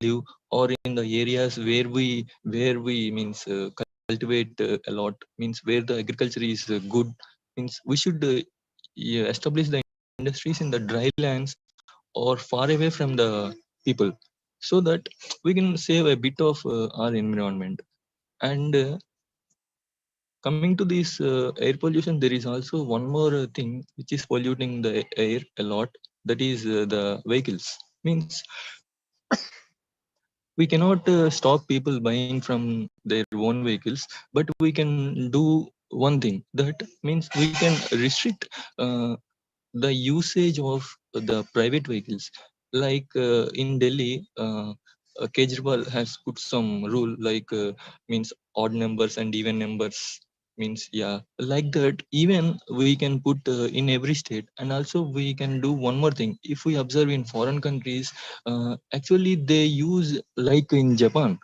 live, or in the areas where we means cultivate a lot, means where the agriculture is good, means we should yeah, establish the industries in the dry lands or far away from the people, so that we can save a bit of our environment. And coming to this air pollution, there is also one more thing which is polluting the air a lot. That is the vehicles. Means we cannot stop people buying from their own vehicles, but we can do one thing. That means we can restrict the usage of the private vehicles. Like in Delhi, Kejriwal has put some rule, like means odd numbers and even numbers, means yeah, like that. Even we can put in every state. And also we can do one more thing. If we observe in foreign countries, actually they use, like in Japan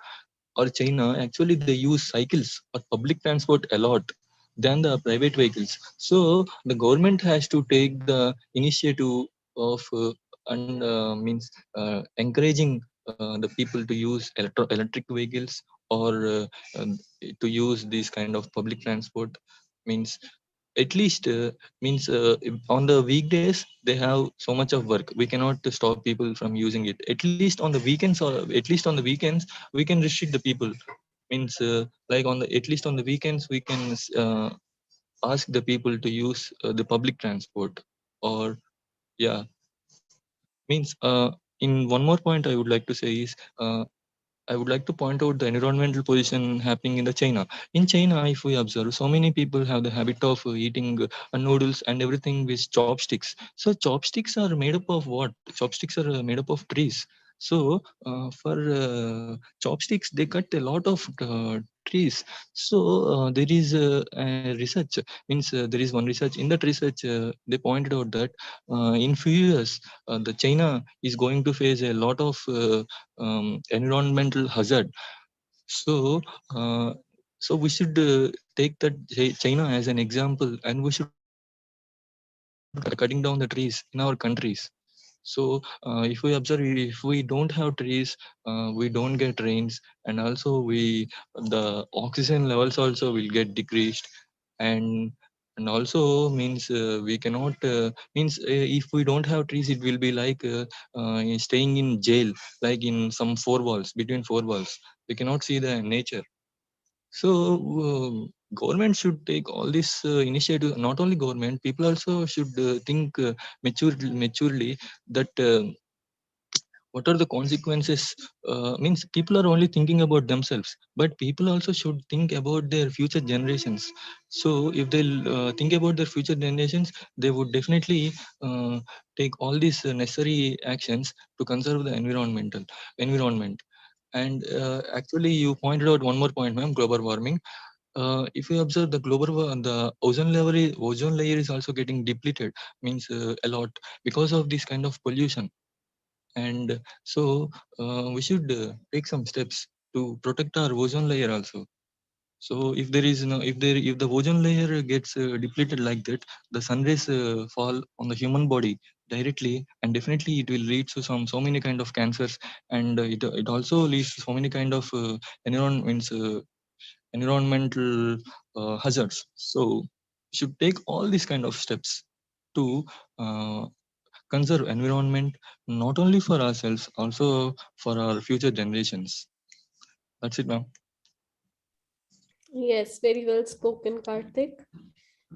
or China, actually they use cycles or public transport a lot than the private vehicles. So the government has to take the initiative of means encouraging the people to use electric vehicles, or to use this kind of public transport. Means at least on the weekdays they have so much of work, we cannot stop people from using it. At least on the weekends, or at least on the weekends we can restrict the people. Means like on the at least on the weekends we can ask the people to use the public transport. Or yeah, means in one more point I would like to say is, I would like to point out the environmental position happening in the China. In China, if we observe, so many people have the habit of eating noodles and everything with chopsticks. So chopsticks are made up of what? Chopsticks are made up of trees. So for chopsticks, they cut a lot of trees. So there is a research. Means there is one research. In that research, they pointed out that in few years, the China is going to face a lot of environmental hazard. So, so we should take that China as an example, and we should cutting down the trees in our countries. So, if we observe, if we don't have trees, we don't get rains, and also the oxygen levels also will get decreased. And also means we cannot means if we don't have trees, it will be like staying in jail, like in some four walls, between four walls we cannot see the nature. So government should take all this initiative. Not only government, people also should think maturely, that what are the consequences. Means people are only thinking about themselves, but people also should think about their future generations. So if they think about their future generations, they would definitely take all these necessary actions to conserve the environment. And actually you pointed out one more point, ma'am, global warming. If you observe the the ozone layer is also getting depleted, means a lot, because of this kind of pollution. And so we should take some steps to protect our ozone layer also. So if there is no if the ozone layer gets depleted like that, the sun rays fall on the human body directly, and definitely it will lead to so many kind of cancers. And it also leads to so many kind of environmental hazards. So we should take all these kind of steps to uh, conserve environment, not only for ourselves, also for our future generations. That's it, ma'am. Yes, very well spoken, Karthik.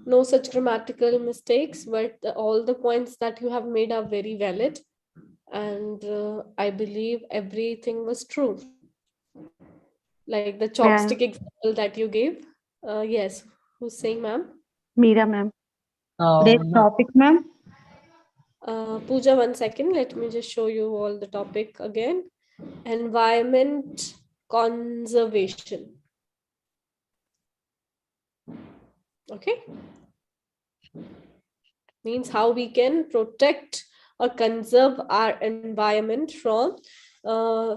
No such grammatical mistakes, but all the points that you have made are very valid. And I believe everything was true. Like the Yeah, chopstick example that you gave. Yes, who's saying, ma'am? Meera, ma'am. Today's No, topic, ma'am. Pooja, 1 second. Let me just show you all the topic again. Environment conservation. Okay, means how we can protect or conserve our environment from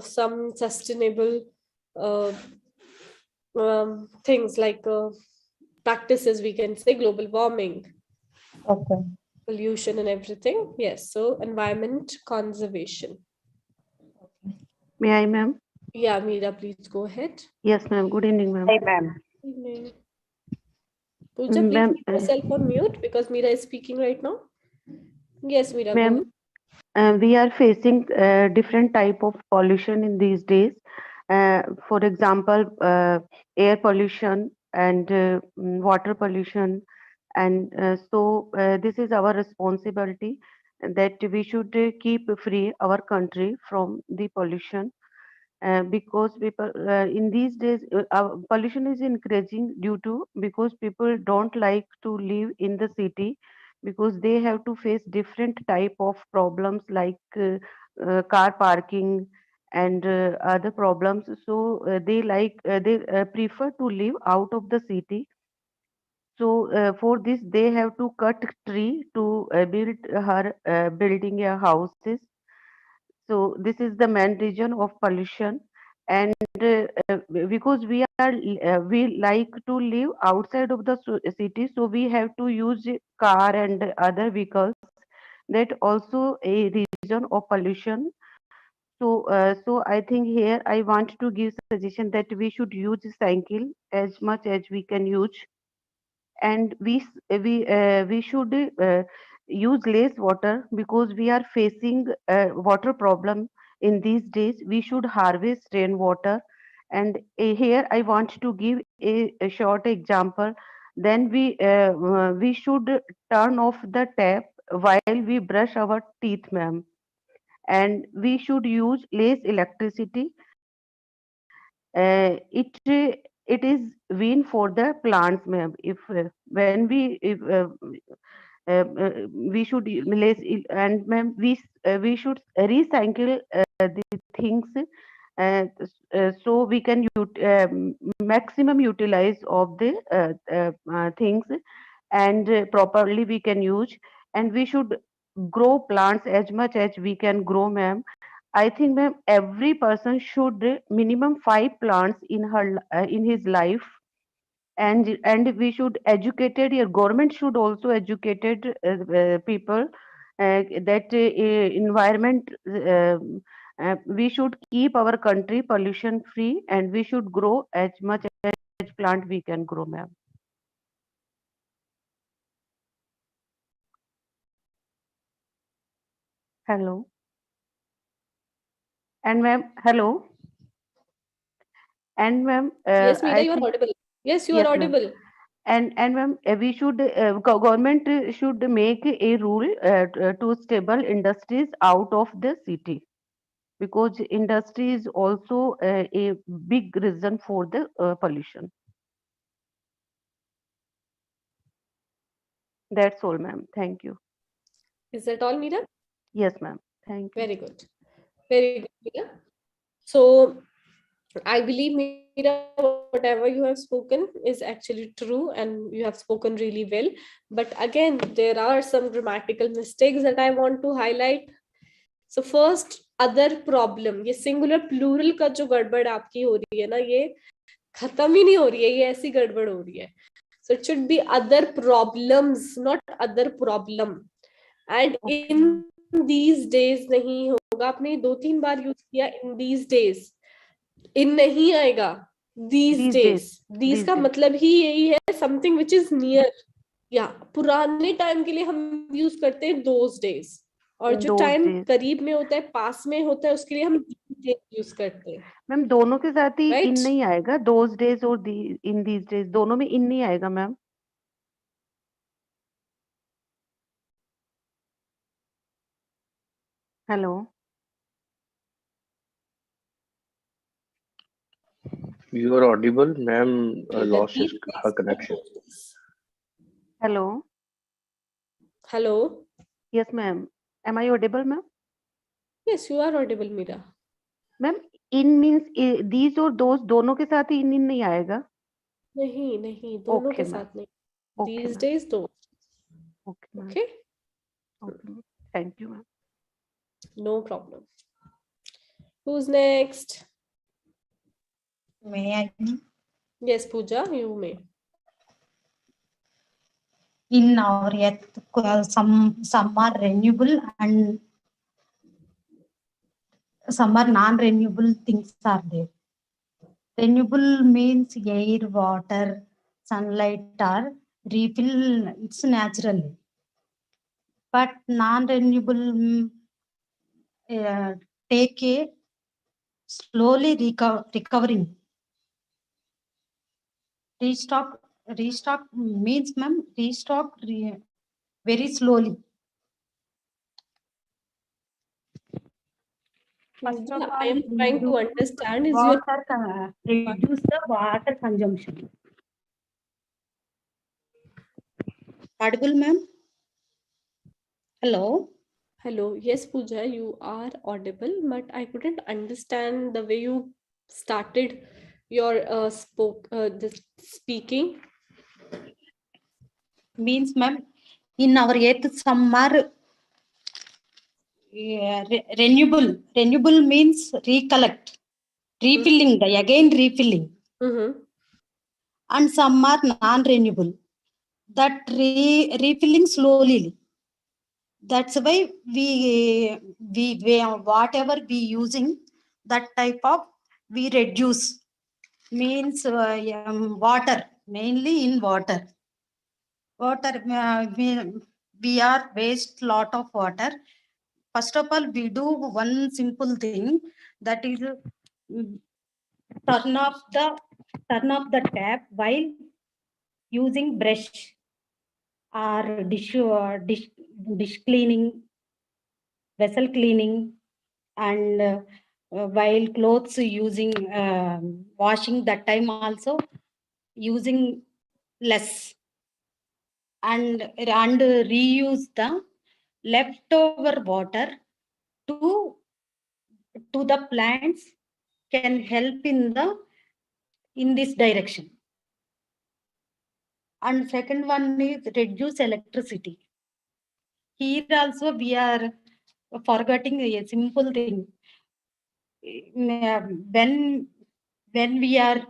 some sustainable uh, things like practices, we can say global warming, Okay. pollution and everything. Yes, so environment conservation. May I, ma'am? Yeah, Meera, please go ahead. Yes, ma'am. Good evening, ma'am. Hi, ma'am. Evening. Pooja, please Ma'am, keep yourself on mute because Meera is speaking right now. Yes, Meera, go ahead. ma'am, we are facing different type of pollution in these days. For example, air pollution and water pollution, and this is our responsibility that we should keep free our country from the pollution. Because people in these days pollution is increasing due to because people don't like to live in the city because they have to face different type of problems like car parking and other problems, so they prefer to live out of the city. So for this they have to cut tree to build her building houses. So this is the main reason of pollution. And because we like to live outside of the city, so we have to use car and other vehicles. That also a reason of pollution. So I think here I want to give suggestion that we should use cycle as much as we can use, and we should use less water because we are facing water problem in these days. We should harvest rainwater, and here I want to give a short example. Then we should turn off the tap while we brush our teeth, ma'am, and we should use less electricity. It is win for the plants, ma'am. If when we if we should and ma'am we should recycle the things so we can maximum utilize of the things, and properly we can use, and we should grow plants as much as we can grow, ma'am. I think, ma'am, every person should minimum 5 plants in in his life, and we should educated. Your government should also educated people that environment. We should keep our country pollution free, and we should grow as much as plant we can grow, ma'am. Hello, and ma'am, hello, and ma'am, Yes, Meera, I you are think audible. Yes, you are yes, ma'am. audible. And ma'am, we should government should make a rule to stable industries out of the city, because industry is also a big reason for the pollution. That's all, ma'am. Thank you. Is that all, Meera? Yes, ma'am. Thank you. Very good. Very good, Meera. So I believe, Meera, whatever you have spoken is actually true and you have spoken really well. But again, there are some grammatical mistakes that I want to highlight. So first, other problem. ये singular plural का जो गड़बड़ आपकी हो रही है ना, ये खत्म ही नहीं हो रही है, ये ऐसी गड़बड़ हो रही है. So it should be other problems, not other problem. And Okay, in ma'am. these days नहीं होगा. आपने 2-3 बार यूज किया in these days. In नहीं आएगा. These These days, days. These these का days, मतलब ही यही है, something which is near. या पुराने टाइम के लिए हम यूज करते हैं those days. और in जो those टाइम days, करीब में होता है, पास में होता है, उसके लिए हम यूज करते हैं. मैम दोनों के साथ ही इन राइट? नहीं आएगा. दोज डेज और इन दीज डेज दोनों में इन नहीं आएगा, ma'am. Hello, You are audible, ma'am. Lost These her days or connection. those days. Hello. Hello. Yes, ma'am. Am I audible, ma'am? Yes, you are audible, Meera. Ma'am in means these और those दोनों के साथ ही इन नहीं आएगा. नहीं नहीं, दोनों okay के मैम. साथ नहीं. Okay These ma'am. days, those. Okay ma'am. Okay? Okay ma'am. Thank you ma'am. No problem. Who's next? May I? Yes, Pooja, you may. In our earth, some are renewable and some are non-renewable things are there. Renewable means air, water, sunlight are refill, it's natural. But non-renewable take a slowly recovering. Restock means, ma'am, restock very slowly. First of all, I am trying to understand is your reduce the water consumption. Audible, ma'am? Hello? hello. Yes, Pooja, you are audible, but I couldn't understand the way you started your the speaking. Means, ma'am, in our earth, some are renewable. Renewable means recollect, refilling, again refilling. And some are non-renewable. That refilling slowly. That's why we whatever we using, that type of we reduce. Means water, mainly in water. Water, we are waste lot of water. First of all, we do one simple thing, that is turn off the tap while using brush or dish cleaning, vessel cleaning, and while clothes using washing, that time also using less, and reuse the leftover water to the plants, can help in this direction. And second one is reduce electricity. Here also we are forgetting a simple thing. When we are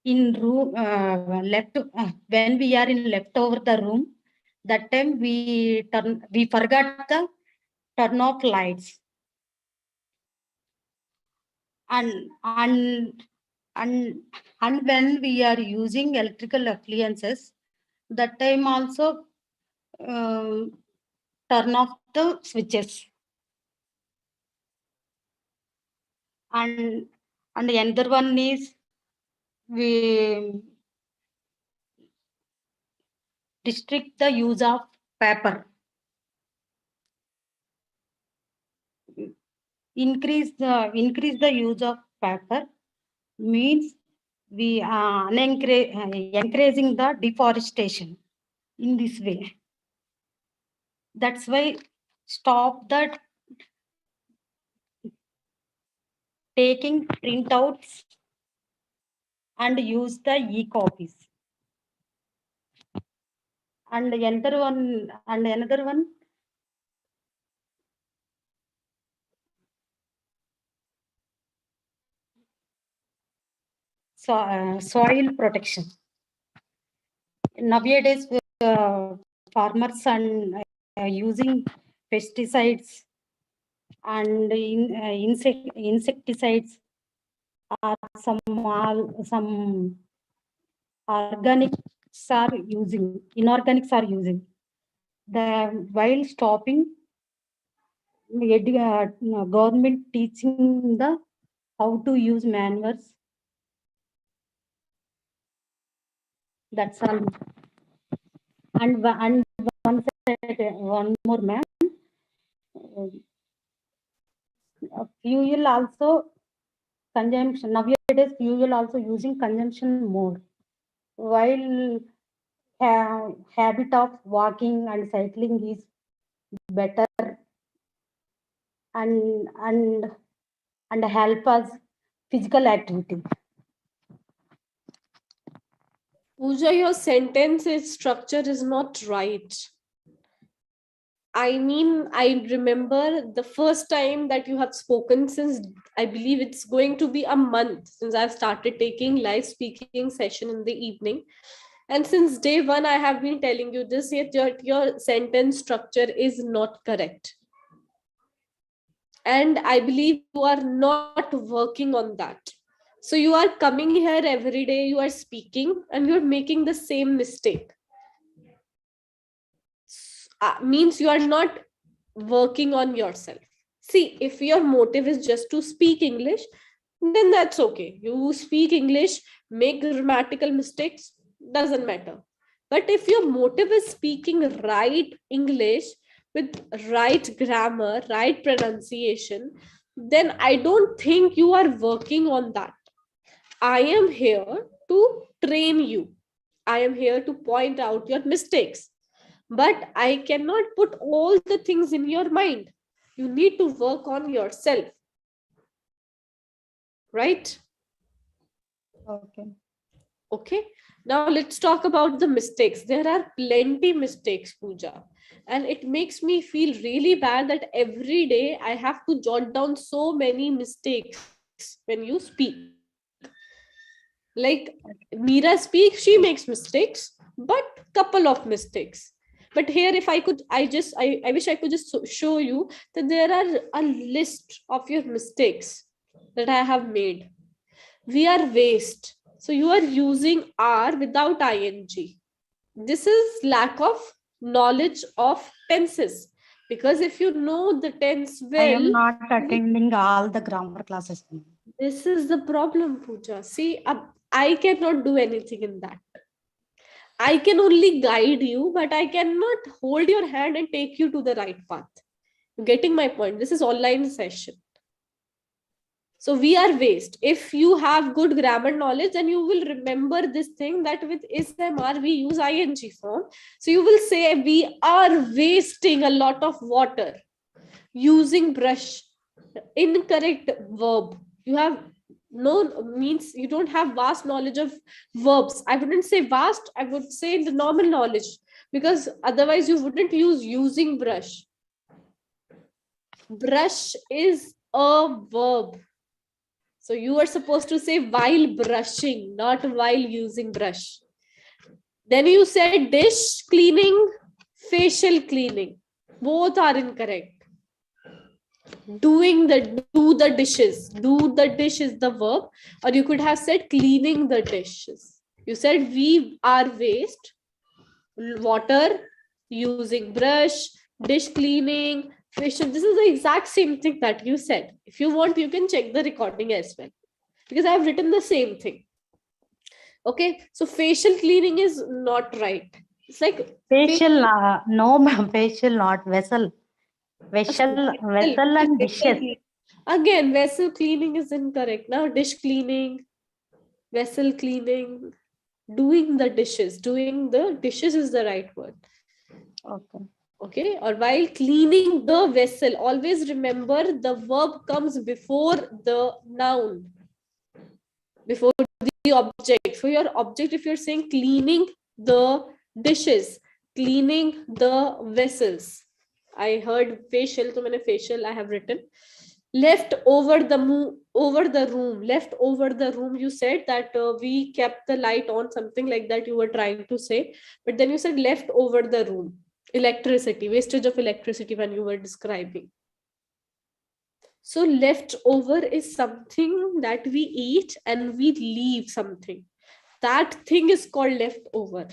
in room when we are in leftover the room, that time we forgot the turn off lights, and when we are using electrical appliances, that time also turn off the switches. And another one is we restrict the use of paper. Increase the use of paper means we are encouraging the deforestation in this way. That's why stop the taking printouts and use the e-copies. And another one, soil protection. Nowadays, farmers are using pesticides and insecticides, or some organics are using, inorganics are using. While stopping, government teaching the how to use manures. That's all. And one more, ma'am. Fuel also consumption. Nowadays, fuel also using consumption more. While habit of walking and cycling is better, and help us physical activity. Pooja, your sentence structure is not right. I mean, I remember the first time that you have spoken, since I believe it's going to be a month since I've started taking live speaking session in the evening. And since day one, I have been telling you this, yet your sentence structure is not correct. And I believe you are not working on that. So you are coming here every day, you are speaking, and you're making the same mistake. Means you are not working on yourself. See, if your motive is just to speak English, then that's okay. You speak English, make grammatical mistakes, doesn't matter. But if your motive is speaking right English with right grammar, right pronunciation, then I don't think you are working on that. I am here to train you. I am here to point out your mistakes. But I cannot put all the things in your mind. You need to work on yourself. Right? Okay. Okay. Now let's talk about the mistakes. There are plenty mistakes, Pooja. And it makes me feel really bad that every day I have to jot down so many mistakes when you speak. Like Meera speaks, she makes mistakes, but couple of mistakes. But here, if I could, I wish I could just show you that there are a list of your mistakes that I have made. We are waste. So you are using are without ing. This is lack of knowledge of tenses. Because if you know the tense I am well, not attending all the grammar classes. this is the problem, Pooja. See, I cannot do anything in that. I can only guide you, but I cannot hold your hand and take you to the right path. You're getting my point? This is online session. So we are waste. If you have good grammar knowledge, then you will remember this thing that with SMR we use ing form. So you will say we are wasting a lot of water using brush. Incorrect verb. You have no means you don't have vast knowledge of verbs. I wouldn't say vast, I would say the normal knowledge, because otherwise you wouldn't use using brush. Brush is a verb. So you are supposed to say while brushing, not while using brush. Then you said dish cleaning, facial cleaning. Both are incorrect. Do the dishes. Do the dish is the verb, or you could have said cleaning the dishes. You said we are waste, water, using brush, dish cleaning, facial. This is the exact same thing that you said. If you want, you can check the recording as well, because I have written the same thing. Okay, so facial cleaning is not right. It's like Facial, no ma'am, facial not vessel. Vessel and dishes. Again, vessel cleaning is incorrect. Now dish cleaning, vessel cleaning, doing the dishes is the right word. Okay. Okay, or while cleaning the vessel, always remember the verb comes before the noun, before the object. For your object, if you're saying cleaning the dishes, cleaning the vessels. I heard facial, so many facial I have written. Left over the room. Left over the room. You said that we kept the light on, something like that you were trying to say. But then you said left over the room. Electricity, wastage of electricity when you were describing. So leftover is something that we eat and we leave something. That thing is called leftover.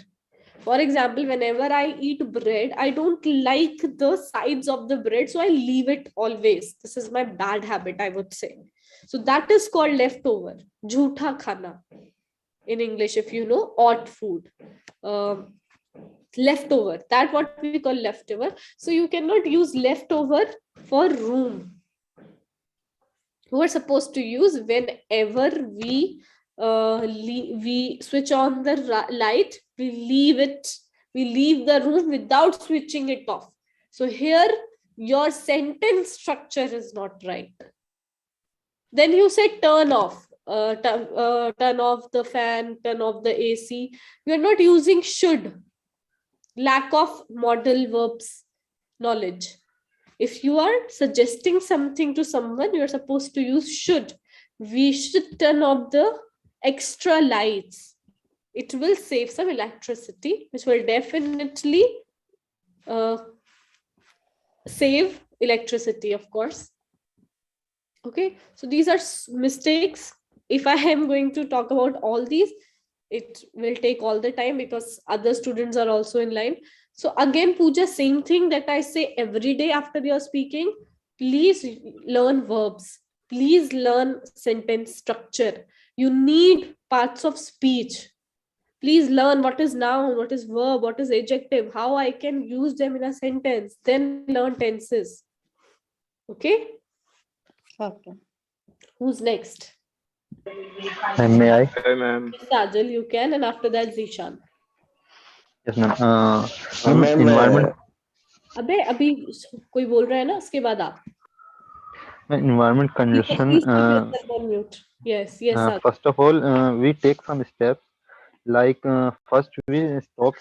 For example, whenever I eat bread, I don't like the sides of the bread, so I leave it always. This is my bad habit, I would say. So that is called leftover. Jhootha khana in English, if you know, odd food. Leftover, that's what we call leftover. So you cannot use leftover for room. We are supposed to use whenever we switch on the light, we leave the room without switching it off. So here your sentence structure is not right. Then you said turn off, turn off the fan, turn off the AC. You are not using should. Lack of modal verbs knowledge. If you are suggesting something to someone, you're supposed to use should. We should turn off the extra lights. It will save some electricity, which will definitely save electricity, of course. Okay, so these are mistakes. If I am going to talk about all these, it will take all the time because other students are also in line. So again, Pooja, same thing that I say every day after you're speaking. Please learn verbs. Please learn sentence structure. You need parts of speech. Please learn what is noun, what is verb, what is adjective, how I can use them in a sentence. Then learn tenses. Okay, Okay. who's next? May I? Hi, ma'am. Sajal, you can, and after that, Zishan. Yes, ma'am. Ma'am, Ma'am, environment, अबे अभी कोई बोल रहा है ना, उसके बाद आप. environment condition. Please keep yourself on mute. Yes, yes, Sajal. First of all, we take some steps. Like first, we stop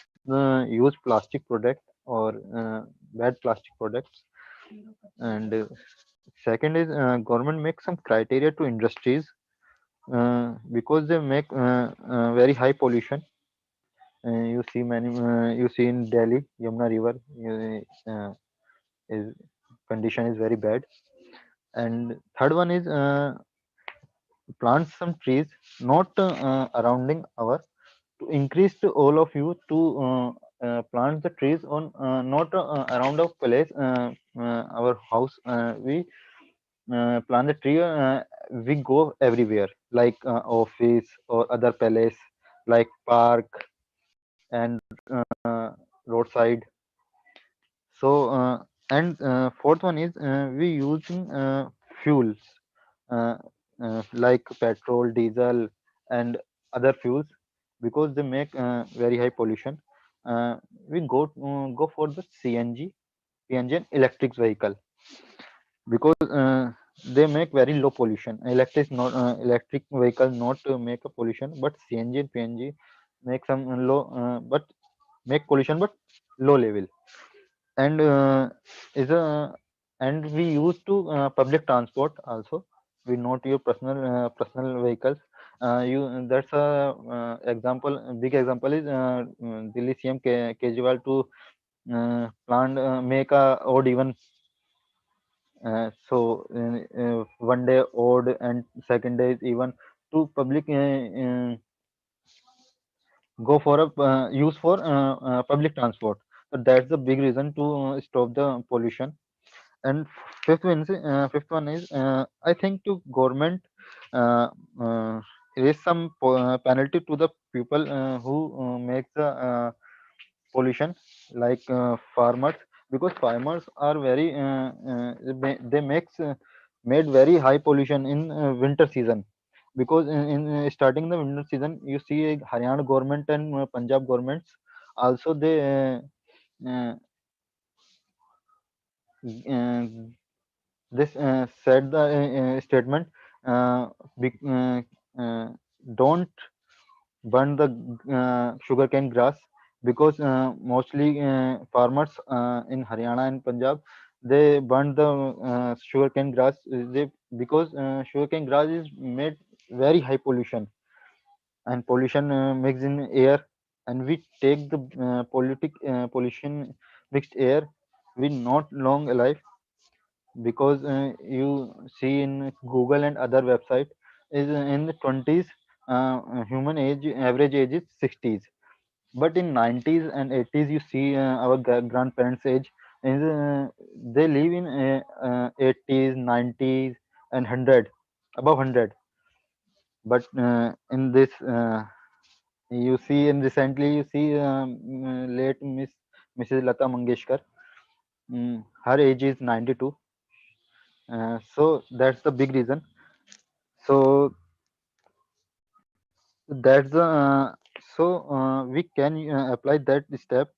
use plastic product or bad plastic products, and second is government makes some criteria to industries because they make very high pollution. You see many, you see in Delhi, Yamuna River is condition is very bad. And third one is plant some trees, not surrounding our, to increase to all of you to plant the trees on not around our place, our house. We plant the tree. We go everywhere, like office or other place, like park and roadside. So and fourth one is we using fuels uh, like petrol, diesel, and other fuels because they make very high pollution. We go for the CNG, PNG, and electric vehicle because they make very low pollution. Electric vehicle not make a pollution, but CNG and PNG make some low, but make pollution but low level. And is a and we use to public transport also. We not use personal vehicles. You That's a example. A big example is Delhi CM Kejriwal to make a odd even. One day odd and second day is even to public go for a use for public transport. So that's the big reason to stop the pollution. And fifth one is I think to government uh, uh, raise some penalty to the people who make the pollution, like farmers, because farmers are very they makes made very high pollution in winter season. Because in starting the winter season, you see Haryana government and Punjab governments also they uh, uh, this said the statement, uh, bec- uh, uh, don't burn the sugarcane grass, because mostly farmers in Haryana and Punjab, they burn the sugarcane grass, because sugarcane grass is made very high pollution, and pollution mixed in air, and we take the pollution mixed air, we not long alive. Because you see in Google and other website is in the 20s, human age average age is 60s, but in 90s and 80s you see our grandparents age is they live in 80s, 90s, and 100, above 100. But in this you see in recently you see late Mrs. Lata Mangeshkar, her age is 92. So that's the big reason. So that's the we can apply that step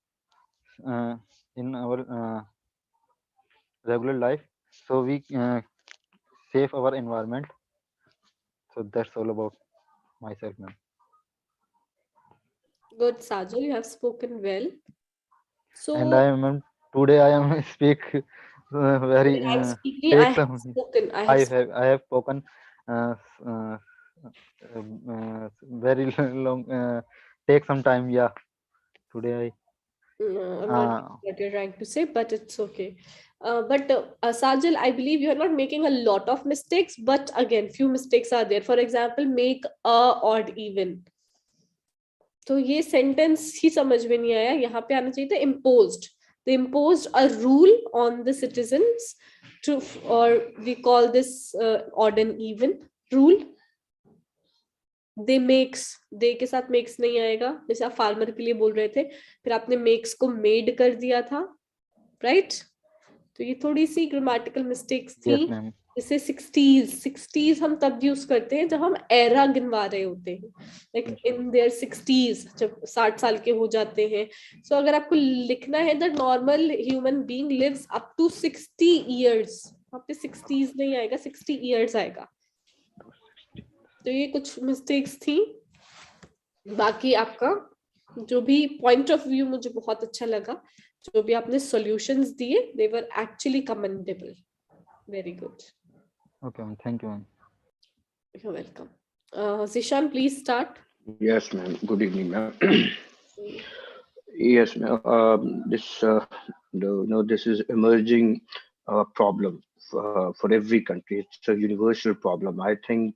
uh, in our regular life, so we save our environment. So that's all about myself, ma'am. Good, Sajal, you have spoken well. And So I am, ma'am, today I am speak very I'm speaking, I take have some. spoken, I I have have spoken uh, uh, very long. Take some time. Yeah, today no, I'm I not what you're trying to say, but it's okay. But Sajal, I believe you are not making a lot of mistakes, but again, few mistakes are there. For example, make a odd even. तो ये sentence ही समझ में नहीं आया, यहाँ पे आना चाहिए था imposed. They imposed a rule on the citizens to, or we call this odd and even rule. They makes, they के साथ makes नहीं आएगा, जैसे आप फार्मर के लिए बोल रहे थे, फिर आपने makes को made कर दिया था, right? तो ये थोड़ी सी ग्रामेटिकल मिस्टेक्स थी. Yes, ma'am. जैसे 60s हम तब यूज करते हैं जब हम एरा गिनवा रहे होते हैं, लाइक इन देयर 60s, जब 60 साल के हो जाते हैं. सो अगर आपको लिखना है the normal human being lives up to 60 years, वहां पे 60s नहीं आएगा, 60 इयर्स आएगा. तो ये कुछ मिस्टेक्स थी. बाकी आपका जो भी पॉइंट ऑफ व्यू मुझे बहुत अच्छा लगा, जो भी आपने सॉल्यूशंस दिए, they were actually commendable. Very good. Okay, ma'am. Thank you, ma'am. You're welcome. Zishan, please start. Yes, ma'am. Good evening, ma'am. Yes, ma'am. This is emerging problem for every country. It's a universal problem. I think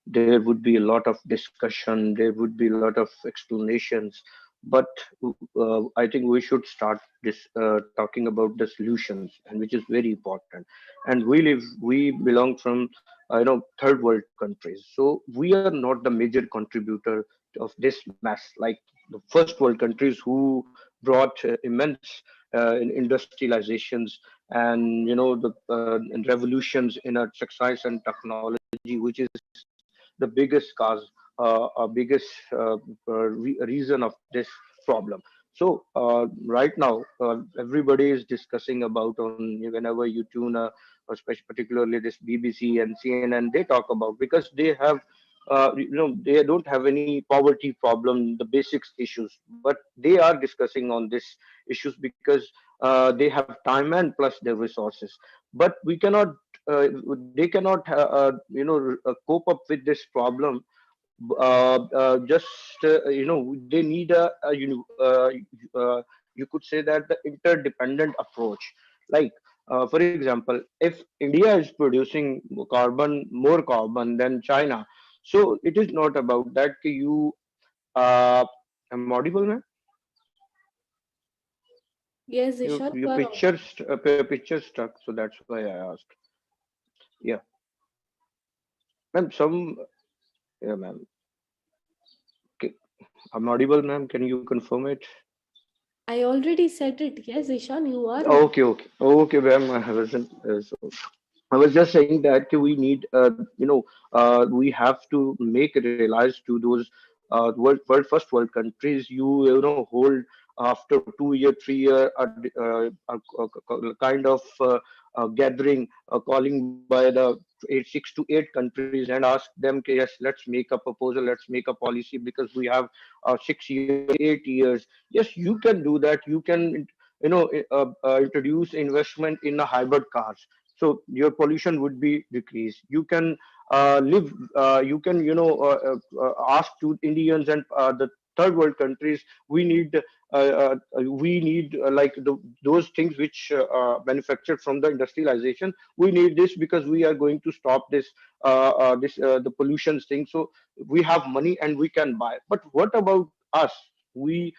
there would be a lot of discussion. There would be a lot of explanations. But I think we should start this talking about the solutions, and which is very important. And we belong from third world countries, so we are not the major contributor of this mess, like the first world countries who brought immense industrializations and and revolutions in our science and technology, which is the biggest cause, biggest reason of this problem. So right now, everybody is discussing about, on whenever you tune particularly this BBC and CNN, they talk about, because they have they don't have any poverty problem, the basics issues, but they are discussing on this issues because they have time and plus their resources. But we cannot they cannot cope up with this problem. Just they need you could say that the interdependent approach. Like for example, if India is producing more carbon than China, so it is not about that you am audible, man. Yes, your Zishan, your you are picture on. picture stuck, so that's why I asked. Yeah, ma'am. Yeah, ma'am. Okay. I'm audible, ma'am. Can you confirm it? I already said it. Yes, Zishan, you are on. Okay, ma'am. I wasn't. I was just saying that we need, we have to make it realize to those first world countries. You hold after 2 year, 3 year, kind of gathering, calling by the 6 to 8 countries and ask them, "Okay, yes, let's make a proposal, let's make a policy, because we have 6 years, 8 years." Yes, you can do that. You can, introduce investment in a hybrid cars, so your pollution would be decreased. You can live you can ask to Indians and the third world countries, we need those things which manufactured from the industrialization. We need this because we are going to stop the pollution thing. So we have money and we can buy. But what about us? We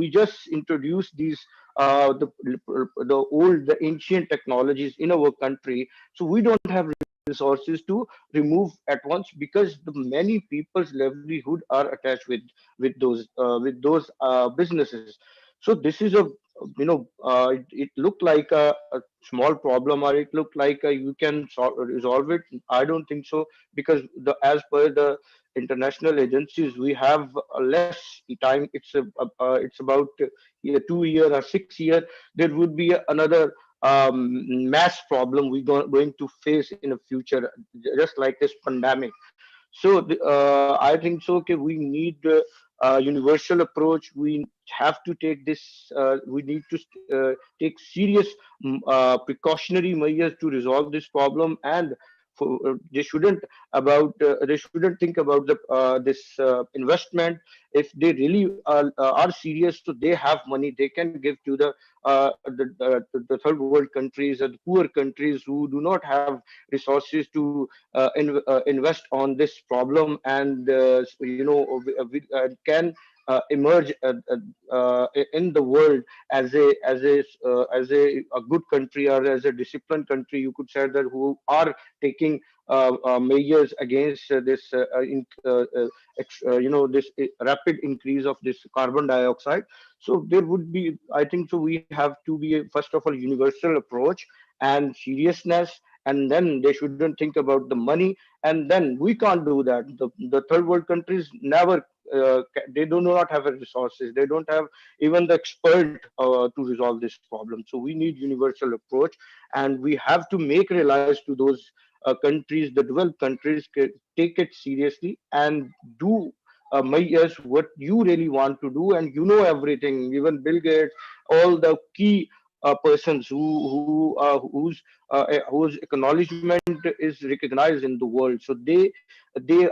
just introduce these the ancient technologies in our country, so we don't have resources to remove at once, because the many people's livelihood are attached with those businesses. So this is a, it looked like a small problem, or it looked like you can resolve it. I don't think so, because the as per the international agencies, we have less time. It's about 2 year or 6 year. There would be another mass problem going to face in the future, just like this pandemic. So I think so. Okay, we need a universal approach. We have to take this. We need to take serious precautionary measures to resolve this problem. And they shouldn't they shouldn't think about this investment. If they really are serious, so they have money, they can give to the third world countries and poor countries who do not have resources to invest on this problem, and can emerge in the world as a good country, or as a disciplined country, you could say, that who are taking measures against this rapid increase of this carbon dioxide. So there would be, I think so, we have to be first of all universal approach and seriousness, and then they shouldn't think about the money. And then we can't do that. The third world countries never they do not have the resources, they don't have even the expert to resolve this problem. So we need universal approach, and we have to make realize to those countries, the developed countries, take it seriously and do measures what you really want to do. And you know everything, even Bill Gates, all the key persons whose acknowledgement is recognized in the world. So they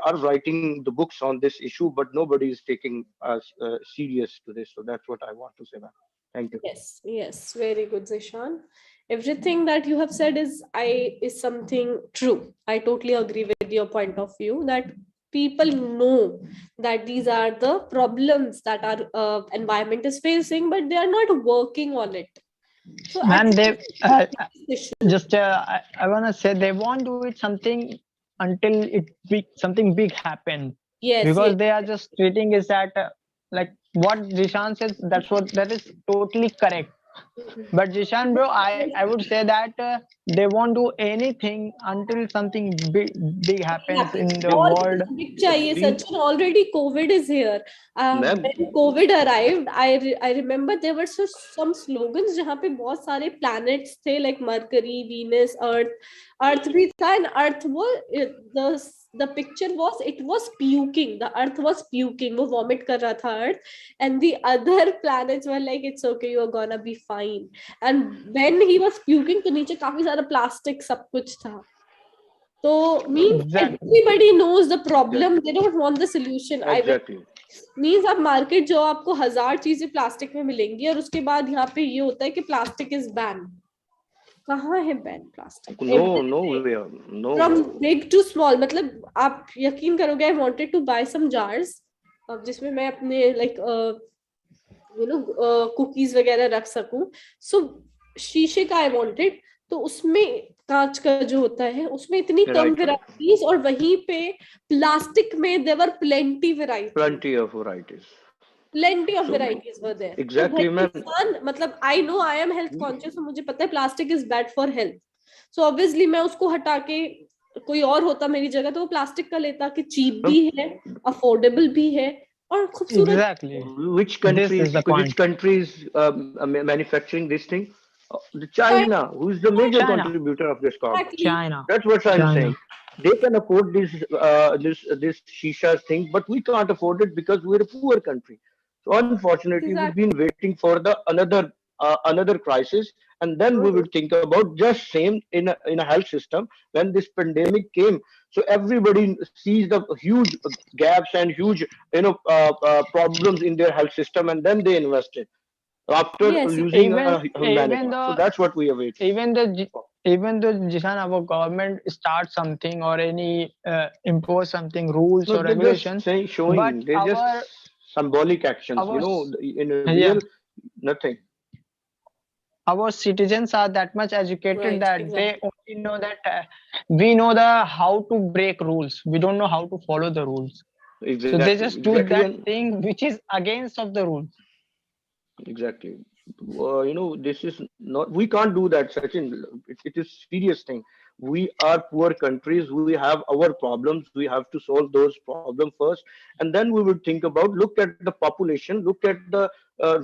are writing the books on this issue, but nobody is taking serious to this. So that's what I want to say, ma'am. Thank you. Yes, yes, very good, Zishan. Everything that you have said is something true. I totally agree with your point of view that people know that these are the problems that our environment is facing, but they are not working on it. So Man, they issue. just I wanna say they won't do it something until something big happen, Yes, because yes. they are just treating is that like what Jishan says, that is totally correct. But Jishan bro, I would say that they won't do anything until something big happens in the और world. big चाहिए We, Sachin, already COVID is here. ma'am, When COVID arrived, I remember there were some slogans जहाँ पे बहुत सारे planets थे, like Mercury, Venus, Earth भी था, and Earth was the picture was, it was puking, the Earth was puking, वो vomit कर रहा था Earth, and the other planets were like, it's okay, you're gonna be fine. And when he was puking, तो नीचे काफी सारा plastic सब कुछ था. So means Exactly. everybody knows the problem, they don't want the solution. exactly. Means आप market जो आपको 1000 चीजें प्लास्टिक में मिलेंगी, और उसके बाद यहाँ पे ये होता है कि प्लास्टिक इज बैन. कहाँ है ban plastic? No way, no. From big to small. मतलब आप यकीन करोगे, I wanted to buy some jars जिसमें मैं अपने like कुकीज वगैरह रख सकूं. So शीशे का I wanted, तो उसमें कांच का जो होता है उसमें इतनी कम वेराइटीज, और वहीं पे प्लास्टिक में there were plenty varieties. Plenty of varieties. Plenty of varieties were there. Exactly, तो ma'am. इंसान, मतलब I know I am health conscious, तो मुझे पता है plastic is bad for health. So obviously मैं उसको हटा के, कोई और होता मेरी जगह तो वो प्लास्टिक का लेता, कि cheap भी है, affordable भी है, और खूबसूरत. Exactly. Which countries manufacturing this thing? China, who is the major China. contributor of this carbon. Exactly. China. That's what I'm China. saying. They can afford this shisha thing, but we can't afford it because we're a poor country. So unfortunately, we've been waiting for the another crisis, and then we will think about just same in a health system. When this pandemic came, so everybody sees the huge gaps and huge problems in their health system, and then they invested after losing humanity. So that's what we await. Even though Jishan, our government starts something or any impose something rules or regulations, showing they're just symbolic actions. In a real nothing. Our citizens are that much educated that they only know that we know how to break rules. We don't know how to follow the rules. Exactly. So they just do that thing which is against of the rules. Exactly. This is not, we can't do that, Sachin. It is serious thing. We are poor countries, we have our problems, we have to solve those problems first, and then we would think about, look at the population, look at the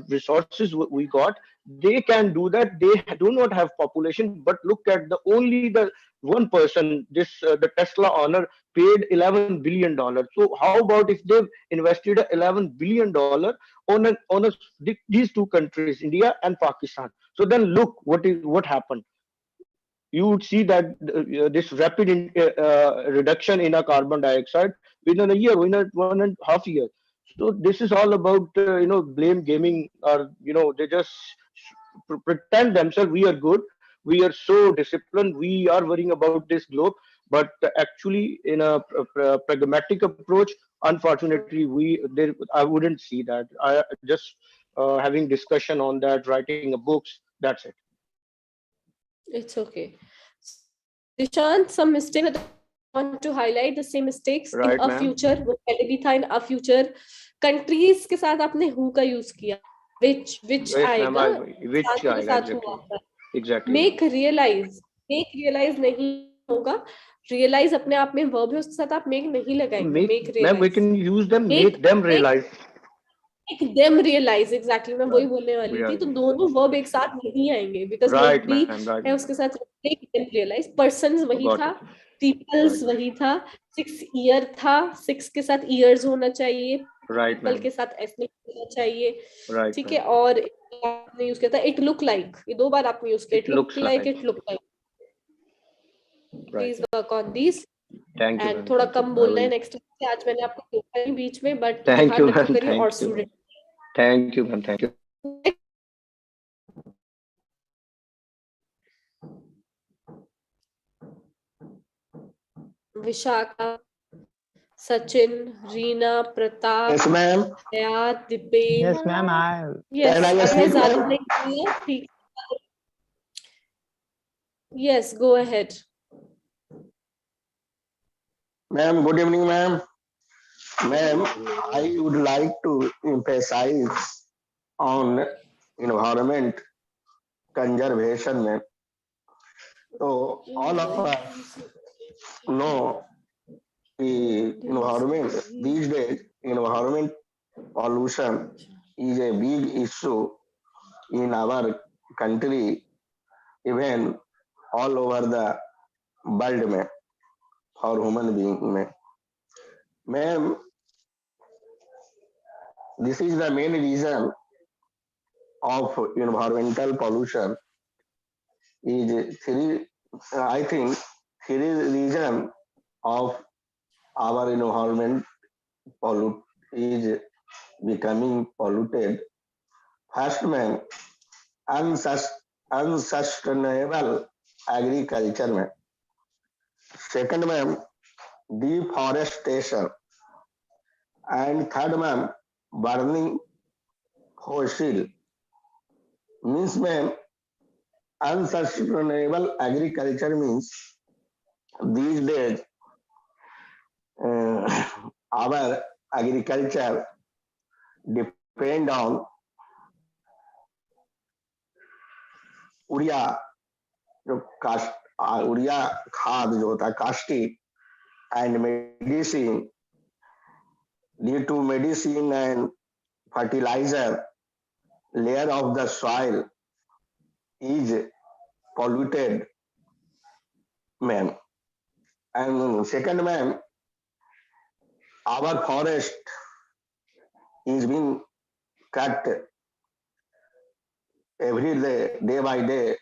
resources we got. They can do that. They do not have population, but look at only the one person, the Tesla owner paid $11 billion. So how about if they've invested $11 billion on these two countries, India and Pakistan? So then look what happened. you would see that this rapid reduction in a carbon dioxide within a year, within 1.5 years. So this is all about blame gaming, or they just pretend themselves we are good, we are so disciplined, we are worrying about this globe, but actually in a pragmatic approach, unfortunately I wouldn't see that. I just having discussion on that, writing a books, that's it. It's okay. So Dishant, some mistakes that I want to highlight, the same mistakes in a Right, ma'am. future, वो पहले भी था in a future. Countries के साथ आपने who का use किया, which Yes, ma'am. आएगा, Which इंसानों के आएगा साथ exactly. हुआ था. Exactly, Make ma'am. realize नहीं होगा. Realize अपने आप में verb है, उसके साथ आप make नहीं लगाएंगे. Make Ma'am, we realize. can use them, make them realize. Make them realize, exactly. मैं वही बोलने वाली Yeah. थी. तो दोनों verb एक साथ नहीं आएंगे because Right, make भी ma'am. Right. है उसके साथ. Make them realize. Persons वही Got था, it. peoples Right. वही था, 6 year था, 6 के साथ years होना चाहिए, Right, people ma'am. के साथ s नहीं होना चाहिए. Right, ठीक है. ma'am. और आपने यूज किया था it look like. ये 2 बार आपने यूज किया. It looks like. It look like. Right. Please work on these. Thank you, And ma'am. थोड़ा Thank you. कम I बोलना है will. next time. आज मैंने आपको रोका नहीं बीच में, but Thank you, ध्यान रखा ma'am. करिए और Thank you. student. Thank you, ma'am. Thank you. Vishaka, Sachin, Reena, Pratap, Yes, ma'am. Hayat, Dipen. Yes, ma'am. I Yes, Can I speak, ज़्यादा ma'am? नहीं बोलनी है, ठीक. Yes, go ahead. Ma'am, good evening, ma'am. Ma'am, I would like to emphasize on environment conservation, ma'am. So all of us know the environment these days. Environment pollution is a big issue in our country, even all over the world, ma'am, for human being, ma'am. Ma'am, this is the main reason of environmental pollution. Is three, I think, three reason of our environment pollute is becoming polluted. First, man, unsustainable agriculture, man. Second, man, deforestation, and third, man, burning fossil. Means, man, unsustainable agriculture means these days our agriculture depend on Odia जो cast Odia खाद जो होता है caustic and medicine due to medicine and fertiliser layer of the soil is polluted, ma'am. And second, ma'am, our forest is being cut every day by day,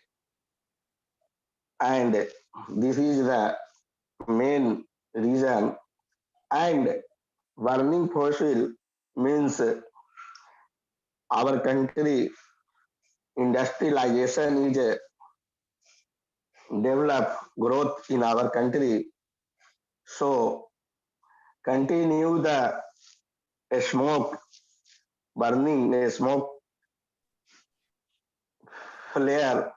and this is the main reason. And burning fossil means our country industrialization is develop growth in our country, so continue the smoke burning smoke flare.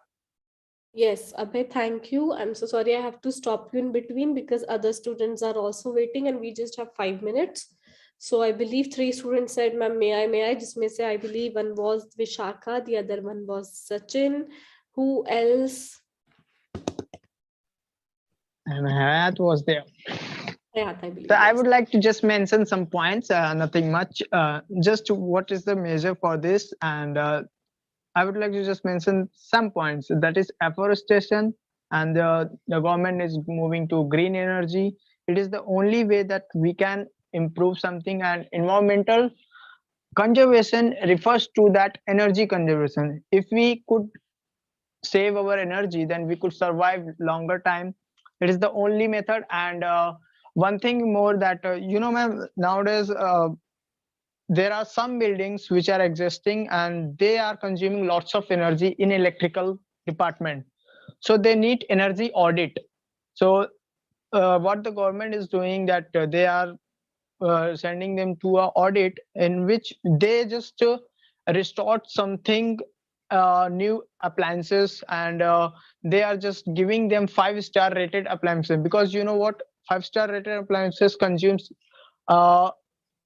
Yes, Abhay, thank you. I'm so sorry I have to stop you in between because other students are also waiting and we just have 5 minutes. So I believe 3 students said, ma'am, may I, जिसमें से I believe one was Vishaka, the other one was Sachin. Who else? and Hayat was there. Hayat, I believe. So I yes. would like to just mention some points, nothing much, just what is the measure for this, and I would like to just mention some points. That is afforestation, and the government is moving to green energy. It is the only way that we can improve something, and environmental conservation refers to that energy conservation. If we could save our energy, then we could survive longer time. It is the only method. And one thing more that ma'am, nowadays there are some buildings which are existing and they are consuming lots of energy in electrical department, so they need energy audit. So what the government is doing, that they are sending them to a audit in which they just restored something, new appliances, and they are just giving them 5-star rated appliances, because you know what, 5-star rated appliances consumes uh,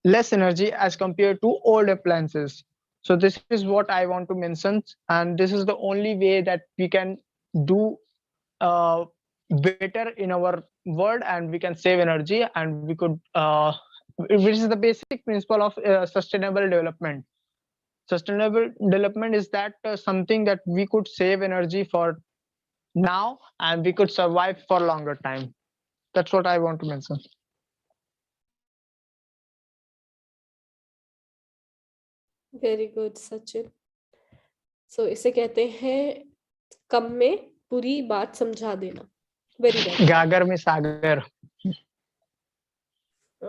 less energy as compared to old appliances. So this is what I want to mention, and this is the only way that we can do uh, better in our world, and we can save energy, and we could which is the basic principle of sustainable development. Sustainable development is that something that we could save energy for now and we could survive for longer time. That's what I want to mention. Very good Sachin. So इसे कहते हैं कम में पूरी बात समझा देना. Very well. गागर में सागर.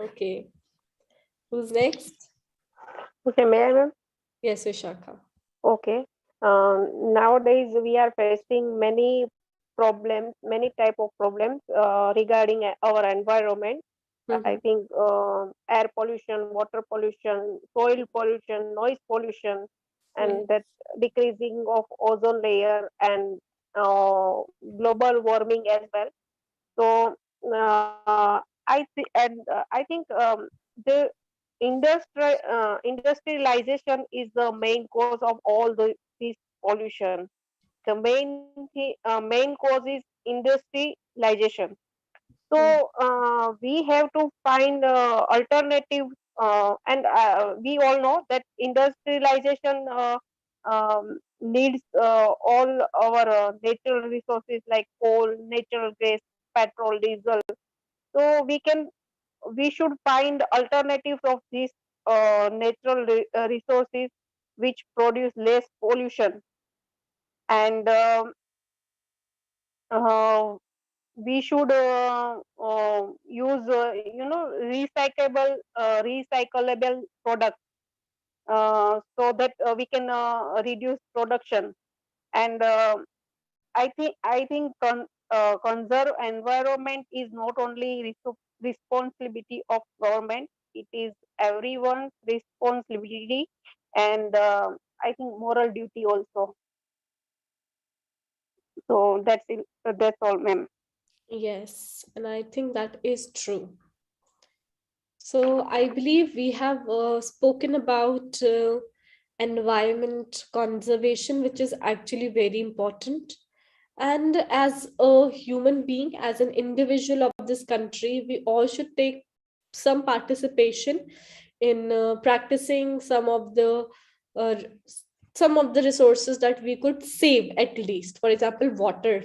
Okay. Who's next? Okay, may I, ma'am? Yes, Vishakha. Okay. Nowadays we are facing many problems, many type of problems regarding our environment. I think air pollution, water pollution, soil pollution, noise pollution, and that decreasing of ozone layer and global warming as well. So I think the industrialization is the main cause of all this pollution. The main cause is industrialization. So we have to find alternative, and we all know that industrialization needs all our natural resources like coal, natural gas, petrol, diesel. So we should find alternatives of these natural resources which produce less pollution, and uh, we should use recyclable products so that we can reduce production. And I think conserve environment is not only responsibility of government; it is everyone's responsibility, and I think moral duty also. So that's it. That's all, ma'am. Yes, and I think that is true. So I believe we have spoken about environment conservation, which is actually very important. And as a human being, as an individual of this country, we all should take some participation in practicing uh, some of the resources that we could save at least. For example, water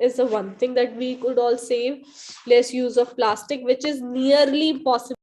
is the one thing that we could all save. Less use of plastic, which is nearly impossible.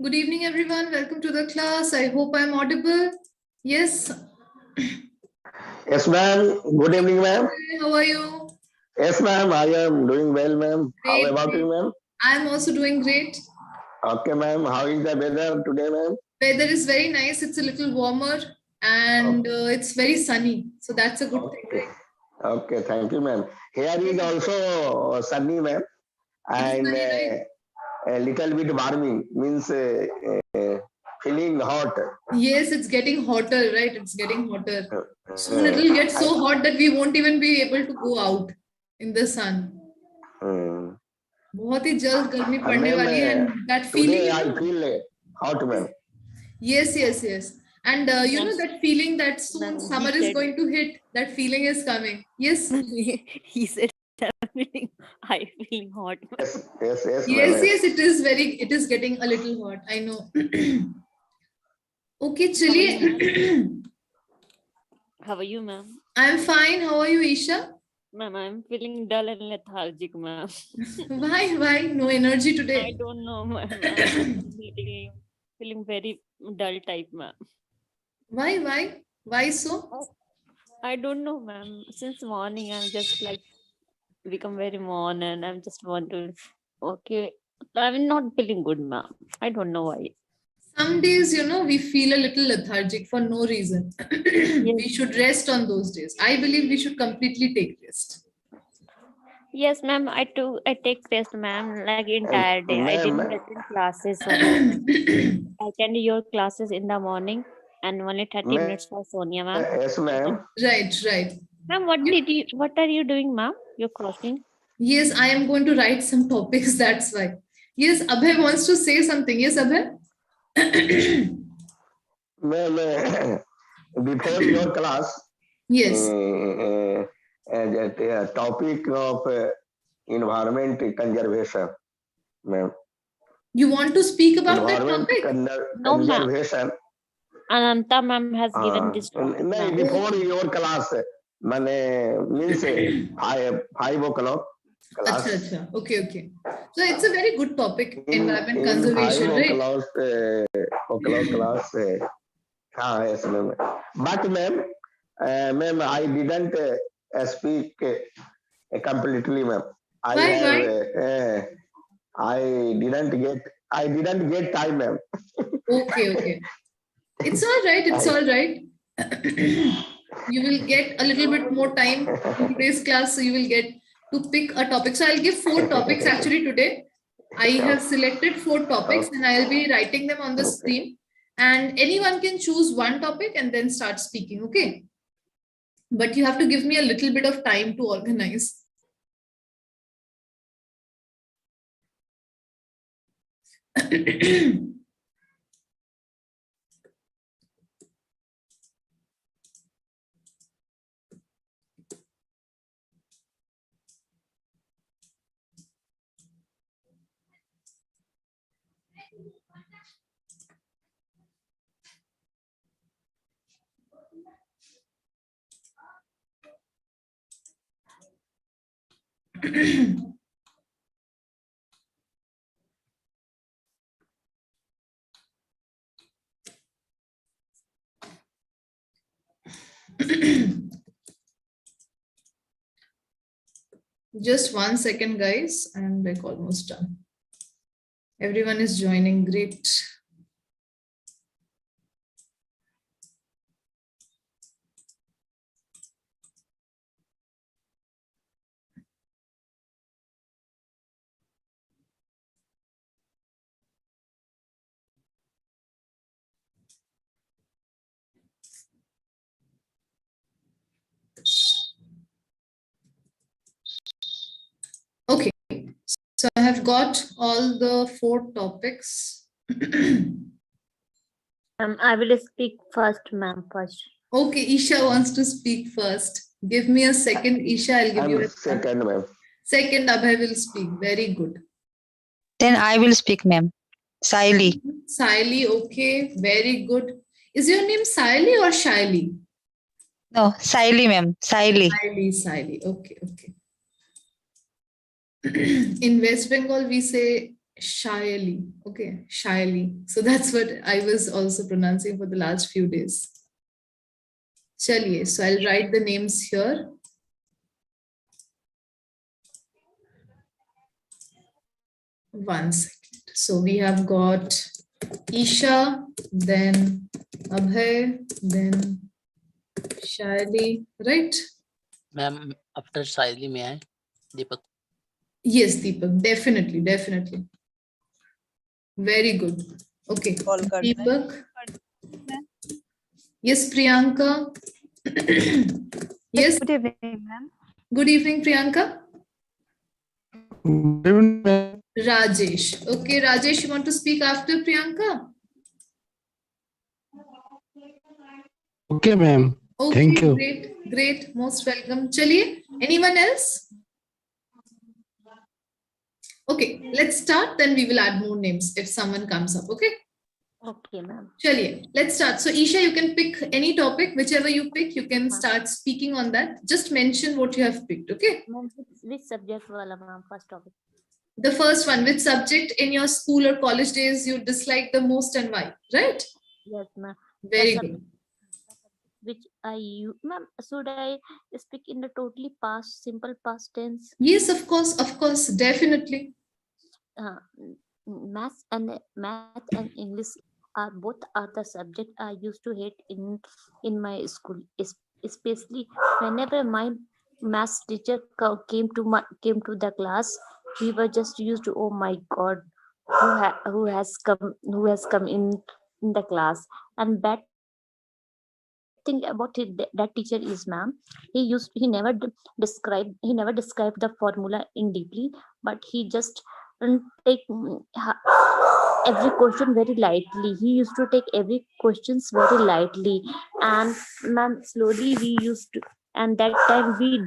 Good evening, everyone. Welcome to the class. I hope I'm audible. Yes. Yes, ma'am. Good evening, ma'am. How are you? Yes, ma'am. I am doing well, ma'am. How Great, about great. you, ma'am? I'm also doing great. Okay, ma'am. How is the weather today, ma'am? Weather is very nice. It's a little warmer and Okay. it's very sunny. So that's a good thing, Okay. right? Okay. Thank you, ma'am. Here is Yes, also sunny, ma'am, it's and sunny, right? a little bit warming means feeling hot. Yes, it's getting hotter, right? It's getting hotter. Soon Uh, it'll get I, so hot that we won't even be able to go out in the sun. uh, बहुत ही जल्द गर्मी पड़ने ma'am, वाली है and that feeling, today you I know. feel hot, ma'am. Yes, yes, yes. And you Ma'am, know that feeling that soon ma'am, summer he is said going to hit, that feeling is coming. Yes. he said I'm feeling hot. Yes, yes, yes, ma'am. Yes, yes, it is getting a little hot. I know. Okay, How are you, ma'am? chaliye. How are you, ma'am? I'm fine. How are you, Isha? Ma'am, I'm feeling dull and lethargic, ma'am. Why? Why? No energy I today. don't know, ma'am. I'm feeling very dull type, ma'am. Why? Why? Why so? I don't know, ma'am. Since morning, I'm just like become very worn and I'm just want to. Okay, I'm not feeling good, ma'am. I don't know why. Some days, you know, we feel a little lethargic for no reason. Yes, We should rest on those days. I believe we should completely take rest. yes, ma'am. I take test, ma'am. Like entire day, I Ma'am, didn't attend classes so much, ma'am. I attend your classes in the morning and only 30 minutes for Sonia, ma'am. yes, ma'am. Right, right. Ma'am, what are you doing, ma'am? You're crossing. Yes, I am going to write some topics. That's why. Yes, Abhay wants to say something. Yes, Abhay? Ma'am, before your class, Yes. the topic of environment conservation, ma'am. You want to speak about that Environment topic? No, ma'am. conservation. Ananta ma'am has given this topic, No, ma'am. before your class, means 5 o'clock class. Acha, acha. Okay, okay. So it's a very good topic, environment In five conservation, right? o'clock class. Yes, ma'am. But ma'am, I didn't speak completely, ma'am. I Why, have, why? I didn't get time, ma'am. Okay, okay. It's all right. It's all right. You will get a little bit more time in today's class, so you will get to pick a topic. So I'll give 4 topics actually today. I have selected 4 topics and I'll be writing them on the screen. And anyone can choose one topic and then start speaking, okay? But you have to give me a little bit of time to organize. Just 1 second, guys. I'm like almost done. Everyone is joining. Great. Okay. So I have got all the 4 topics. I will speak first, ma'am. First. Okay, Isha wants to speak first. Give me a second, Isha. I'll give you a Second, ma'am. second. Abhay will speak. Very good. Then I will speak, ma'am. Saili. Saili, okay. Very good. Is your name Saili or Shaili? No, Saili, ma'am. Saili. Saili. Okay, okay. In West Bengal, we say Shaili. Okay, Shaili. So that's what I was also pronouncing for the last few days. Chaliye. So I'll write the names here. 1 second. So we have got Isha, then Abhay, then Shaili, right? Ma'am, after Shaili, may I? Deepak. Yes, Deepak, definitely, definitely. Very good. Okay, Deepak. Yes, Priyanka. Yes. Good evening, ma'am. Good evening, Priyanka. Good evening, ma'am. Rajesh. Okay, Rajesh, you want to speak after Priyanka? Okay, ma'am. Okay, Thank you. great, great. Most welcome. Chaliye, anyone else? Okay, let's start. Then we will add more names if someone comes up. Okay. Okay, ma'am. Chaliye, let's start. So Isha, you can pick any topic, whichever you pick, you can start speaking on that. Just mention what you have picked. Okay. Ma'am, which subject wala, ma'am? First topic. The first one, which subject in your school or college days you dislike the most and why? Right? Yes, ma'am. Very good. Which I use, ma'am. Should I speak in the totally past, simple past tense? Yes, of course, definitely. Math and English are the subject I used to hate in my school, especially whenever my math teacher came to the class. We were just used to, oh my god, who has come in the class. And bad thing about that teacher is, ma'am, he never described the formula in deeply, but he just take every question very lightly. He used to take every questions very lightly, and ma'am, slowly we used to, and that time we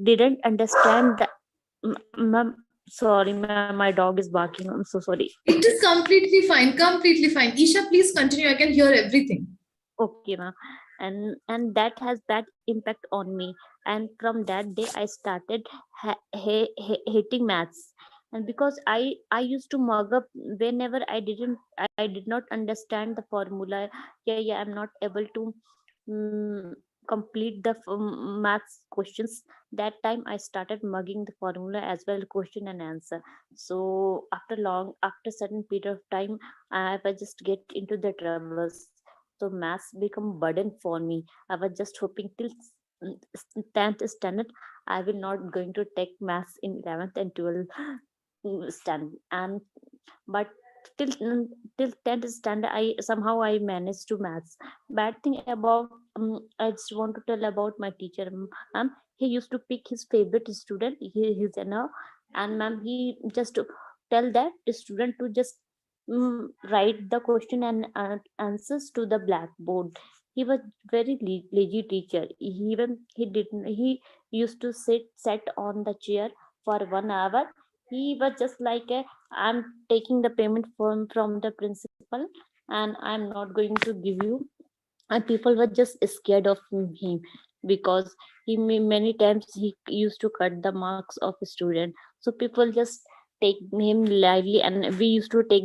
didn't understand that. Ma'am, sorry, ma'am, my dog is barking. I'm so sorry. It is completely fine, completely fine. Isha, please continue. I can hear everything. Okay, ma'am. And that has bad impact on me. And from that day, I started hating maths. And because I used to mug up whenever I did not understand the formula. Yeah, I'm not able to complete the maths questions. That time I started mugging the formula as well, question and answer. So after certain period of time, I was just get into the troubles. So maths become burden for me. I was just hoping till 10th standard I will not going to take maths in 11th and 12th standard. And but till till 10th standard I managed to maths. Bad thing about I just want to tell about my teacher, ma'am. He used to pick his favorite student, his and ma'am, he just tell that the student to just write the question and answers to the blackboard. He was very lazy teacher. He used to sit on the chair for 1 hour. He was just like I'm taking the payment from the principal, and I'm not going to give you. And people were just scared of him because many times he used to cut the marks of a student. So people just take him lively, and we used to take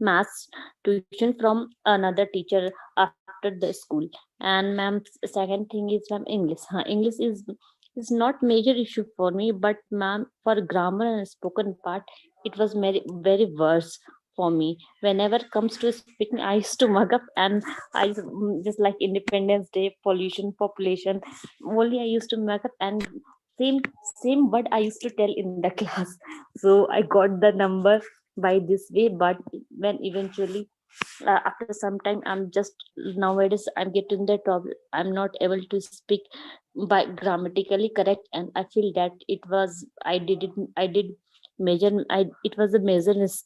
maths tuition from another teacher after the school. And ma'am, second thing is, ma'am, English. English is not major issue for me, but ma'am, for grammar and spoken part, it was very worse for me. Whenever it comes to speaking, I used to mug up, and just like Independence Day, pollution, population, only I used to mug up, and same word I used to tell in the class. So I got the number by this way. But when eventually after some time, I'm just nowadays I'm getting the trouble. I'm not able to speak by grammatically correct, and I feel that I did major it was a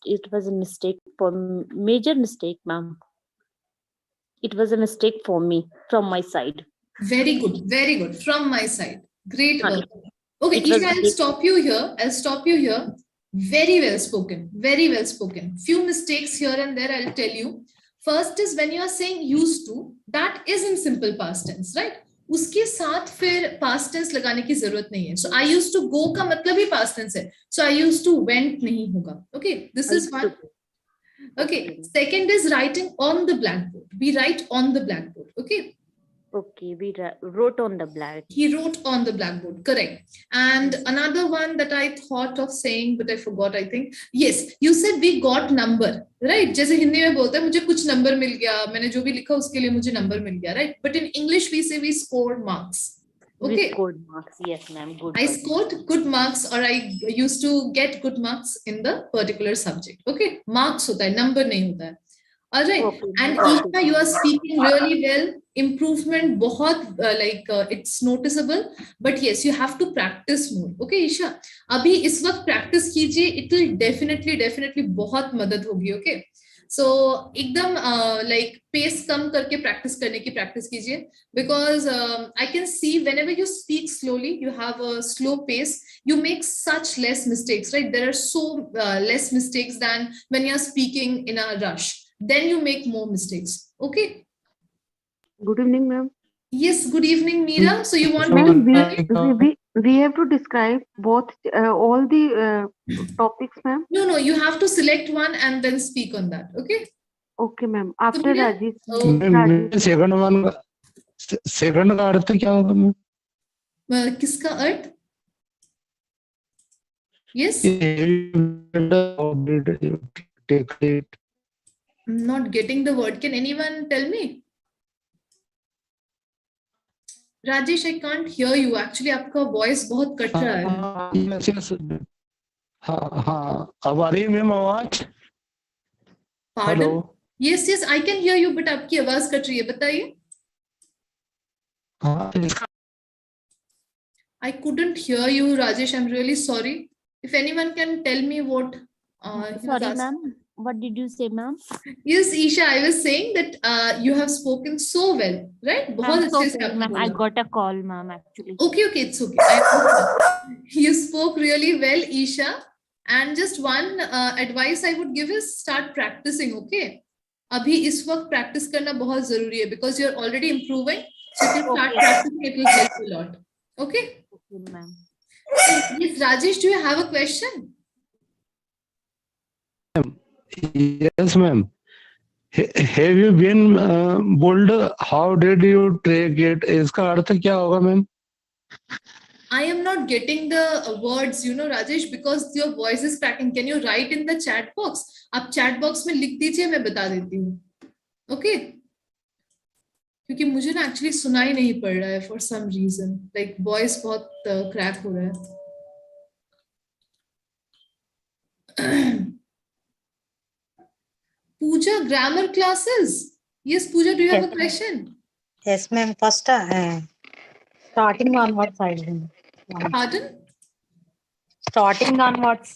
it was a mistake for major mistake, ma'am. It was a mistake for me from my side. Very good from my side. Great work. Okay, It was Isha, I'll stop you here. Very well spoken. Very well spoken. Few mistakes here and there, I'll tell you. First is when you are saying used to, that is in simple past tense, right? उसके साथ फिर past tense लगाने की जरूरत नहीं है. So I used to go का मतलब ही past tense है. So I used to went नहीं होगा. Okay, this is one. Okay, second is writing on the blackboard. We write on the blackboard. Okay. Okay, we wrote on the black. He wrote on the blackboard, correct. And another one that I thought of saying, but I forgot, I think. Yes, you said we got number, right? जैसे हिंदी में बोलते हैं मुझे कुछ number मिल गया, मैंने जो भी लिखा उसके लिए मुझे number मिल गया, right? But in English we say we scored marks. Okay. We scored marks, yes ma'am. Good. I scored good marks, or I used to get good marks in the particular subject. Okay, marks होता है, number नहीं होता है. All right. Okay. And Isha, you are speaking really well. Improvement बहुत it's noticeable. But yes, you have to practice more. Okay, Isha. अभी इस वक्त practice कीजिए. It will definitely बहुत मदद होगी. Okay. So एकदम like pace कम करके practice करने की practice कीजिए. Because I can see whenever you speak slowly, you have a slow pace. You make such less mistakes, right? There are so less mistakes than when you are speaking in a rush. Then you make more mistakes. Okay. Good evening, ma'am. Yes, good evening, Meera. So you want Ma'am, we have to describe both all the topics, ma'am. No, you have to select one and then speak on that. Okay. Okay, ma'am. After Rajesh. Second one second का अर्थ क्या होगा ma'am? किसका अर्थ? Yes. I'm not getting the word. Can anyone tell me? Rajesh, I can't hear you. Actually, आपका voice बहुत cut रहा है. हाँ, अब आ रही है मैम आवाज? Pardon? Yes, I can hear you, but आपकी आवाज कट रही है. बताइए. I couldn't hear you, Rajesh. I'm really sorry. If anyone can tell me what. Sorry, ma'am. What did you say, ma'am? Yes, Isha, I was saying that you have spoken so well, right? Ma'am, I got a call, ma'am, actually. Okay, it's okay. You spoke really well, Isha. And just one advice I would give is start practicing, okay? Abhi is वक्त practice करना बहुत जरूरी है because you're already improving. So if you start practicing, it will help you a lot. Okay? Okay, ma'am. Yes, Rajesh, do you have a question? Yes, ma'am. Have you been bold? How did you take it? इसका अर्थ क्या होगा, ma'am? I am not getting the words, Rajesh, because your voice is cracking. Can you write in the chat box? आप chat box में लिख दीजिए, मैं बता देती हूँ. Okay? क्योंकि मुझे ना actually सुनाई नहीं पड़ रहा है for some reason. Like voice बहुत crack हो रहा है. Pooja, grammar classes. Yes, Pooja, do you have a question? Yes, ma'am. First, starting onwards, I will. Pardon? Starting onwards.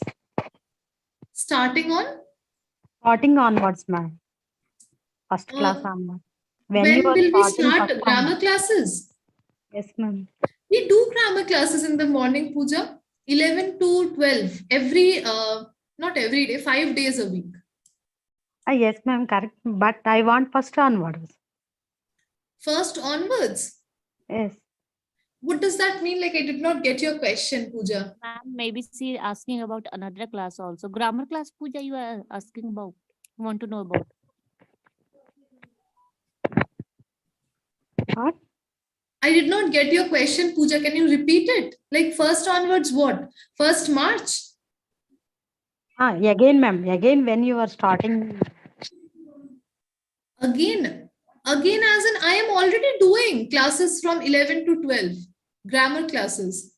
Starting on? Starting onwards, ma'am. First class onwards. When will we start grammar classes? Yes, ma'am. We do grammar classes in the morning, Pooja. 11 to 12. Not every day, 5 days a week. Yes, ma'am, correct. But I want first onwards. First onwards? Yes. What does that mean? Like, I did not get your question, Pooja. Maybe she asking about another class also. Grammar class, Pooja, you are asking about. Want to know about. What? I did not get your question, Pooja. Can you repeat it? Like, first onwards what? 1st March? Again, ma'am. Again, when you are starting. Again as in I am already doing classes from 11 to 12. Grammar classes.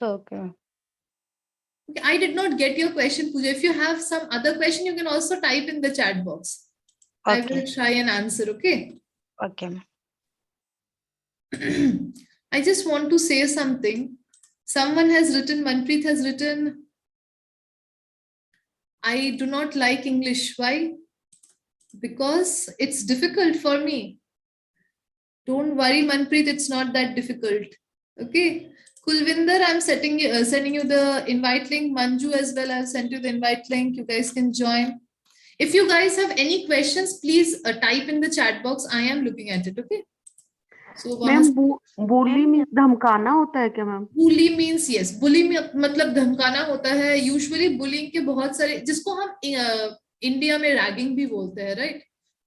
Okay. I did not get your question, Pooja. If you have some other question, you can also type in the chat box. Okay. I will try and answer, okay? Okay. I just want to say something. Someone has written, Manpreet has written, I do not like English. Why? Because it's difficult for me. Don't worry, Manpreet, it's not that difficult. Okay. Kulvinder, I'm sending you the invite link. Manju as well, I've sent you the invite link. You guys can join. If you guys have any questions, please type in the chat box. I am looking at it, okay? So, ma'am bully means धमकाना होता है क्या ma'am? Bully means yes. Bully मतलब धमकाना होता है. Usually bullying के बहुत सारे, जिसको हम इंडिया में रैगिंग भी बोलते हैं, right?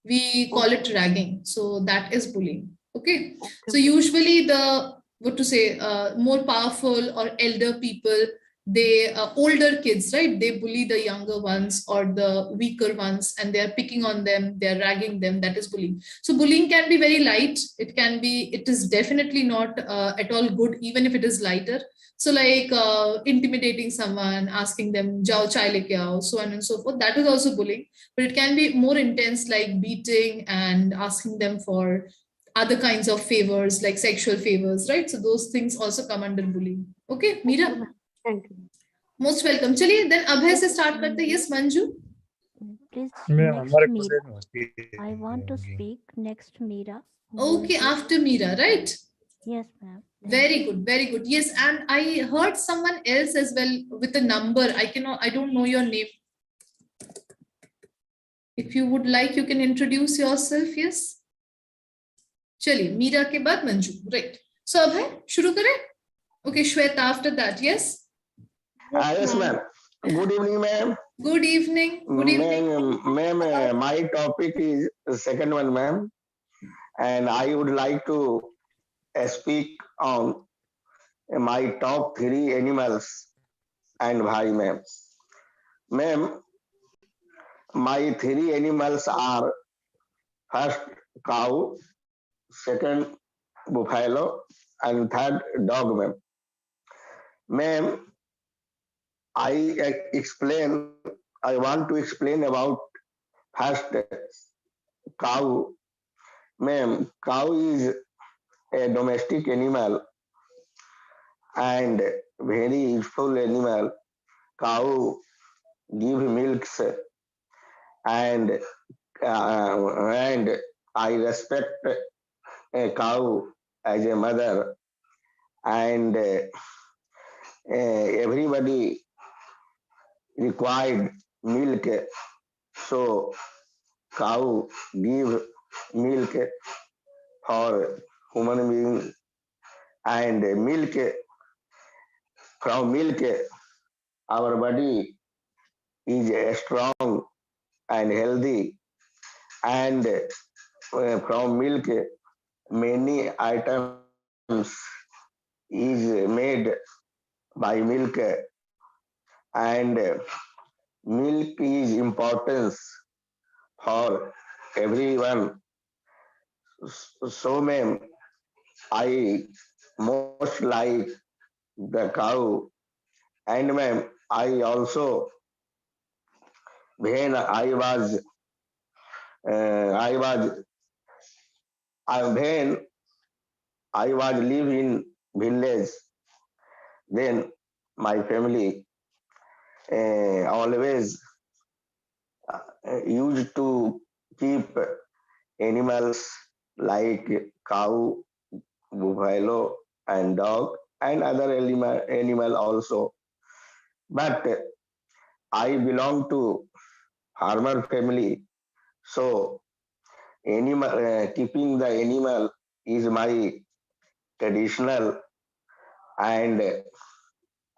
we call it ragging. So that is bullying. Okay. So usually the, what to say, more powerful or elder people, they older kids, right, they bully the younger ones or the weaker ones, and they're picking on them, they're ragging them. That is bullying. So bullying can be very light, it is definitely not at all good, even if it is lighter. So like intimidating someone, asking them jao chai leke aao, so on and so forth, that is also bullying. But it can be more intense, like beating and asking them for other kinds of favors, like sexual favors, right? So those things also come under bullying. Okay, Meera? Thank you. Most welcome. चलिए then अभय से start करते हैं. Yes, Manju. Please, मैं next हमारे को Meera. से होती I want to speak next Meera. Okay, after Meera, right? Yes, ma'am. Very good, very good. Yes, and I heard someone else as well with a number. I don't know your name. If you would like, you can introduce yourself. Yes. चलिए, मीरा के बाद Manju. Right. So अभय शुरू करें. Okay, Shweta after that. Yes. Yes, ma'am. Good evening, ma'am. Good evening. Good evening. Ma'am, my topic is the second one, ma'am, and I would like to speak on my top three animals and bhai, ma'am. Ma'am, my three animals are first cow, second buffalo, and third dog, ma'am. Ma'am, I want to explain about first cow. Ma'am, cow is a domestic animal and very useful animal. Cow give milks and I respect a cow as a mother, and everybody required milk, so cow give milk for human being, and milk, from milk our body is strong and healthy, and from milk many items is made by milk, and milk is importance for everyone. So ma'am, I most like the cow, and ma'am, I also, when I was when I was live in village, then my family always used to keep animals like cow, buffalo, and dog, and other animal also. But I belong to farmer family, so animal keeping the animal is my traditional, and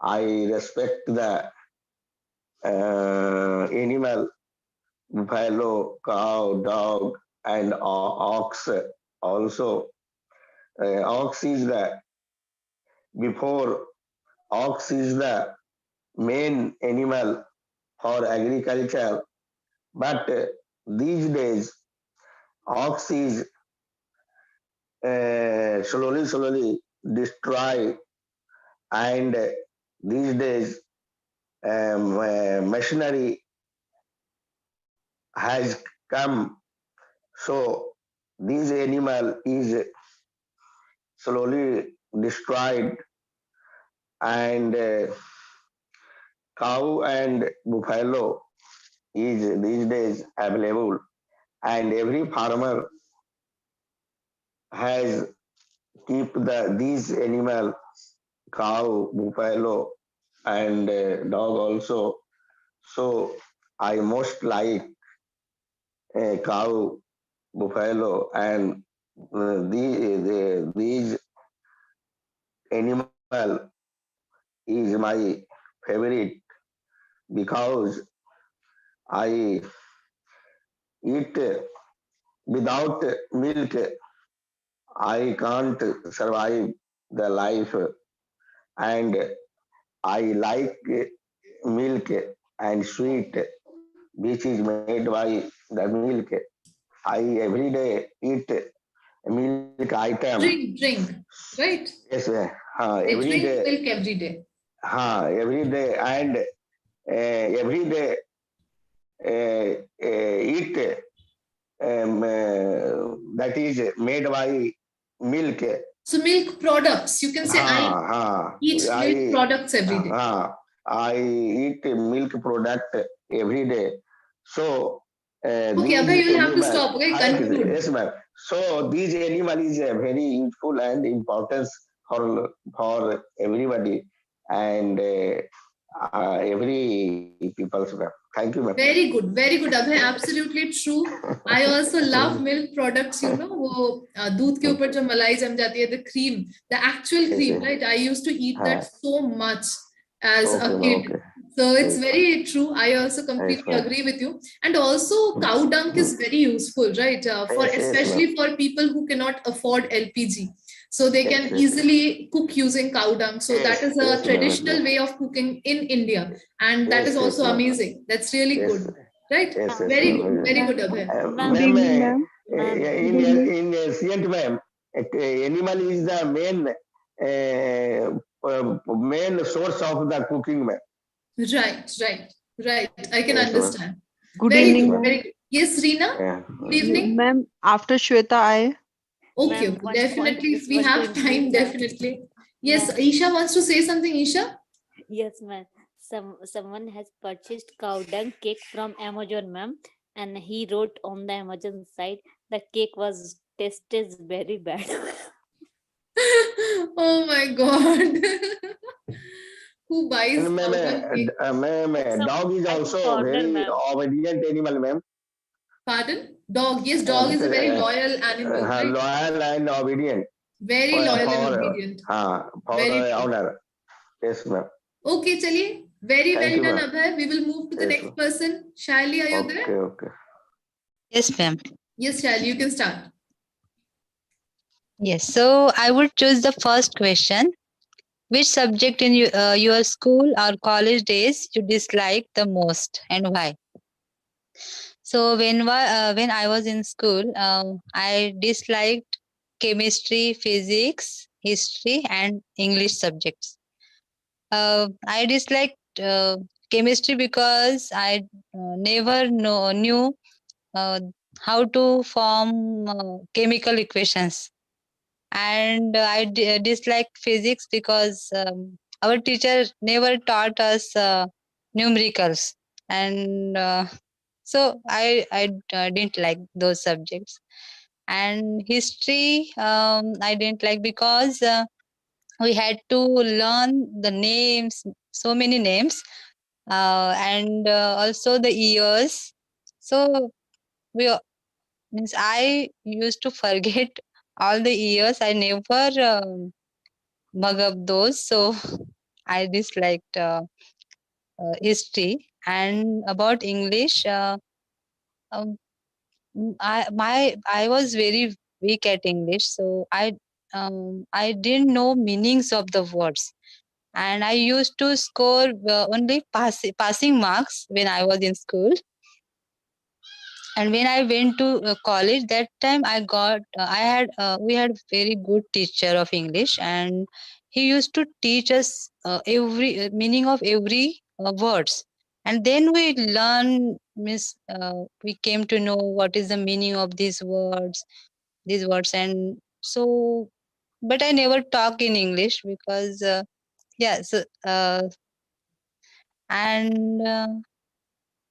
I respect the animal, buffalo, cow, dog, and ox also. Ox is the before ox is the main animal for agriculture, but these days ox is slowly destroyed, and these days machinery has come, so this animal is slowly destroyed, and cow and buffalo is these days available, and every farmer has keep these animal, cow, buffalo, and dog also. So I most like cow, buffalo, and these animal is my favorite because I eat without milk, I can't survive the life, and I like milk and sweet, which is made by the milk. I every day eat milk item. Drink, right? Yes, They every drink day. milk every day. Every day, and every day eat that is made by milk. So milk products, you can say I eat milk products every day. I eat milk product every day. So Okay, Abhay, these you'll have to animal, stop. Okay, conclude. yes, ma'am. So these animal is very useful and important for everybody and every people's, ma'am. Thank you, ma'am. Very good, Abhay. Absolutely true. I also love milk products. You know, वो दूध के ऊपर जो मलाई जम जाती है, the cream, the actual cream, right? I used to eat that so much as a kid. So it's very true. I also completely agree with you. And also, cow dung is very useful, right? For especially for people who cannot afford LPG. So they can easily cook using cow dung. So that is a traditional way of cooking in India. And that is also amazing. That's really good. Right? Very good, Abhay. Ma'am, in ancient, ma'am, animal is the main source of the cooking, ma'am. Right. I can understand. Good Very evening, good. ma'am. Very good. Yes, Reena. Good evening. Ma'am, after Shweta, I. Okay, definitely. If we have time, definitely. Yes, Isha wants to say something, Isha? Yes, ma'am. Someone has purchased cow dung cake from Amazon, ma'am, and he wrote on the Amazon site the cake was tasted very bad. Oh my God. Who buys And cow dung cake? dog is also very obedient animal, ma'am. Pardon? Dog. Yes, dog is a very loyal animal, right? Loyal and obedient. Very loyal and obedient. For Very true. owner. Yes, ma'am. Okay, chaliye. Very Thank well you, done, ma'am. Abhay. We will move to the next person. Shaili, are you there? Okay. Yes, ma'am. Yes, Shaili, you can start. Yes. So I would choose the first question. Which subject in your school or college days you dislike the most and why? So when I was in school, I disliked chemistry, physics, history, and English subjects. I disliked chemistry because I never knew uh, how to form chemical equations, and I disliked physics because our teacher never taught us numericals, and so I didn't like those subjects. And history I didn't like because we had to learn the names, so many names, and also the years. So we means I used to forget all the years. I never mug up those, so I disliked history. And about English, um, I was very weak at English, so I didn't know meanings of the words, and I used to score only passing marks when I was in school. And when I went to college, that time we had very good teacher of English, and he used to teach us every meaning of every words, and then we we came to know what is the meaning of these words. And so, but I never talk in English because yeah so and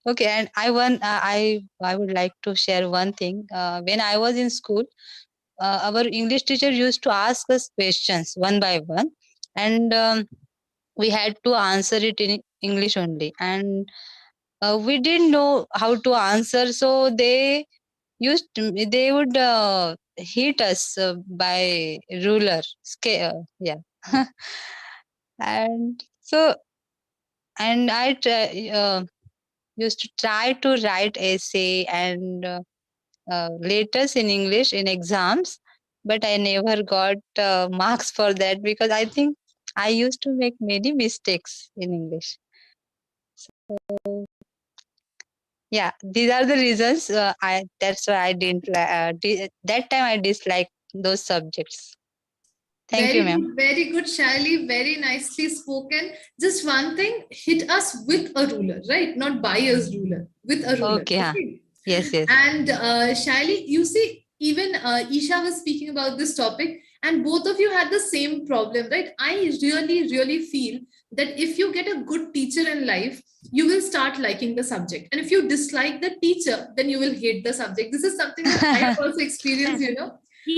okay, and I would like to share one thing. When I was in school, our English teacher used to ask us questions one by one, and we had to answer it in English only. And we didn't know how to answer, so they would hit us by ruler scale. Yeah, and so and I used to try to write essay, and letters in English in exams, but I never got marks for that because I think I used to make many mistakes in English. So yeah, these are the reasons. That's why I didn't. That time I disliked those subjects. Thank you, ma'am. Very good, Shaili. Very nicely spoken. Just one thing, hit us with a ruler, right? Not by a ruler, with a ruler. Okay, Okay. yes, yes. And Shaili, you see, even Isha was speaking about this topic, and both of you had the same problem, right? I really feel that if you get a good teacher in life, you will start liking the subject. And if you dislike the teacher, then you will hate the subject. This is something that I have also experienced, you know.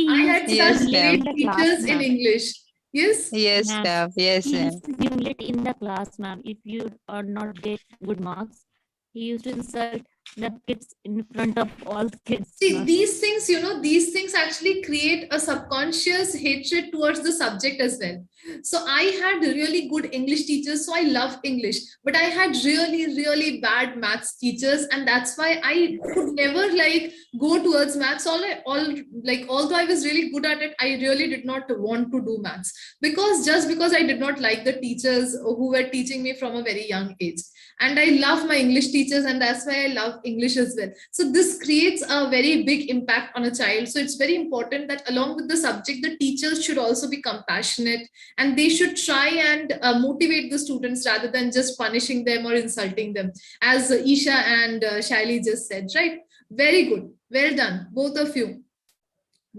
I had Yes, such ma'am. great teachers in English. Yes? Yes, ma'am. Yes, He ma'am. used to humiliate in the class, ma'am. If you are not get good marks, he used to insult the kids in front of all the kids. See, these things, you know, these things actually create a subconscious hatred towards the subject as well. So I had really good English teachers, so I love English, but I had really bad maths teachers, and that's why I could never like go towards maths. Although I was really good at it, I really did not want to do maths because I did not like the teachers who were teaching me from a very young age. And I love my English teachers, and that's why I love English as well. So this creates a very big impact on a child. So it's very important that along with the subject, the teachers should also be compassionate, and they should try and motivate the students rather than just punishing them or insulting them, as Isha and Shaili just said, right? Very good. Well done, both of you.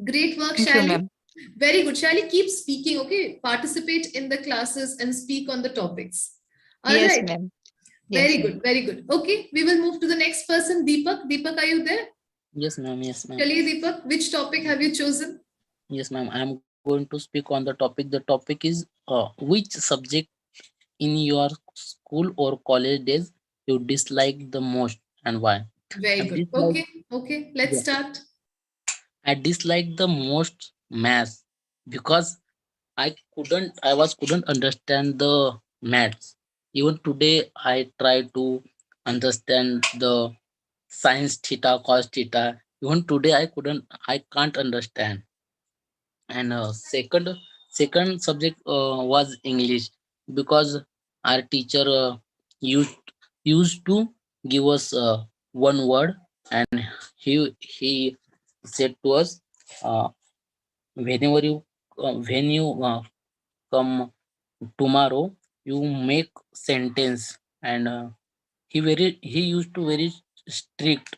Great work, Thank you, Shaili. ma'am. Very good. Shaili, keep speaking, okay? Participate in the classes and speak on the topics. All Yes, right. ma'am. Very Yes, good, very good. Okay, we will move to the next person. Deepak. Deepak, are you there? Yes, ma'am. Yes, ma'am. Chaliye, Deepak, which topic have you chosen? Yes, ma'am. I am going to speak on the topic. The topic is which subject in your school or college days you dislike the most and why? Very I good. dislike, Okay, let's yeah, start. I dislike the most maths because I couldn't understand the maths. Even today I try to understand the science theta, cos theta. Even today I can't understand. And second subject was English because our teacher used to give us one word, and he said to us, uh, whenever you when you come tomorrow, you make sentence. And he used to very strict.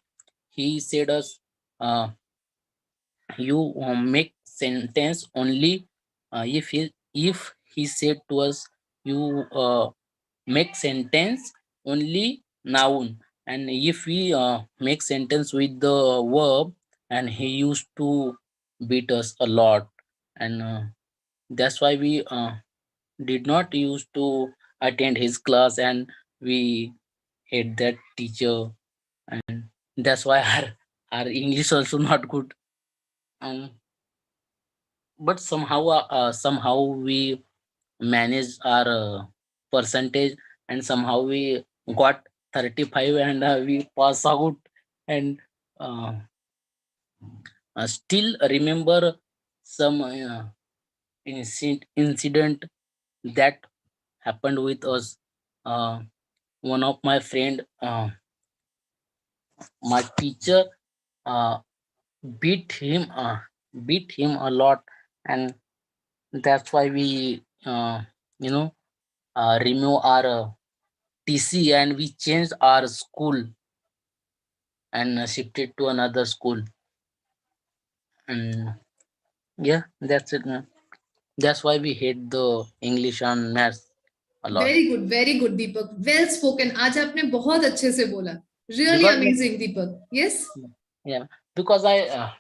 He said us, uh, you make sentence only if he said to us, you make sentence only noun. And if we make sentence with the verb, and he used to beat us a lot. And that's why we did not used to attend his class, and we hate that teacher. And that's why our English also not good. And but somehow we manage our percentage, and somehow we got 35, and we pass out. And uh, still remember some incident that happened with us. One of my friend, my teacher, uh, beat him beat him a lot. And that's why we you know remove our TC, and we changed our school, and shifted to another school. And yeah, that's it, man. That's why we hate the English and maths a lot. Very good, Deepak. Well spoken. आज आपने बहुत अच्छे से बोला. Really Because amazing, Deepak. Yes. yeah, because I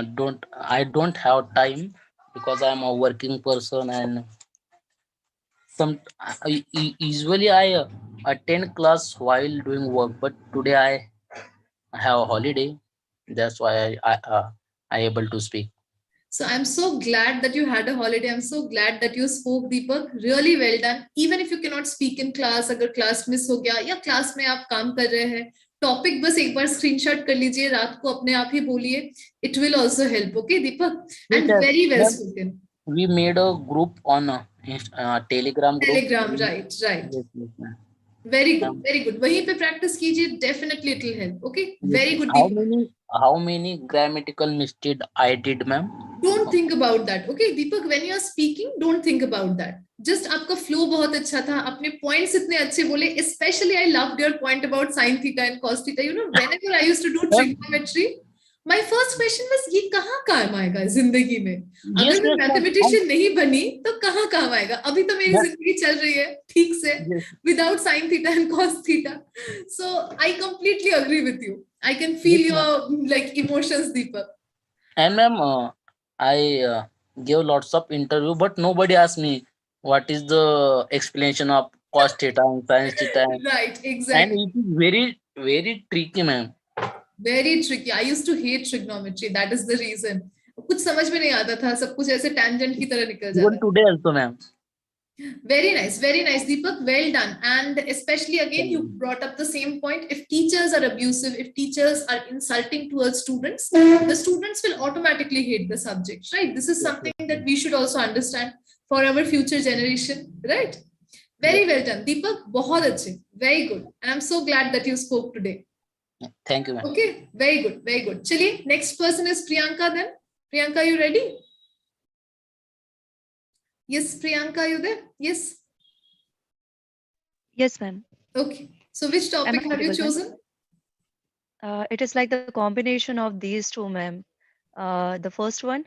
don't have time, because I'm a working person. And usually I attend class while doing work, but today I have a holiday. That's why I able to speak. So I'm so glad that you had a holiday. I'm so glad that you spoke, Deepak. Really well done. Even if you cannot speak in class, अगर class miss हो गया या class में आप काम कर रहे हैं, टॉपिक बस एक बार स्क्रीनशॉट कर लीजिए, रात को अपने आप ही बोलिए, it will also help. Okay Deepak, and very well spoken. We made a group on Telegram group. Telegram, right. Yes, yes, ma'am. Very good, very good. वहीं पे practice कीजिए, definitely it will help. Okay, very good. How many grammatical mistakes I did, ma'am? Don't think about that. Okay, Deepak, when you are speaking, don't think about that. Just आपका flow बहुत अच्छा था, अपने points इतने अच्छे बोले. Especially I loved your point about sin theta and cos theta. You know, whenever I used to do trigonometry, my first question was ये कहाँ काम आएगा जिंदगी में? अगर मैं मैथमेटिशियन नहीं बनी तो कहाँ काम आएगा? अभी तो मेरी जिंदगी चल रही है ठीक से without sin theta and cos theta. So I completely agree with you. I can feel your like emotions, Deepak. And ma'am, I gave lots of interview, but nobody asked me what is the explanation of cos theta and sin theta. Right, exactly. And it is very, very tricky, ma'am. Very tricky. I used to hate trigonometry. That is the reason. कुछ समझ में नहीं आता था, सब कुछ ऐसे tangent की तरह निकल जाता. Even today also, ma'am. Very nice, Deepak. Well done. And especially again, you brought up the same point. If teachers are abusive, if teachers are insulting towards students, the students will automatically hate the subject, right? This is something that we should also understand for our future generation, right? Very well done, Deepak. बहुत अच्छे, very good. And I'm so glad that you spoke today. Thank you, ma'am. Okay, very good, very good. Chaliye, next person is Priyanka then. Priyanka, you ready? Yes, Priyanka, you there? Yes. Yes, ma'am. Okay. So which topic have you chosen? It is like the combination of these two, ma'am. The first one,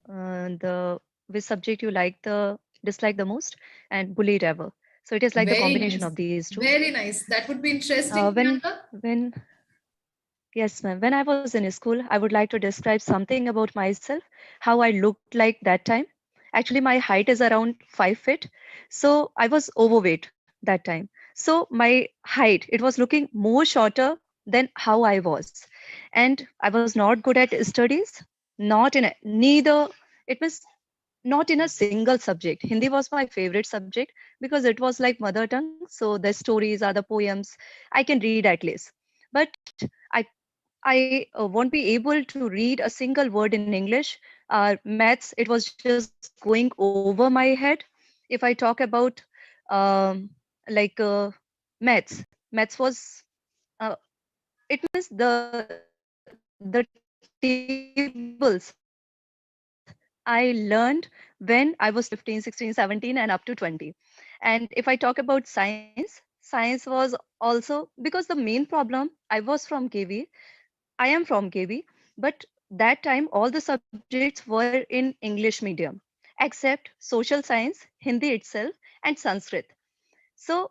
the which subject you dislike the most, and bullied ever. So it is like the combination of these two. Very nice. That would be interesting, Priyanka. Yes, ma'am. When I was in school, I would like to describe something about myself, how I looked like that time. Actually, my height is around 5 feet. So I was overweight that time. So my height, it was looking more shorter than how I was. And I was not good at studies, it was not in a single subject. Hindi was my favorite subject because it was like mother tongue. So the stories are the poems I can read at least. But I won't be able to read a single word in English. Maths, it was just going over my head. If I talk about like maths was it means the tables I learned when I was 15, 16, 17, and up to 20. And if I talk about science was also because the main problem, I am from KV, but that time all the subjects were in English medium, except social science, Hindi itself, and Sanskrit. So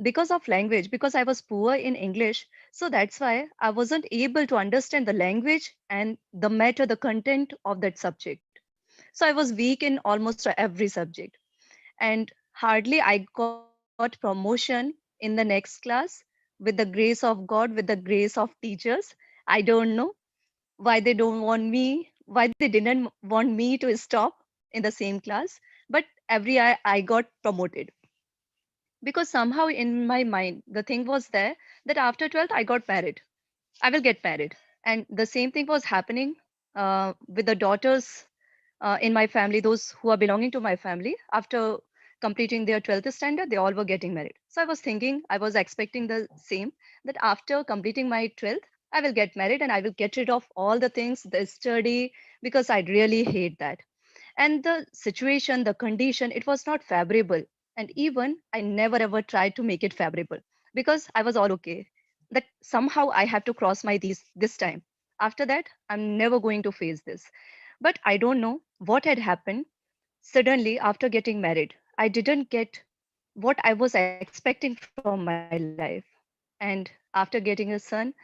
because of language, because I was poor in English, so that's why I wasn't able to understand the language and the matter, the content of that subject. So I was weak in almost every subject. And hardly I got promotion in the next class with the grace of God, with the grace of teachers. I don't know why they didn't want me to stop in the same class. But every year I got promoted. Because somehow in my mind, the thing was there that after 12th, I got married. I will get married. And the same thing was happening with the daughters in my family, those who are belonging to my family. After completing their 12th standard, they all were getting married. So I was expecting the same, that after completing my 12th, I will get married and I will get rid of all the things, the study, because I really hate that. And the situation, the condition, it was not favorable. And even I never ever tried to make it favorable because I was all okay. That somehow I have to cross my this time. After that, I'm never going to face this. But I don't know what had happened. Suddenly, after getting married, I didn't get what I was expecting from my life. And after getting a son,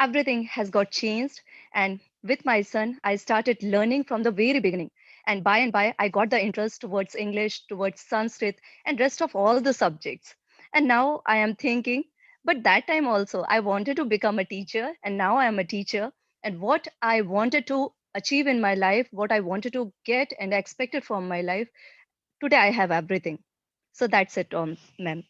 everything has got changed. And with my son, I started learning from the very beginning. And by, I got the interest towards English, towards Sanskrit, and rest of all the subjects. And now I am thinking, but that time also, I wanted to become a teacher, and now I am a teacher. And what I wanted to achieve in my life, what I wanted to get and expected from my life, today I have everything. So that's it, ma'am.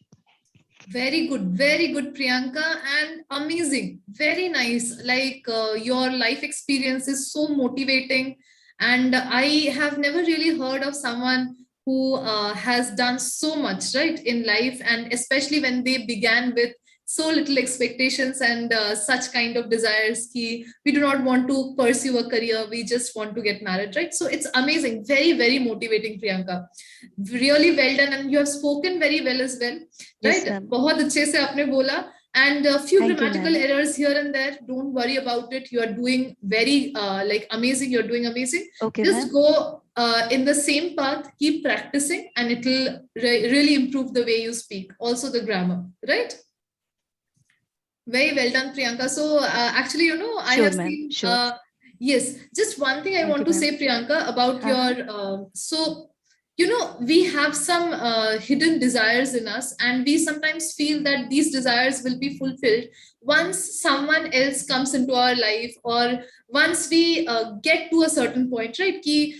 Very good, Priyanka, and amazing. Very nice. Like your life experience is so motivating, and I have never really heard of someone who has done so much right in life, and especially when they began with so little expectations and such kind of desires. Ki we do not want to pursue a career; we just want to get married, right? So it's amazing. Very motivating, Priyanka. Really well done, and you have spoken very well as well. Yes, Right? ma'am. बहुत अच्छे से आपने बोला. And a few Thank you, grammatical ma'am. errors here and there. Don't worry about it. You are doing very like amazing. You're doing amazing. Okay, Just ma'am. go in the same path. Keep practicing, and it'll really improve the way you speak. Also the grammar, right? Very well done, Priyanka. So actually, you know, I Sure, have ma'am. seen. Sure. Yes, just one thing I Thank want you, to ma'am. say, Priyanka, about your. So you know, we have some hidden desires in us, and we sometimes feel that these desires will be fulfilled once someone else comes into our life, or once we get to a certain point, right? कि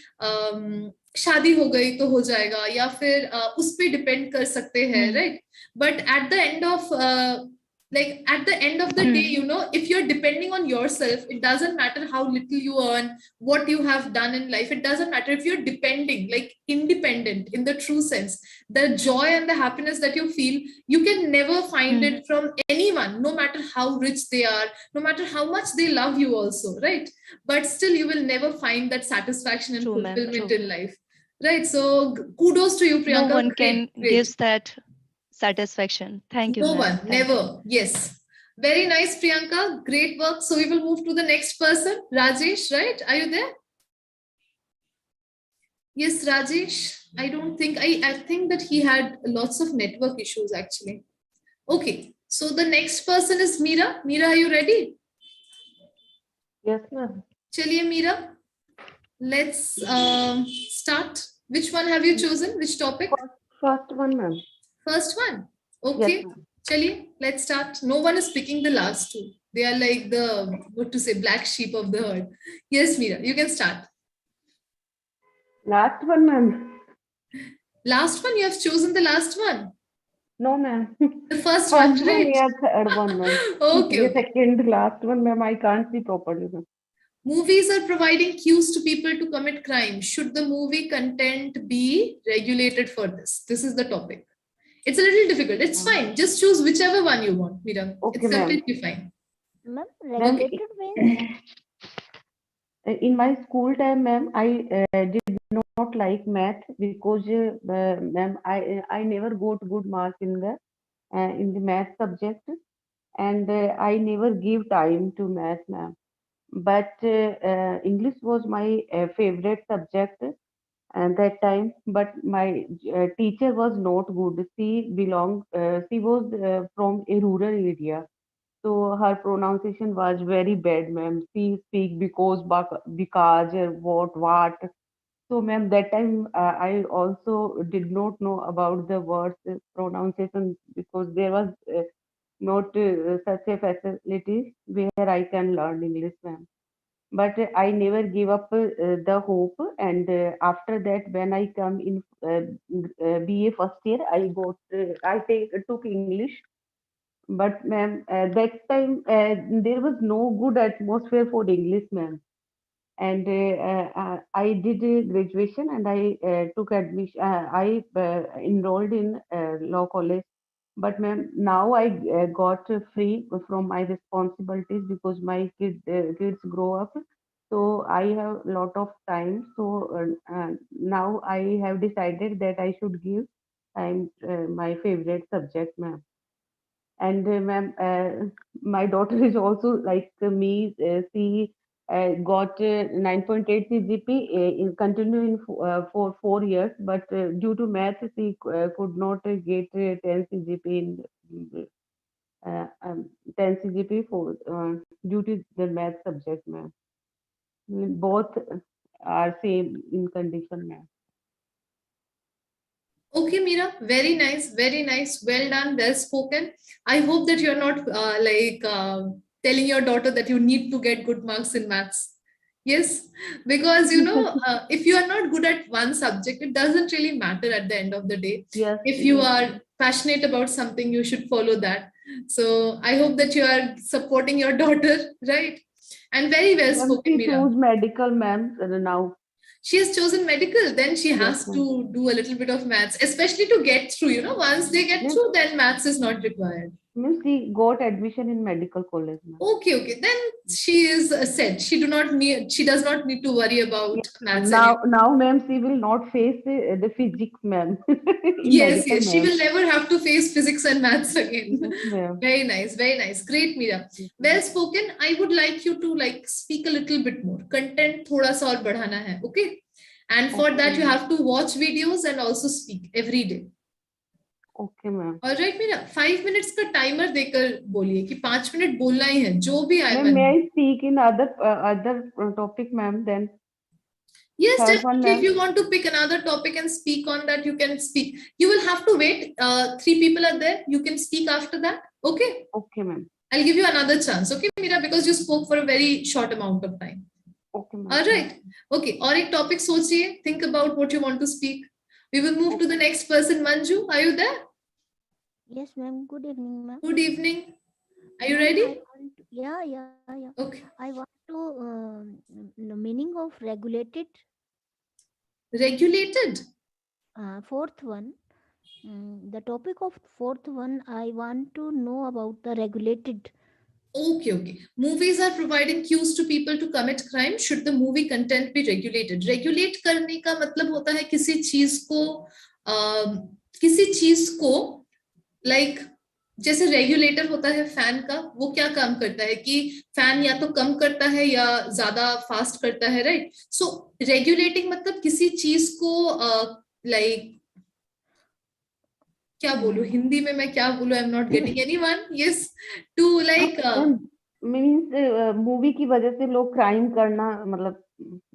शादी हो गई तो हो जाएगा, या फिर उस पे डिपेंड कर सकते हैं, right? But at the end of like at the end of the day, you know, if you're depending on yourself, it doesn't matter how little you earn, what you have done in life. It doesn't matter. If you're depending, like independent in the true sense, the joy and the happiness that you feel, you can never find it from anyone, no matter how rich they are, no matter how much they love you also, right? But still you will never find that satisfaction and True, ma'am. fulfillment True. in life, right? So kudos to you, No Priyanka. one can Great. gives that satisfaction. Thank you, No ma'am. one, Thank never. you. Yes. Very nice, Priyanka. Great work. So we will move to the next person. Rajesh, right? Are you there? Yes, Rajesh. I don't think, I think that he had lots of network issues actually. Okay. So the next person is Meera. Meera, are you ready? Yes, ma'am. Chaliye, Meera. Let's start. Which one have you chosen? Which topic? First one, ma'am. First one. Yes, Okay. ma'am. Chaliye, let's start. No one is picking the last two. They are like the, what to say, black sheep of the herd. Yes, Meera, you can start. Last one, ma'am. Last one, you have chosen the last one. No, ma'am. The first First one, one, right? yeah, third one, ma'am. Okay, The okay. second, last one, ma'am, I can't see properly, ma'am. Movies are providing cues to people to commit crime. Should the movie content be regulated for this? This is the topic. It's a little difficult. It's fine. Just choose whichever one you want, Meera. Okay, It's ma'am. completely fine. Ma'am, Ma'am, regulated means in my school time, ma'am, I did not like math because, ma'am, I never got good marks in the math subject, and I never give time to math, ma'am. But English was my favorite subject at that time. But my teacher was not good. She was from a rural area, so her pronunciation was very bad, ma'am. She speak because, what. So, ma'am, that time I also did not know about the words pronunciation because there was not such a facility where I can learn English, ma'am. But I never give up the hope. And after that, when I come in BA first year, took English. But ma'am, that time there was no good atmosphere for English, ma'am. And I did a graduation, and I took admission. I enrolled in law college. But ma'am, now I got free from my responsibilities because my kids grow up. So I have a lot of time. So now I have decided that I should give time my favorite subject, ma'am. And ma'am, my daughter is also like me. She got 9.8 CGP in continuing for 4 years, but due to math, she could not get 10 CGP in 10 CGP for due to the math subject, ma'am. Both are same in condition, ma'am. Okay, Meera, very nice, very nice. Well done, well spoken. I hope that you're not telling your daughter that you need to get good marks in maths. Yes, because you know, if you are not good at one subject, it doesn't really matter at the end of the day. Yes, If you yes, are passionate about something, you should follow that. So I hope that you are supporting your daughter, right? And very well Ma'am, spoken, she Mira. chose medical, ma'am, now. She has chosen medical, then she Yes, has ma'am. to do a little bit of maths, especially to get through. Once they get Yes. through, then maths is not required. Means she got admission in medical college, ma'am. Okay. Then she is set. She does not need to worry about Yes, maths ma'am. anymore. Now, ma'am, she will not face the physics, ma'am, in Yes, medical, yes. She ma'am. will never have to face physics and maths again. Yes, ma'am. Very nice, very nice. Great, Mira. Yes, Well spoken. I would like you to speak a little bit more. Content thoda sa aur badhana hai, okay? And for okay, that you ma'am. have to watch videos and also speak every day. Okay, ma'am. All right, Mira. 5 minutes का timer देकर बोलिए कि 5 minute बोलना ही है, जो भी आए Ma'am, मन may में. I speak in other topic, ma'am? Then Yes, third one, definitely. If ma'am. you want to pick another topic and speak on that, you can speak. You will have to wait. 3 people are there. You can speak after that. Okay. Okay, ma'am. I'll give you another chance. Okay, Mira, because you spoke for a very short amount of time. Okay, ma'am. All right. Okay. और एक topic सोचिए. Think about what you want to speak. We will move to the next person. Manju, are you there? Yes, ma'am. Good evening, ma'am. Good evening. Are you Ma'am, ready? yeah. Okay. I want to the meaning of regulated. Regulated. Fourth one. The topic of fourth one, I want to know about the regulated. Okay. Movies are providing cues to people to commit crime. Should the movie content be regulated? Regulate करने का मतलब होता है किसी चीज को like जैसे regulator होता है फैन का, वो क्या काम करता है कि फैन या तो कम करता है या ज्यादा फास्ट करता है, राइट? सो रेगुलेटिंग मतलब किसी चीज को लाइक क्या बोलूं हिंदी में, मैं क्या बोलूं, I am not getting anyone. Yes, to like means movie की वजह से लोग क्राइम करना मतलब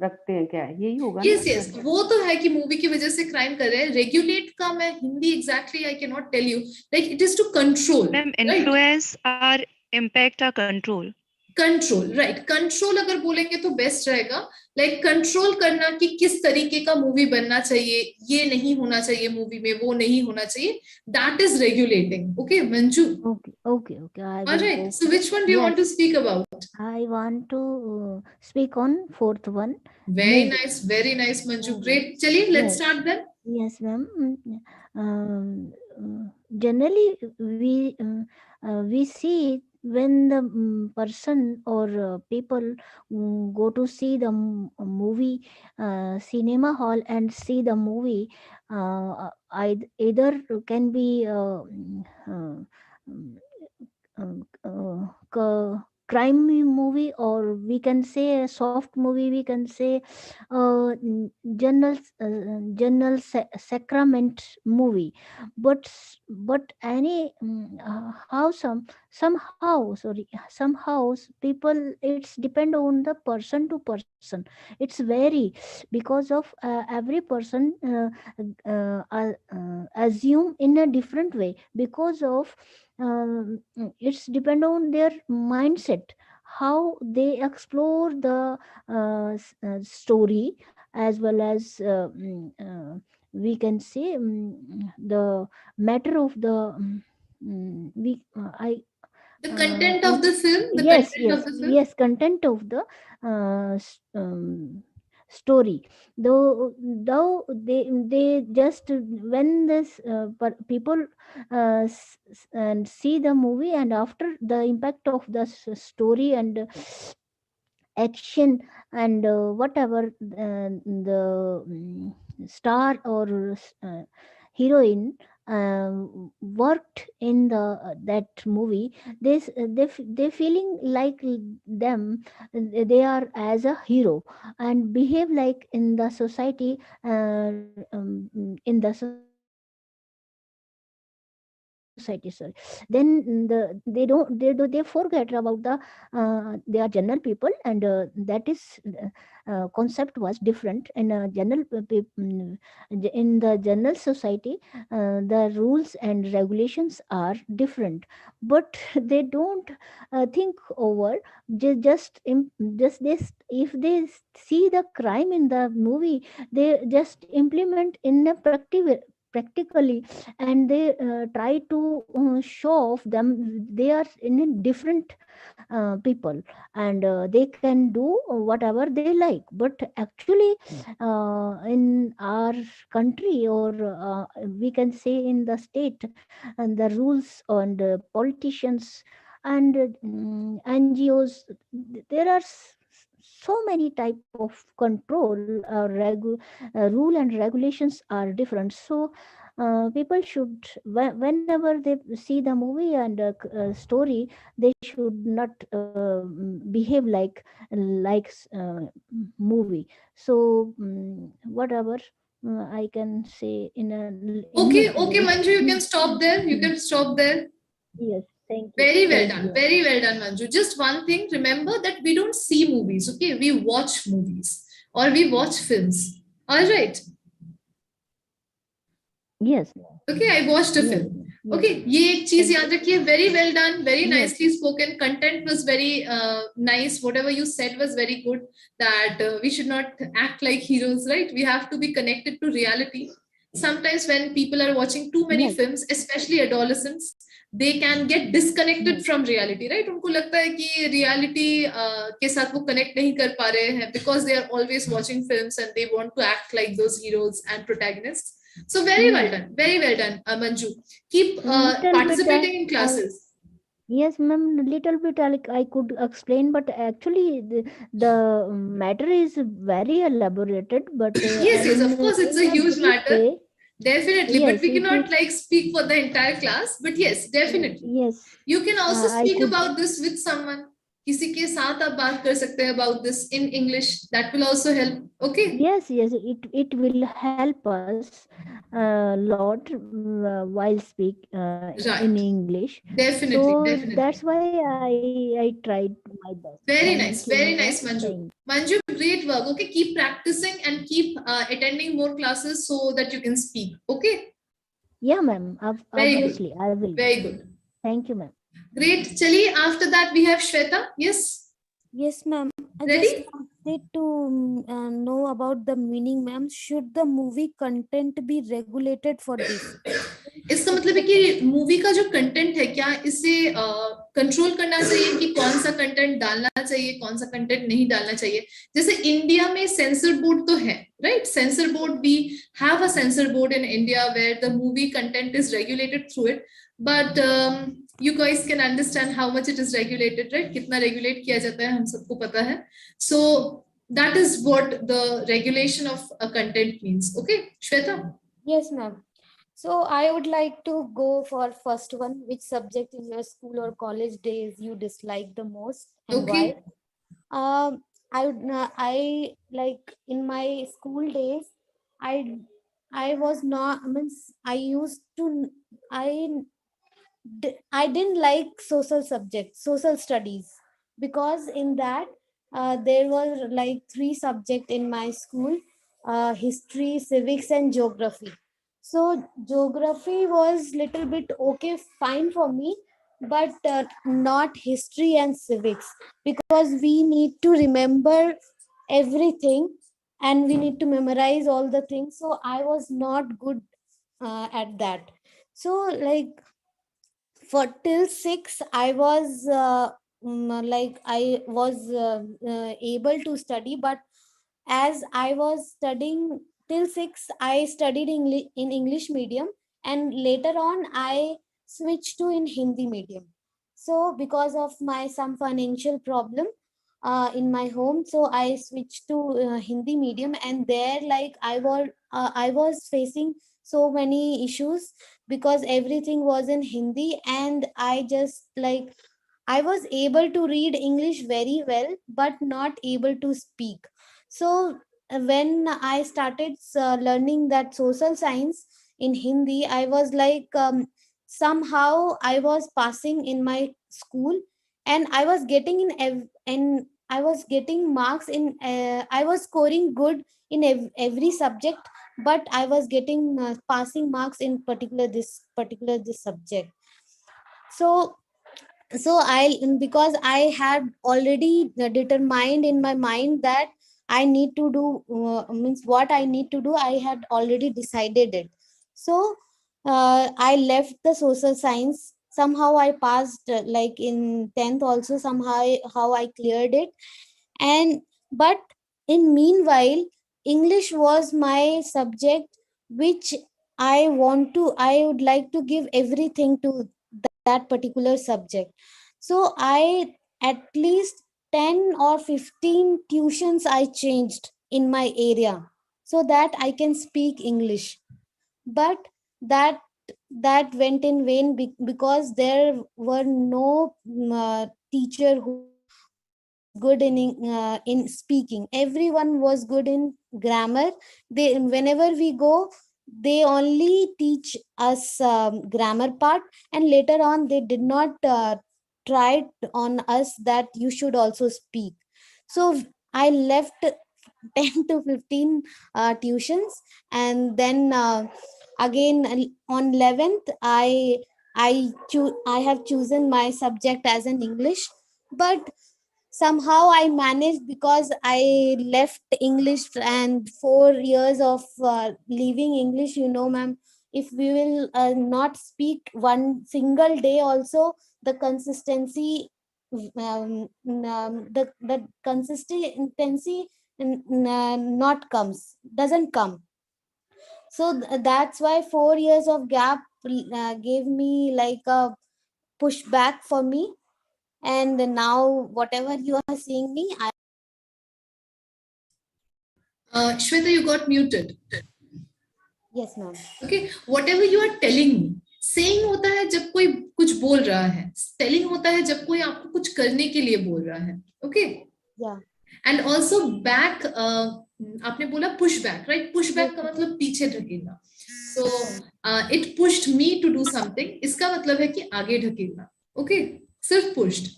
रखते हैं, क्या यही होगा ना? यस, वो तो है कि मूवी की वजह से क्राइम कर रहे हैं. रेगुलेट का मैं Hindi exactly I can not tell you. Like it is to control. Ma'am influence और इम्पैक्ट और कंट्रोल. Control, right. कंट्रोल अगर बोलेंगे तो बेस्ट रहेगा. लाइक कंट्रोल करना कि किस तरीके का मूवी बनना चाहिए, ये नहीं होना चाहिए मूवी में, वो नहीं होना चाहिए. That is regulating. Okay Manju. Okay. All right. So which one do you want to speak about? I want to speak on fourth one. Very nice, Manju. Great. Chaliye, let's start then. Yes, ma'am. Generally, we see when the person or people go to see the movie, cinema hall, and see the movie, either can be crime movie, or we can say a soft movie, we can say general sacrament movie. But any somehow people, it's depend on the person to person. It's vary because of every person assume in a different way, because of it's depend on their mindset, how they explore the story, as well as we can say the matter of the the content of the film. Yes, content of the story. Though they just, when this people and see the movie, and after the impact of the story and action and whatever the star or heroine worked in that movie, they feeling like them, they are as a hero, and behave like in the society, in the society, sorry. Then they forget about the they are general people, and that is concept was different in a in the general society. The rules and regulations are different, but they don't think over. Just this, if they see the crime in the movie, they just implement in a practically, and they try to show off them they are in a different people, and they can do whatever they like. But actually, in our country, or we can say in the state, and the rules and politicians and NGOs, there are so many type of control, rule and regulations are different. So people should, whenever they see the movie and story, they should not behave like movie. So whatever I can say in my Okay, village. okay, Manju, you can stop there. You can stop there. Yes, thank you, Very well thank done. you. Very well done, Manju. Just one thing, remember that we don't see movies, okay? We watch movies or we watch films. All right. Yes. Okay, I watched a Yes. film. Yes. Okay, ये एक चीज Thank याद रखिए. Very well done, very Yes. nicely spoken. Content was very nice. Whatever you said was very good. That we should not act like heroes, right? We have to be connected to reality. Sometimes when people are watching too many Yes. films, especially adolescents, they can get disconnected Yes. from reality, right? उनको लगता है कि reality के साथ वो connect नहीं कर पा रहे हैं because they are always watching films and they want to act like those heroes and protagonists. So very well done, Manju. Keep Little bit participating in classes. yes, ma'am, little bit I could explain, but actually the matter is very elaborated, but Yes, yes, of course, it's in a a huge brief matter. way. Definitely, but Yes, we if cannot it, like speak for the entire class. But yes, definitely. yes, You can also I speak could. about this with someone. किसी के साथ आप बात कर सकते हैं about this in English. That will also help. Okay. Yes, yes, it will help us a lot while speak in Right. English. Definitely, So definitely. that's why I tried my best. Very Thank nice, you, very ma'am. nice, Manju. Thank. Manju, great work. Okay, keep practicing and keep attending more classes so that you can speak. Okay. Yeah, ma'am. Very good. Obviously, I will. Very good. Thank you, ma'am. Great. Chali, after that we have Shweta. Yes. Yes, ma'am. I Ready? just wanted to know about the meaning, ma'am. Should the movie content be regulated for this? इसका मतलब है कि movie का जो content है क्या इसे control करना चाहिए कि कौन सा कंटेंट डालना चाहिए कौन सा कंटेंट नहीं डालना चाहिए. जैसे इंडिया में सेंसर बोर्ड तो है, right? Censor board, we have a censor board in India where the movie content is regulated through it. But you guys can understand how much it is regulated, right? कितना regulate किया जाता है हम सबको पता है. So that is what the regulation of a content means. Okay, Shweta? Yes, ma'am. So I would like to go for first one. Which subject in your school or college days you dislike the most and Okay. why? I like in my school days, I was not, I mean, I used to, I didn't like social subjects, social studies, because in that there were like three subjects in my school: history, civics, and geography. So geography was little bit okay, fine for me, but not history and civics, because we need to remember everything and we need to memorize all the things. So I was not good at that. So like for till 6 I was like I was able to study, but as I was studying till 6 I studied in English medium, and later on I switched to in Hindi medium. So because of my some financial problem in my home, so I switched to Hindi medium, and there like I was facing so many issues because everything was in Hindi, and I just like I was able to read English very well, but not able to speak. So when I started learning that social science in Hindi, I was like somehow I was passing in my school, and I was getting and I was getting marks in. I was scoring good in every subject, but I was getting passing marks in particular this subject. So because I had already determined in my mind that I need to do means what I need to do, I had already decided it. So I left the social science. Somehow I passed, like in 10th also, somehow how I cleared it. And but in meanwhile, English was my subject which I would like to give everything to that particular subject. So I, at least 10 or 15 tuitions I changed in my area so that I can speak English. But that went in vain, because there were no teacher who was good in speaking. Everyone was good in grammar. They, whenever we go, they only teach us grammar part, and later on they did not try on us that you should also speak. So I left 10 to 15 tuitions, and then again on 11th I have chosen my subject as an English. But somehow I managed, because I left English, and 4 years of leaving English, ma'am, if we will not speak one single day also, the consistency, the consistency not comes doesn't come. So that's why 4 years of gap gave me like a pushback for me. And now whatever you are seeing me, Shweta, you got muted. yes ma'am. Okay, whatever you are telling me, saying होता है जब कोई कुछ बोल रहा है, spelling होता है जब कोई आपको कुछ करने के लिए बोल रहा है. Okay, yeah. And also back, आपने बोला push back, right? Push back का मतलब पीछे ढकेलना. So it pushed me to do something. इसका मतलब है कि आगे ढकेलना. Okay, सिर्फ pushed.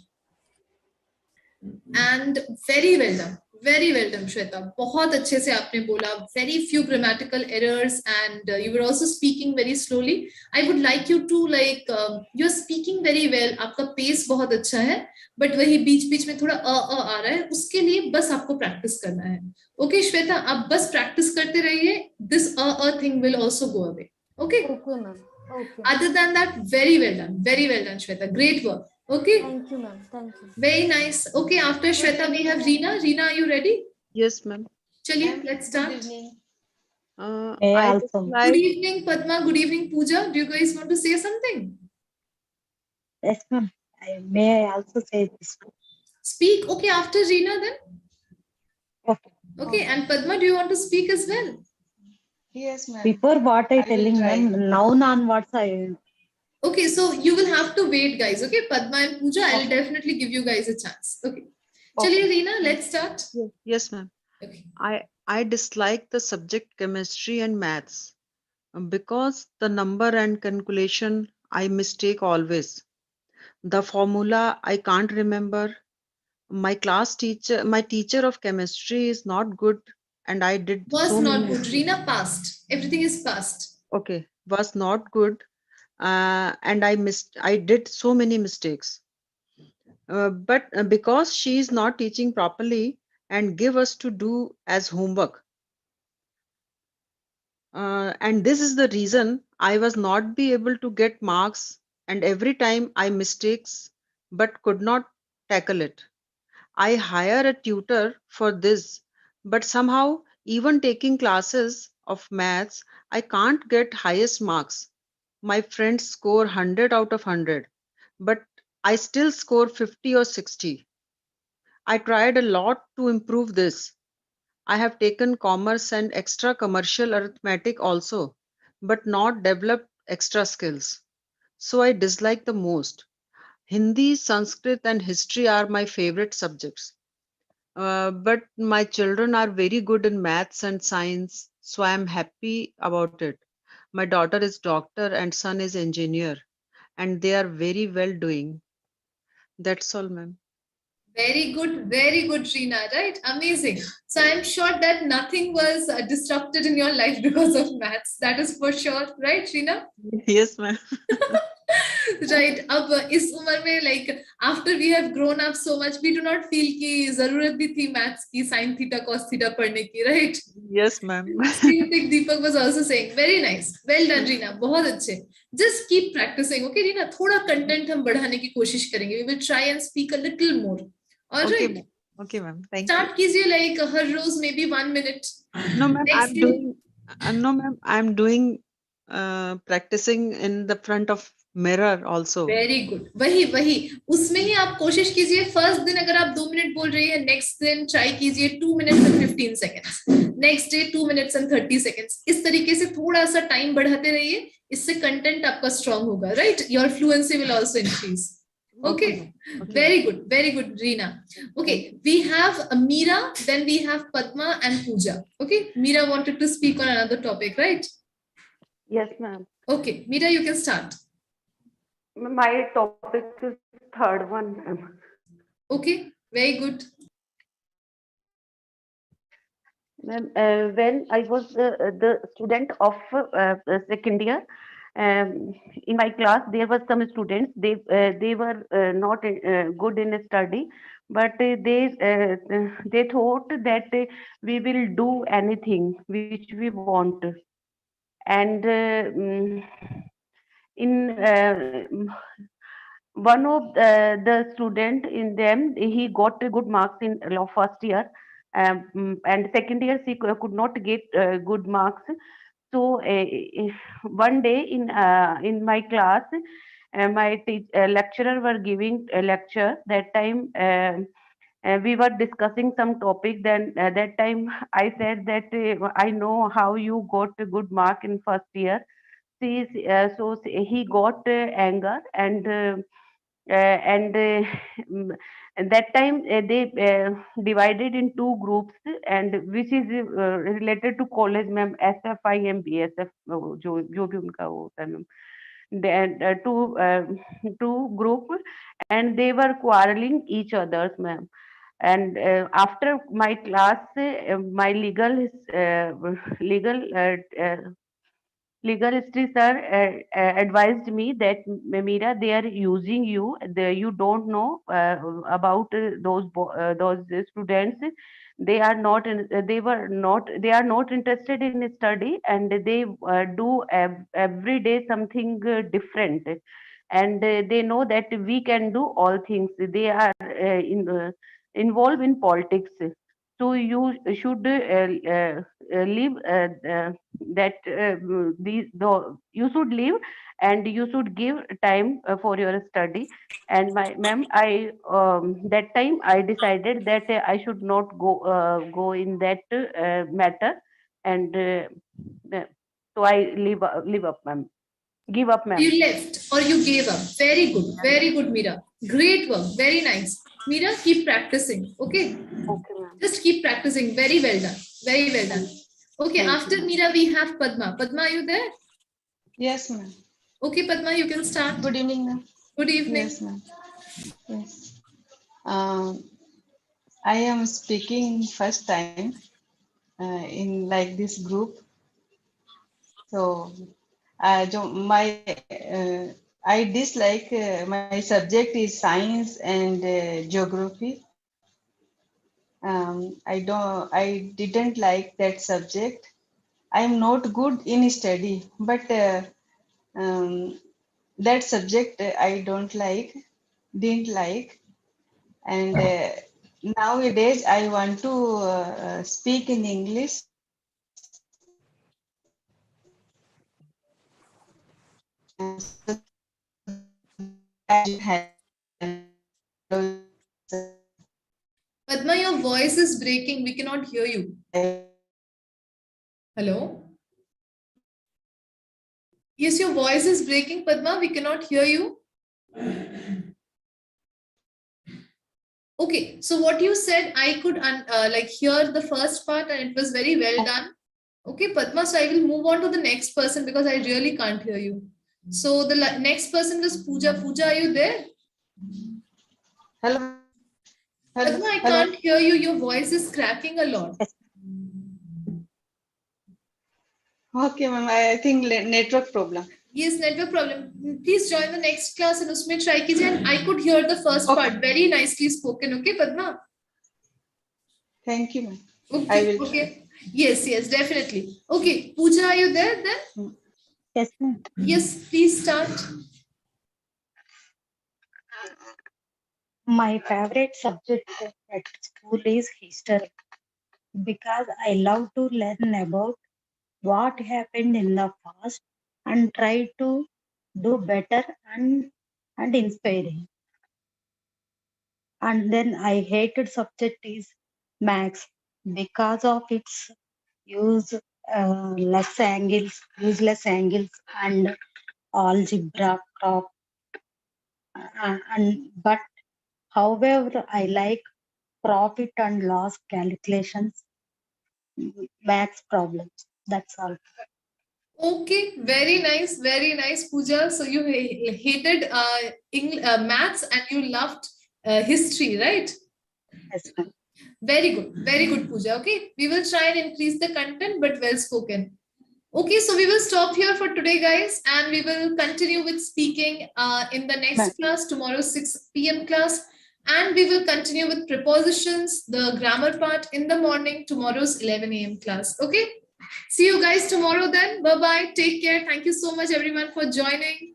And very well done Shweta, बहुत अच्छे से आपने बोला. Very few grammatical errors, and you were also speaking very slowly. I would like you to you're speaking very well. आपका pace बहुत अच्छा है, but वही बीच में थोड़ा आ रहा है. उसके लिए बस आपको practice करना है. Okay Shweta, आप बस practice करते रहिए. This thing will also go away. Okay, ma'am. Okay. Other than that, very well done Shweta, great work. Okay, Thank you ma'am. Thank you. very nice. Okay, after Shweta we have Reena. Reena, are you ready? Yes, ma'am. Chaliye, let's start. I Good dislike. evening Padma, good evening Pooja. Do you guys want to say something? Yes, ma'am. May I also say this? Speak. Okay, after Reena then. Okay. Okay, and Padma, do you want to speak as well? Yes, ma'am. Before what I I will telling try. ma'am, noun onwards I. Okay, so you will have to wait guys. Okay, Padma and Pooja, I'll definitely give you guys a chance. Okay, Chaliye Reena, let's start. Yes, ma'am. Okay. I dislike the subject chemistry and maths because the number and calculation I mistake always. The formula I can't remember. My teacher of chemistry is not good, and I did Was so not many good. mistakes. Reena passed. Everything is passed. Okay, was not good, and I did so many mistakes. But because she is not teaching properly and give us to do as homework, and this is the reason I was not be able to get marks, and every time I mistakes but could not tackle it. I hire a tutor for this, but somehow even taking classes of maths, I can't get highest marks. My friends score 100 out of 100, but I still score 50 or 60. I tried a lot to improve this. I have taken commerce and extra commercial arithmetic also, but not developed extra skills. So I dislike the most. Hindi, Sanskrit, and history are my favorite subjects. But my children are very good in maths and science, so I am happy about it. My daughter is doctor and son is engineer, and they are very well doing. That's all, ma'am. Very good, Reena, right? Amazing. So I'm sure that nothing was disrupted in your life because of maths. That is for sure, right, Reena? Yes, ma'am. Right. अब इस उम्र में like after we have grown up so much, we do not feel कि जरूरत भी थी maths की sin theta cos theta पढ़ने की, right? Yes, ma'am. Same thing Deepak was also saying. Very nice. Well done, Reena. बहुत अच्छे. Just keep practicing. Okay, Reena. थोड़ा content हम बढ़ाने की कोशिश करेंगे. We will try and speak a little more. All Okay, right. ma'am. Okay, ma'am. Thank you. Start कीजिए like her rose maybe 1 minute. No, ma'am. Next I'm day. doing. No, ma'am. I'm doing practicing in the front of mirror also. Very good. वही उसमें ही आप कोशिश कीजिए. First दिन अगर आप 2 minute बोल रही है, नेक्स्ट दिन ट्राई कीजिए 2 minutes and 15 seconds, next day 2 minutes and 30 seconds. इस तरीके से थोड़ा सा टाइम बढ़ाते रहिए. इससे कंटेंट आपका स्ट्रांग होगा, right? Your fluency will also increase. Okay, very good, Reena. Okay, we have Meera, then we have Padma and Pooja. Okay, Meera wanted to speak on another topic, right? Yes, ma'am. Okay, Meera, you can start. My topic is third one, ma'am. Okay, very good. Ma'am, when I was the student of second year, in my class there were some students. They were not good in study, but they thought that we will do anything which we want, and in one of the student in them, he got good marks in law first year, and second year he could not get good marks. So one day in my class, lecturer were giving a lecture. That time we were discussing some topic. Then that time I said that I know how you got a good mark in first year. He got anger, and and that time they divided in two groups, and which is related to college, ma'am. SFI and BSF, जो भी उनका वो होता है, ma'am. Then two group, and they were quarreling each others, ma'am. And after my class, my legal history sir advised me that, Meera, they are using you. You don't know about those students. They are not they are not interested in study, and they do every day something different, and they know that we can do all things. They are involved in politics. So you should leave that you should leave, and you should give time for your study. And my ma'am, I that time I decided that I should not go in that matter, and so I leave up, ma'am. Give up, ma'am. You left or you gave up. Very good, Meera. Great work. Very nice. Meera, keep practicing. Okay. Okay, ma'am. Just keep practicing. Very well done. Very well done. Okay. Thank After you. Meera, we have Padma. Padma, are you there? Yes, ma'am. Okay, Padma, you can start. Good evening, ma'am. Good evening. Yes, ma'am. Yes. I am speaking first time in like this group. So, I dislike my subject is science and geography. I didn't like that subject. I am not good in study, but that subject I didn't like, and nowadays I want to speak in English. Padma, your voice is breaking. We cannot hear you. Hello? Yes, your voice is breaking, Padma. We cannot hear you. Okay, so what you said, I could like hear the first part, and it was very well done. Okay, Padma, so I will move on to the next person because I really can't hear you. So the next person was Pooja. Pooja, are you there? Hello. Padma, I can't hear you. Your voice is cracking a lot. Okay, ma'am. I think network problem. Yes, network problem. Please join the next class and उसमें try कीजिए. And I could hear the first part. Very nicely spoken. Okay, Padma? Thank you, ma'am. I Okay, will okay. try. Yes, yes, definitely. Okay, Pooja, are you there then? Yes, ma'am. Yes, please start. My favorite subject at school is history because I love to learn about what happened in the past and try to do better and inspiring. And then I hated subject is maths because of its use useless angles and algebra crop. And but however, I like profit and loss calculations, maths problems. That's all. Okay, very nice, Pooja. So you hated maths and you loved history, right? Yes, ma'am. Very good, Pooja. Okay, we will try and increase the content, but well spoken. Okay, so we will stop here for today, guys, and we will continue with speaking in the next class, tomorrow 6 p.m. class, and we will continue with prepositions, the grammar part in the morning, tomorrow's 11 a.m. class. Okay, see you guys tomorrow then. Bye-bye. Take care. Thank you so much, everyone, for joining.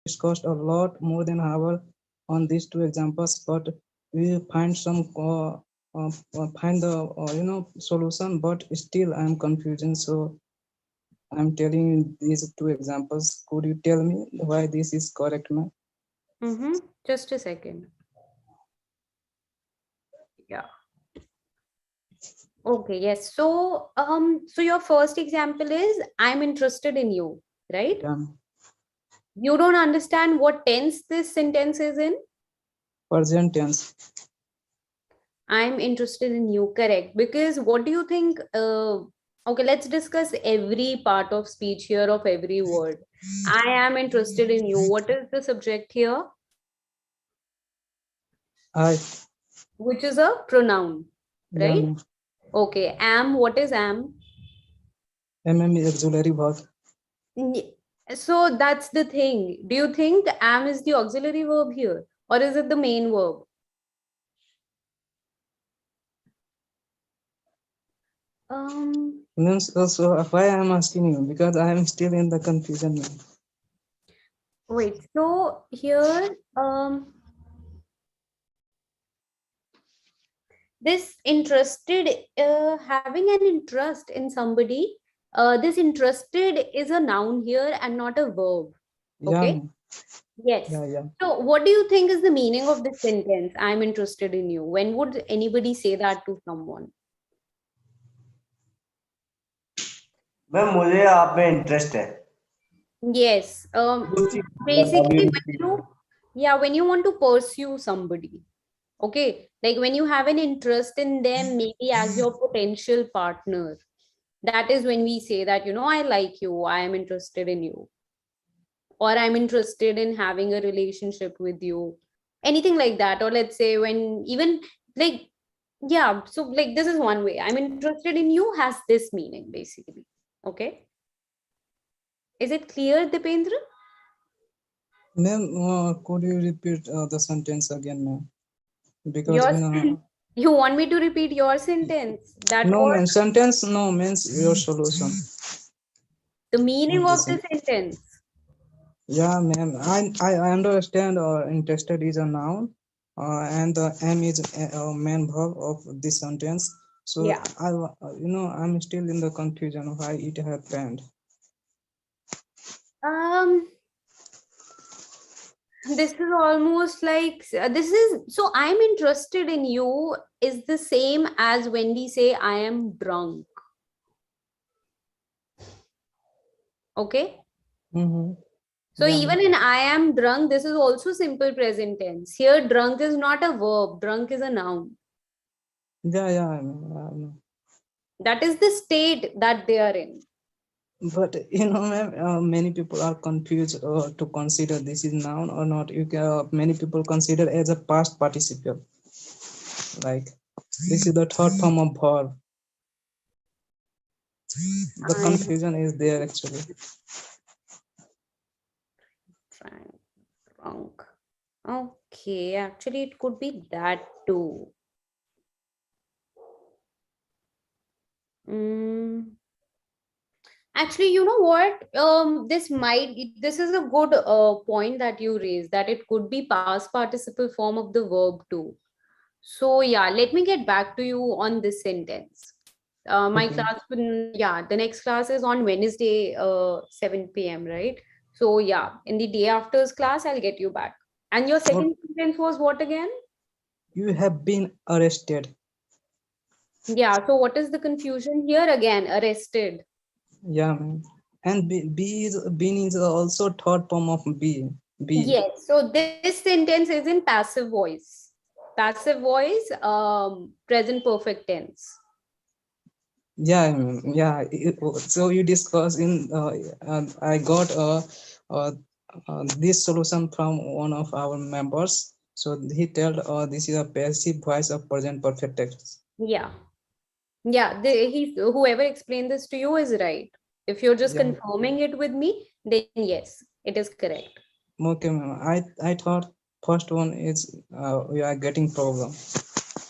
discussed a lot more than an hour on these two examples, but we find find the solution, but still I'm confusing. So I'm telling you these two examples. Could you tell me why this is correct, ma'am? Just a second. Yeah. Okay, yes. So, so your first example is I'm interested in you, right? Yeah. You don't understand what tense this sentence is in? Present tense. I'm interested in you, correct. Because what do you think? Okay, let's discuss every part of speech here of every word. I am interested in you. What is the subject here? I. Which is a pronoun, Yeah, right? ma'am. Okay, am, what is am? MM is auxiliary verb. So that's the thing. Do you think am is the auxiliary verb here, or is it the main verb? Means also why I'm asking you, because I am still in the confusion, ma'am. Wait, so here this interested, having an interest in somebody, this interested is a noun here and not a verb. Okay. Yeah. Yes. Yeah. So what do you think is the meaning of this sentence? I'm interested in you. When would anybody say that to someone? Ma'am मुझे आप में interest है. Yes. Basically, when you want to pursue somebody, okay, like when you have an interest in them, maybe as your potential partner, that is when we say that, I like you, I am interested in you, or I'm interested in having a relationship with you, anything like that. Or let's say when even like, yeah, so like this is one way. I'm interested in you has this meaning basically. Okay. Is it clear, Dipendra? Ma'am, could you repeat the sentence again, ma'am? Because you want me to repeat your sentence? That no, was ma'am. Sentence no means your solution. the meaning of the sentence. Yeah, ma'am. I understand. Interested is a noun, and the am is a main verb of this sentence. So yeah, I'm still in the confusion why it happened. This is almost like this is so I'm interested in you is the same as when we say I am drunk. Okay. So Yeah. even in I am drunk, this is also simple present tense. Here, drunk is not a verb. Drunk is a noun. Yeah. That is the state that they are in. But ma'am, many people are confused to consider this is noun or not. Many people consider as a past participle. Like this is the third form of verb. The confusion is there actually. Drunk. Okay, actually it could be that too. Actually, you know what? This is a good point that you raised, that it could be past participle form of the verb too. So yeah, let me get back to you on this sentence. My class, the next class is on Wednesday, 7 p.m. Right? So yeah, in the day after's class, I'll get you back. And your second sentence was what again? You have been arrested. Yeah. So what is the confusion here again? Arrested. Yeah, ma'am. And be is also third form of be. Yes. So this sentence is in passive voice. Passive voice, present perfect tense. Yeah. So you discuss in. I got this solution from one of our members. So he told, this is a passive voice of present perfect tense. Yeah. Yeah. Whoever explained this to you is right. If you're just confirming it with me, then yes, it is correct. Okay, ma'am. I thought first one is we are getting problem.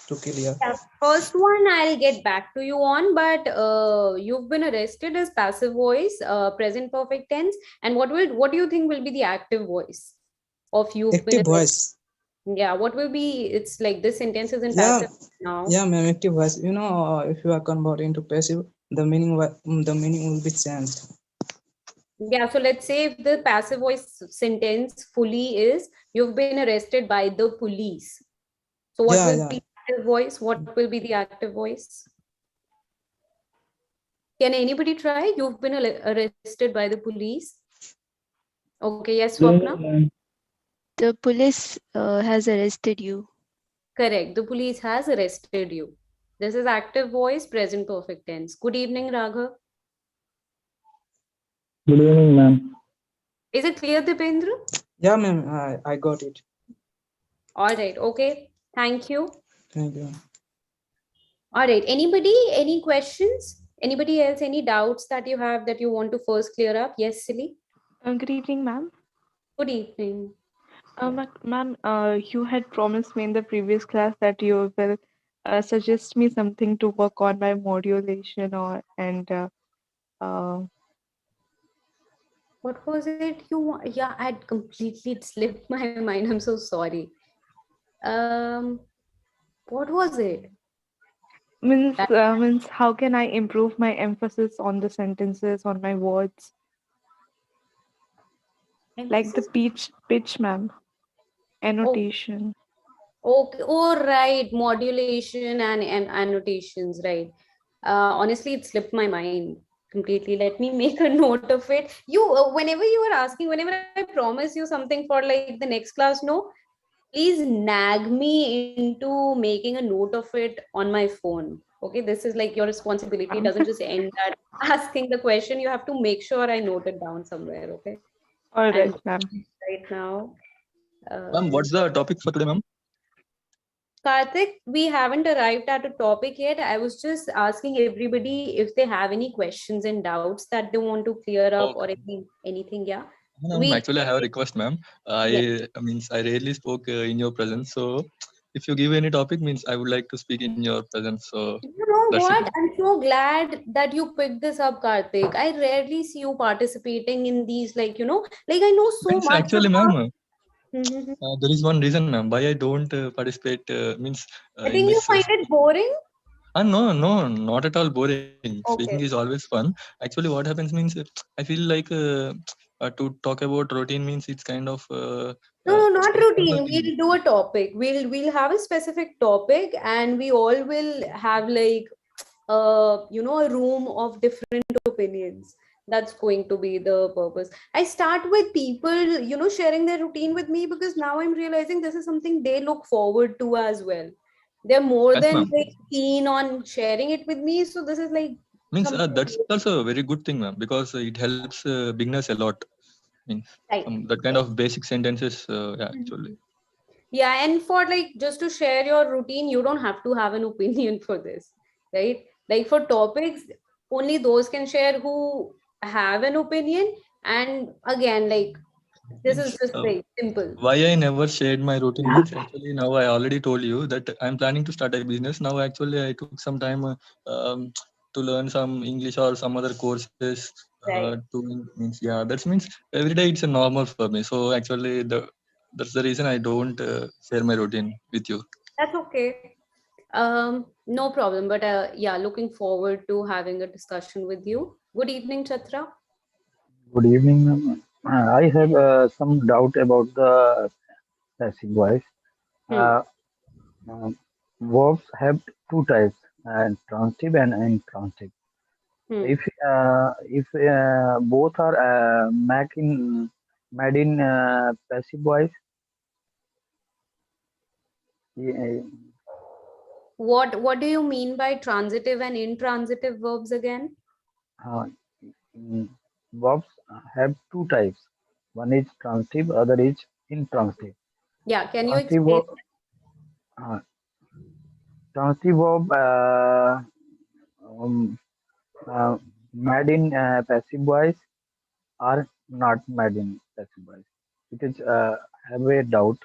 to clear. Yeah, first one I'll get back to you on, but you've been arrested as passive voice, present perfect tense. And what do you think will be the active voice of you've been Active arrested? voice. Yeah, what will be? It's like this sentence is in Yeah, passive now. yeah, ma'am. Active voice. If you are converting to passive, the meaning will be changed. Yeah, so let's say if the passive voice sentence fully is you've been arrested by the police. So what Yeah, will yeah. be active voice? What will be the active voice? Can anybody try? You've been arrested by the police. Okay, yes, Swapna? The police has arrested you. Correct. The police has arrested you. This is active voice, present perfect tense. Good evening, Raghav. Good evening, ma'am. Is it clear, Dipendra? Yeah, ma'am. I got it. All right. Okay. Thank you. Thank you. All right. Anybody, any questions? Anybody else, any doubts that you have that you want to first clear up? Yes, Silly. Good evening, ma'am. Good evening. Ma'am, you had promised me in the previous class that you will suggest me something to work on my modulation uh, What was it you want? Yeah, I'd completely slipped my mind. I'm so sorry. Um, what was it? means how can I improve my emphasis on the sentences, on my words, like the pitch, ma'am, annotation. Okay. Oh, right. Modulation and annotations, right. Honestly, it slipped my mind completely. Let me make a note of it. Whenever you are asking, whenever I promise you something for like the next class, no, please nag me into making a note of it on my phone. Okay, this is like your responsibility. It doesn't just end at asking the question. You have to make sure I note it down somewhere. Okay. All I'm right, ma'am. right now. Ma'am, what's the topic for today, ma'am? Karthik, we haven't arrived at a topic yet. I was just asking everybody if they have any questions and doubts that they want to clear up or anything. Yeah. Ma'am, actually, I have a request, ma'am. Yes. I rarely spoke in your presence, so if you give any topic, means I would like to speak in your presence. So You know that's it. what? I'm so glad that you picked this up, Karthik. I rarely see you participating in these, like I know so Means much actually, about. ma'am, there is one reason, ma'am, why I don't participate. Means I in think you this. find it boring. No, no, not at all boring. Speaking Okay. is always fun. Actually, what happens means I feel like to talk about routine means it's kind of No, not stress also. routine. We'll do a topic. We'll have a specific topic, and we all will have like a room of different opinions. That's going to be the purpose. I start with people, sharing their routine with me because now I'm realizing this is something they look forward to as well. They're more Yes, than ma'am. like keen on sharing it with me. So this is like Means something that's also a very good thing, ma'am, because it helps beginners a lot. Means right. that kind of basic sentences. Yeah, actually. Yeah, and for like just to share your routine, you don't have to have an opinion for this, right? Like for topics, only those can share who have an opinion. And again, like this is Means just like simple. why I never shared my routine means actually now I already told you that I'm planning to start a business. Now actually I took some time to learn some English or some other courses Right. means yeah that means every day it's a normal for me. So actually that's the reason I don't share my routine with you. That's okay. No problem. But yeah, looking forward to having a discussion with you. Good evening, Chatra. Good evening, ma'am. I have some doubt about the passive voice. Hmm. Uh, uh, Verbs have two types, transitive and intransitive. Hmm. If both are made in passive voice, yeah, What do you mean by transitive and intransitive verbs again? uh, verbs have two types. One is transitive, other is intransitive. Yeah, can you Transitive explain? verb, uh, transitive verb um, made in passive voice are not made in passive voice. It is have a doubt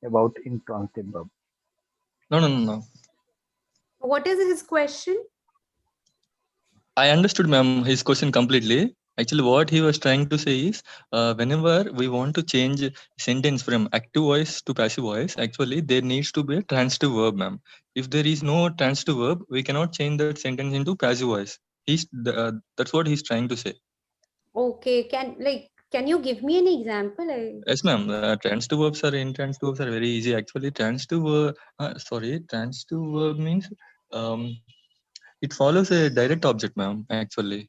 about intransitive verb. No. What is his question? I understood, ma'am, his question completely. Actually, what he was trying to say is, whenever we want to change sentence from active voice to passive voice, actually there needs to be a transitive verb, ma'am. If there is no transitive verb, we cannot change that sentence into passive voice. That's what he's trying to say. Okay, can you give me an example? Yes, ma'am. Transitive verbs are intransitive verbs are very easy. Actually, transitive verb means um, it follows a direct object, ma'am. Actually,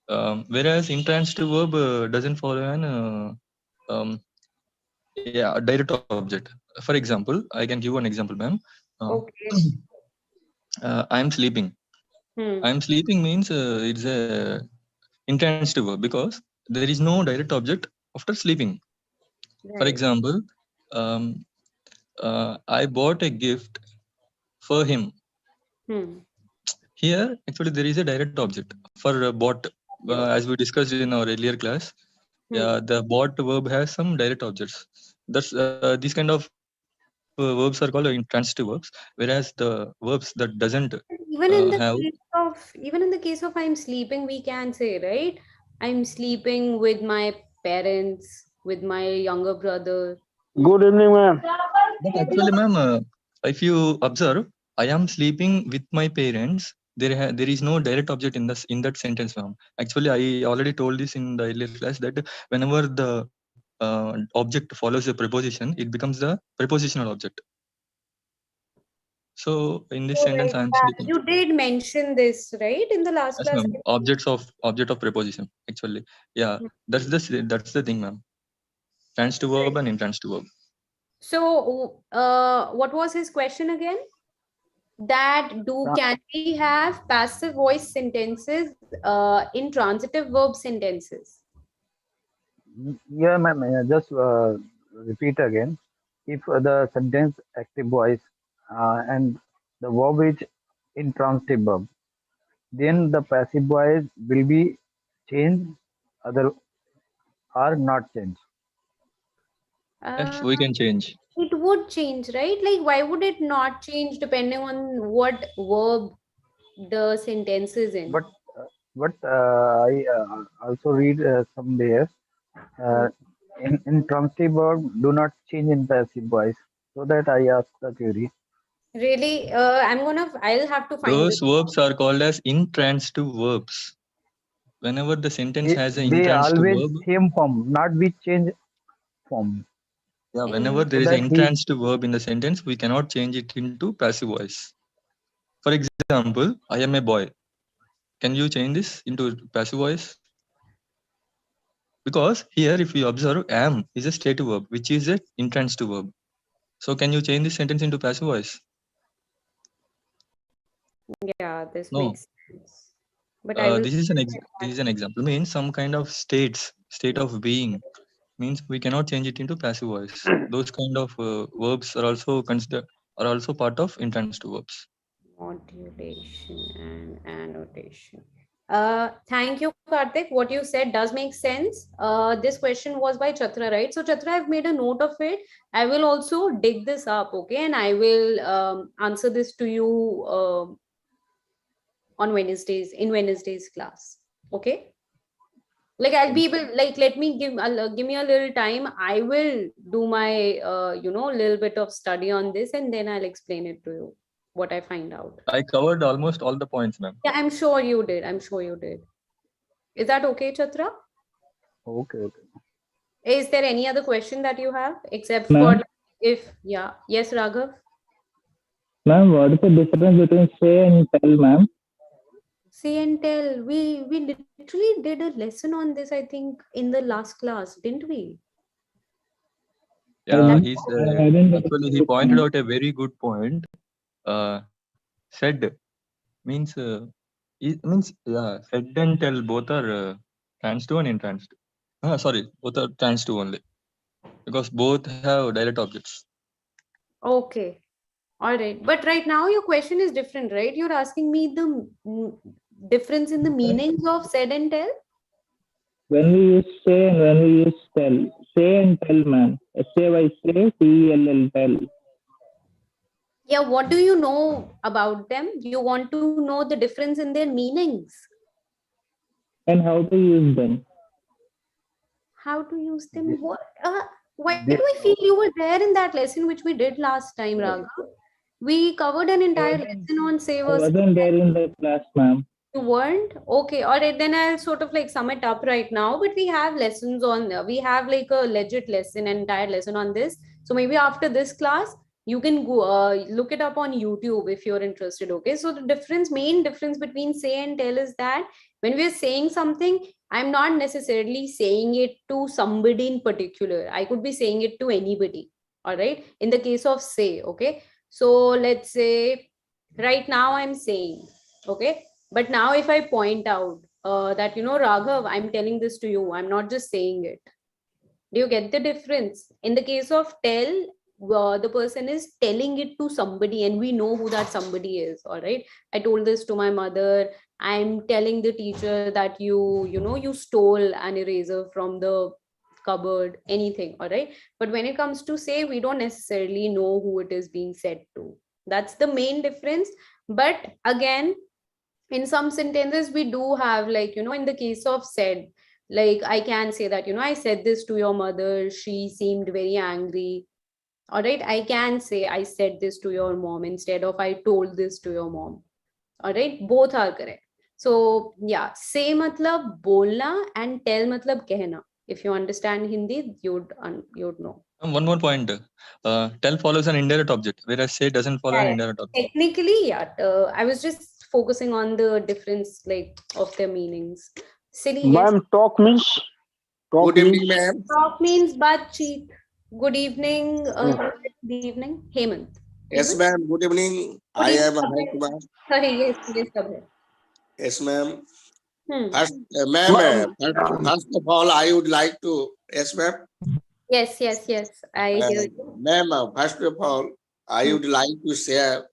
whereas intransitive verb doesn't follow an direct object. For example, I can give one example, ma'am. Okay. I'm sleeping. I'm sleeping means it's a intransitive verb because there is no direct object after sleeping. For Right. example, um, I bought a gift for him. Here, actually, there is a direct object for bought. As we discussed in our earlier class, the bought verb has some direct objects. That's these kind of verbs are called intransitive verbs, whereas the verbs that doesn't have. Even in the case of I'm sleeping, we can say, right? I'm sleeping with my parents, with my younger brother. Good evening, ma'am. But actually, ma'am, if you observe, I am sleeping with my parents. There is no direct object in that sentence, ma'am. Actually, I already told this in the earlier class that whenever the object follows a preposition, it becomes the prepositional object. So in this sentence, I am sleeping. You did mention this, right, in the last Yes, class? ma'am. Object of preposition. Actually, yeah, that's the thing, ma'am. Transitive verb and intransitive verb. So, what was his question again? Can we have passive voice sentences in transitive verb sentences? Yeah, ma'am. Just repeat again. If the sentence active voice and the verb is intransitive verb, then the passive voice will be changed, other or not changed. Yes, we can change. It would change, right? Like, why would it not change depending on what verb the sentence is in? But I also read somewhere in intransitive verb do not change in passive voice. So that I asked the query. Really, I'll have to find Those this. verbs are called as intransitive verbs. Whenever the sentence has an They intransitive always verb, same form, not be change form. yeah, whenever there So is an that he intransitive verb in the sentence, we cannot change it into passive voice. For example, I am a boy. Can you change this into passive voice? Because here, if you observe, am is a stative verb, which is an intransitive verb. So can you change this sentence into passive voice? Yeah, this No. makes sense. But I will. This is an example. Means some kind of state of being. Means we cannot change it into passive voice. Those kind of verbs are also part of intransitive verbs. Modulation and annotation. Thank you, Karthik. What you said does make sense. This question was by Chatra, right? So, Chatra, I've made a note of it. I will also dig this up, okay? And I will answer this to you on Wednesday's class, okay? Like I'll be able, like, give me a little time. I will do my little bit of study on this, and then I'll explain it to you what I find out. I covered almost all the points, ma'am. Yeah, I'm sure you did. Is that okay, Chatra? okay. Is there any other question that you have except Ma'am? for yes, Raghav? Ma'am, what is the difference between say and tell, ma'am? Say and tell. We literally did a lesson on this, I think, in the last class, didn't we? Yeah, actually he pointed out a very good point. Said means said and tell both are transitive and intransitive. Sorry, both are transitive only because both have direct objects. Okay. All right. But right now your question is different, right? You're asking me the difference in the meanings of said and tell. When we use say and when we use tell. Say and tell, ma'am. S-A-Y say, T-E-L-L, tell. Yeah, what do you know about them? You want to know the difference in their meanings. And how to use them. How to use They, them? What? Why do they, I feel you were there in that lesson which we did last time, Raghav? We covered an I entire wasn't, lesson on say I versus wasn't there in the class, ma'am. you weren't? Okay, all right, then I'll sort of like sum it up right now. But we have lessons on, we have like a legit lesson, an entire lesson on this. So maybe after this class, you can go look it up on YouTube if you're interested. Okay, so the difference, main difference between say and tell is that when we're saying something, I'm not necessarily saying it to somebody in particular. I could be saying it to anybody. All right, in the case of say, okay. So let's say right now I'm saying, okay, but now if I point out that, Raghav, I'm telling this to you, I'm not just saying it. Do you get the difference? In the case of tell, the person is telling it to somebody and we know who that somebody is. All right. I told this to my mother. I'm telling the teacher that you stole an eraser from the cupboard, anything. All right. But when it comes to say, we don't necessarily know who it is being said to. That's the main difference. But again, in some sentences we do have, like, in the case of said, like I can say that, I said this to your mother, she seemed very angry. All right, I can say I said this to your mom instead of I told this to your mom. All right, both are correct. So yeah, say matlab bolna and tell matlab kehna. If you understand Hindi, you'd know. One more point. Tell follows an indirect object, whereas say doesn't follow Yeah, an yeah. indirect object. Technically, yeah. I was just focusing on the difference, like, of their meanings. Silly, yes. Ma'am, talk means Good evening, talk ma'am. Talk means baatcheet. Good evening. means. Good evening, Hemant. Yes, Hemant. ma'am. Good evening. Good I evening, am Ahay Abhay. Kumar. Sorry, yes, yes, Abhay. Yes, ma'am. Hmm. First, ma'am, Ma'am, first of all, I would like to, yes, ma'am. Yes, yes, yes. I hear you. Ma'am, first of all, I Hmm. would like to share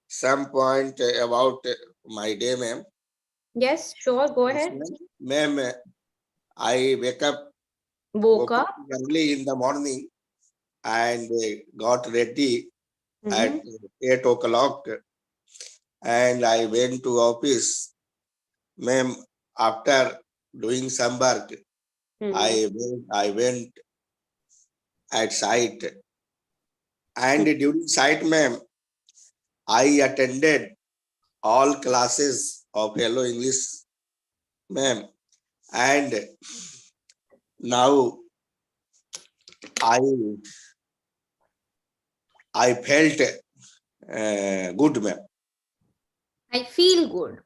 some point about my day, ma'am. Yes, sure. Go Yes, ahead. ma'am. Ma'am, I Woke woke up up. early in the morning and got ready at Mm-hmm. 8 o'clock and I went to office. Ma'am, after doing some work, I went at site and during site, ma'am, I attended all classes of Hello English, ma'am, and now I I felt good, ma'am. I feel good.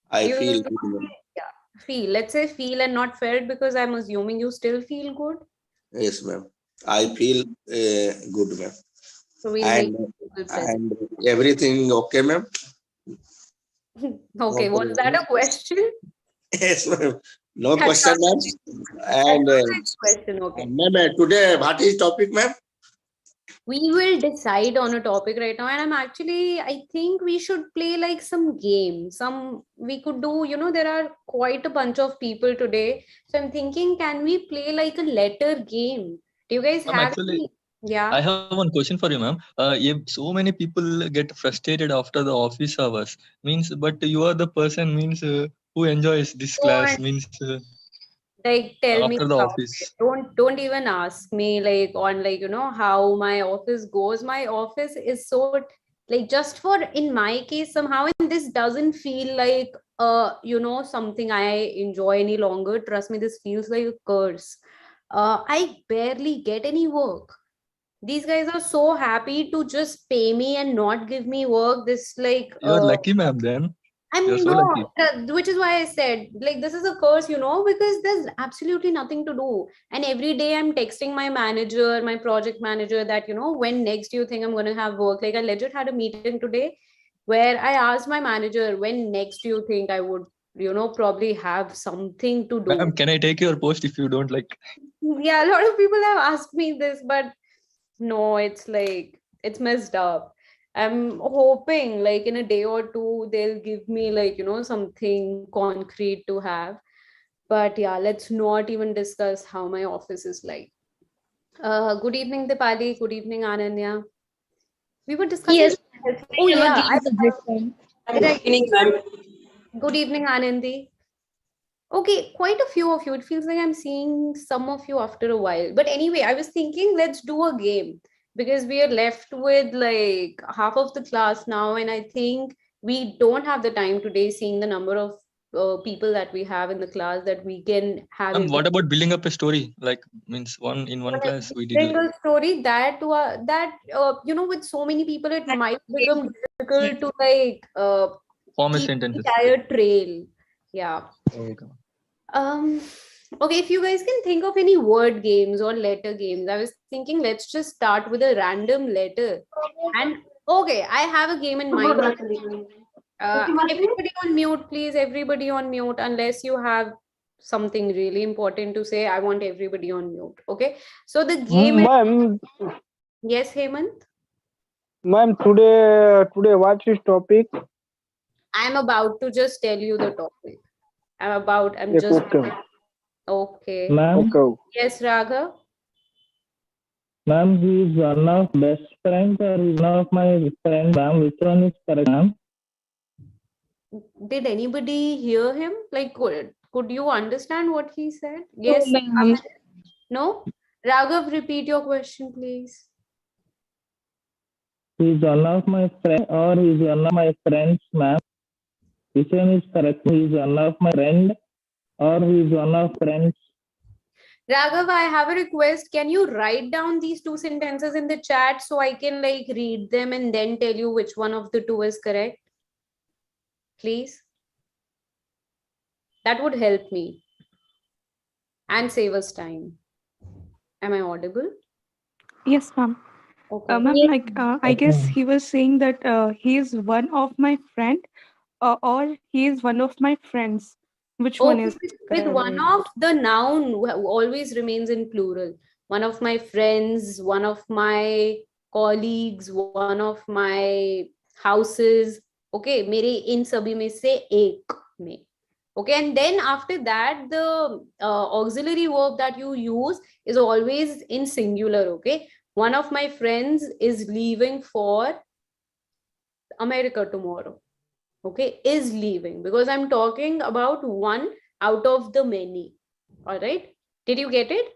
I You feel good, ma'am. yeah, feel. Let's say feel and not felt because I'm assuming you still feel good. Yes, ma'am. I feel good, ma'am. So we'll make And people present. and everything okay, ma'am? No Okay, was that a problem. question? Yes, ma'am. No That's question, not ma'am. that's And not a question. Okay. ma'am, today what is topic, ma'am? We will decide on a topic right now, and I think we should play like some game. We could do, there are quite a bunch of people today. So I'm thinking, can we play like a letter game? Do you guys have Actually, any? Yeah. I have one question for you, ma'am. If so many people get frustrated after the office hours, means, but you are the person means who enjoys this class, means Like, tell me after the about office. it. Don't even ask me like on, like, how my office goes. My office is so, like, just for in my case somehow, and this doesn't feel like something I enjoy any longer. Trust me, this feels like a curse. I barely get any work. These guys are so happy to just pay me and not give me work. This, like, You are lucky, ma'am. Then you are I'm so lucky. not, which is why I said, like, this is a curse, because there's absolutely nothing to do. And every day I'm texting my manager, my project manager, that, when next do you think I'm going to have work? Like, I legit had a meeting today where I asked my manager, when next do you think I would, probably have something to Ma'am, do? can I take your post if you don't like? Yeah, a lot of people have asked me this, but no, it's like, it's messed up. I'm hoping like in a day or two they'll give me, like, something concrete to have. But yeah, let's not even discuss how my office is like. Good evening, Dipali. Good evening, Ananya. We were discussing Yes, Oh yeah, Good evening, ma'am. good evening, Anandi. Okay, quite a few of you. It feels like I'm seeing some of you after a while. But anyway, I was thinking let's do a game because we are left with like half of the class now, and I think we don't have the time today, seeing the number of people that we have in the class, that we can have And even what about building up a story? Like means one class we did single story with so many people it might become difficult to like form a keep the sentences. entire trail. Yeah. Okay. Okay, if you guys can think of any word games or letter games, I was thinking let's just start with a random letter. And okay, I have a game in mind. Everybody on mute, please. Everybody on mute, unless you have something really important to say. I want everybody on mute. Okay. So the game is Ma'am, yes, Hemant. ma'am, today what's this topic? I'm about to just tell you the topic. I'm Yes, just okay. okay. Ma'am, Okay. Yes, Raghav. ma'am, he is one of best friends or is one of my friends, ma'am. Which one is correct, ma'am? Did anybody hear him? Like, could you understand what he said? Yes. ma'am. No? Raghav, repeat your question, please. He is one of my friends or he is one of my friends, ma'am. Which one is correct? He is one of my friend or he is one of friends. Raghav, I have a request. Can you write down these two sentences in the chat so I can like read them and then tell you which one of the two is correct? Please. That would help me and save us time. Am I audible? Yes, ma'am. Okay. Ma'am, I guess he was saying that he is one of my friend or he is one of my friends. Which one Okay, is with correct? one of the noun always remains in plural. One of my friends, one of my colleagues, one of my houses. Okay, मेरे इन सभी में से एक में. Okay, and then after that, the auxiliary verb that you use is always in singular. Okay, one of my friends is leaving for America tomorrow. Okay, is leaving, because I'm talking about one out of the many. All right, did you get it?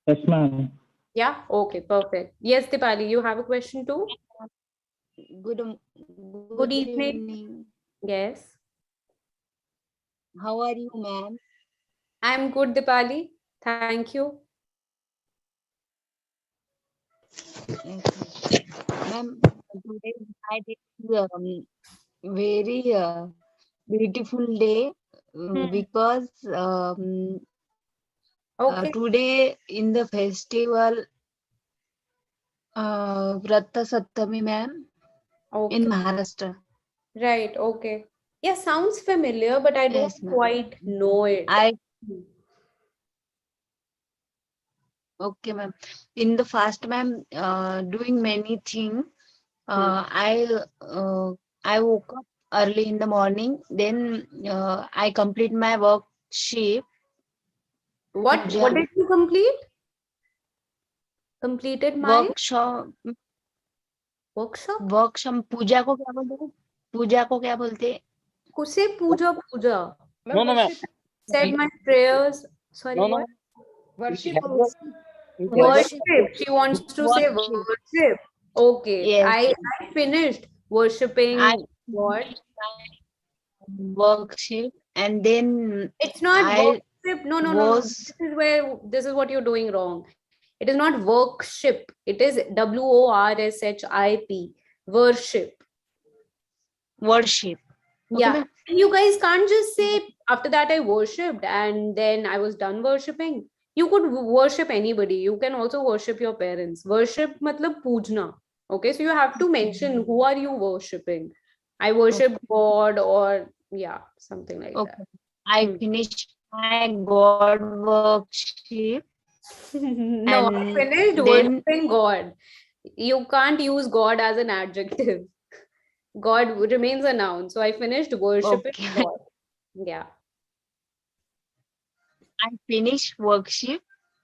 Yes, ma'am. Yeah, okay, perfect. Yes, Dipali, you have a question too? Good evening. Yes. How are you, ma'am? I'm good, Dipali. Thank you. Ma'am, today I did very beautiful day because Okay. today in the festival Vrata Saptami, ma'am, Okay. in Maharashtra. Right, okay. Yeah, sounds familiar, but I don't Yes, ma'am. quite know it. Okay, ma'am. In the fast, ma'am, doing many things. I woke up early in the morning. Then I complete my worksheet. What did you complete? Completed my workshop workshop? पूजा को क्या बोलते हैं? पूजा को क्या बोलते हैं? Kuse puja. No, no, ma'am. Said my prayers. Sorry, No, no. what? Worship. Worship. She wants to say worship. Okay. Yes. I finished worshipping God. Worksheet, and then It's not I worship. No. This is what you're doing wrong. It is not worship. It is WORSHIP. Worship. Worship. Yeah. And you guys can't just say after that I worshipped and then I was done worshipping. You could worship anybody. You can also worship your parents. Worship matlab pujna. Okay, so you have to mention who are you worshipping. I worship God, or yeah, something like that. I finished my God worksheet. No, I And finished then- worshipping God. You can't use God as an adjective. God remains a noun. So I finished worshipping God. Yeah. I finished worksheet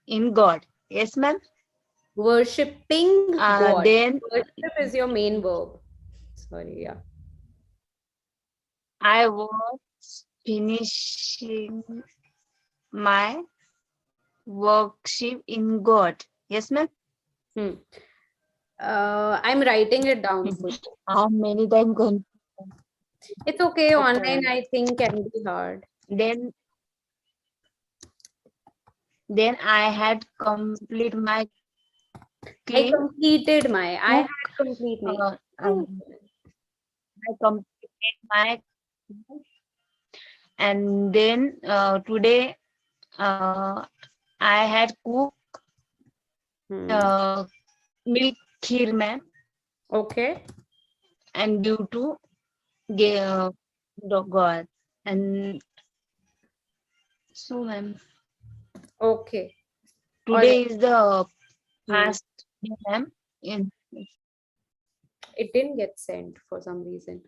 in God. Yes, ma'am. Worshipping God. Then Worship is your main verb. Sorry, yeah. I was finishing my worksheet in God. Yes, ma'am. I'm writing it down for you. How many times going? It's okay. Online, I think, can be hard. Then I had complete my I completed my. I had complete my. I completed my, and then today I had cooked milk kheer, ma'am. Okay. And due to God, and so, ma'am. Okay. Today is the past day, ma'am. It didn't get sent for some reason.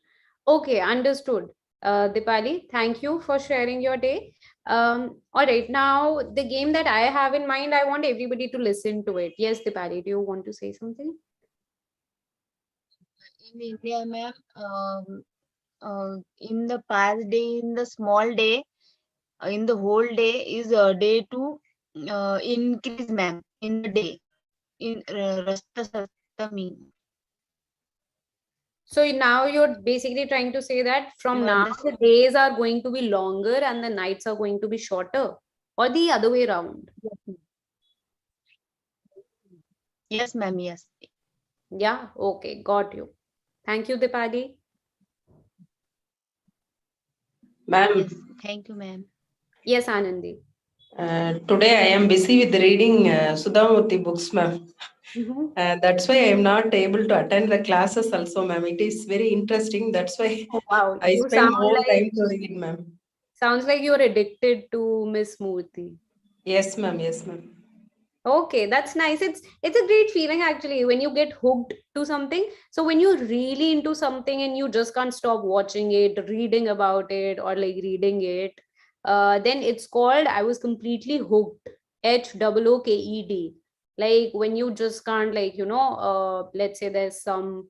Okay, understood. Dipali, thank you for sharing your day. All right, now the game that I have in mind, I want everybody to listen to it. Yes, Dipali, do you want to say something? In India, ma'am, in the past day, in the small day, in the whole day is a day to increase, ma'am, in the day. In Rasta Saptami. So now you're basically trying to say that from You now the days are going to be longer and the nights are going to be shorter, or the other way around? Yes, ma'am. Yes. Yeah, okay, got you. Thank you, Dipali. Ma'am, Yes, thank you, ma'am. Yes, Anandi. Today I am busy with reading Sudhamurthy books, ma'am. That's why I am not able to attend the classes also, ma'am. It is very interesting. That's why Oh, wow, I you spend sound more like time to read, ma'am. sounds like you're addicted to Miss Murthy. Yes, ma'am. Yes, ma'am. Okay, that's nice. It's a great feeling actually when you get hooked to something. So when you're really into something and you just can't stop watching it, reading about it, or like reading it, then it's called I was completely hooked. HOOKED. Like when you just can't, like, let's say there's some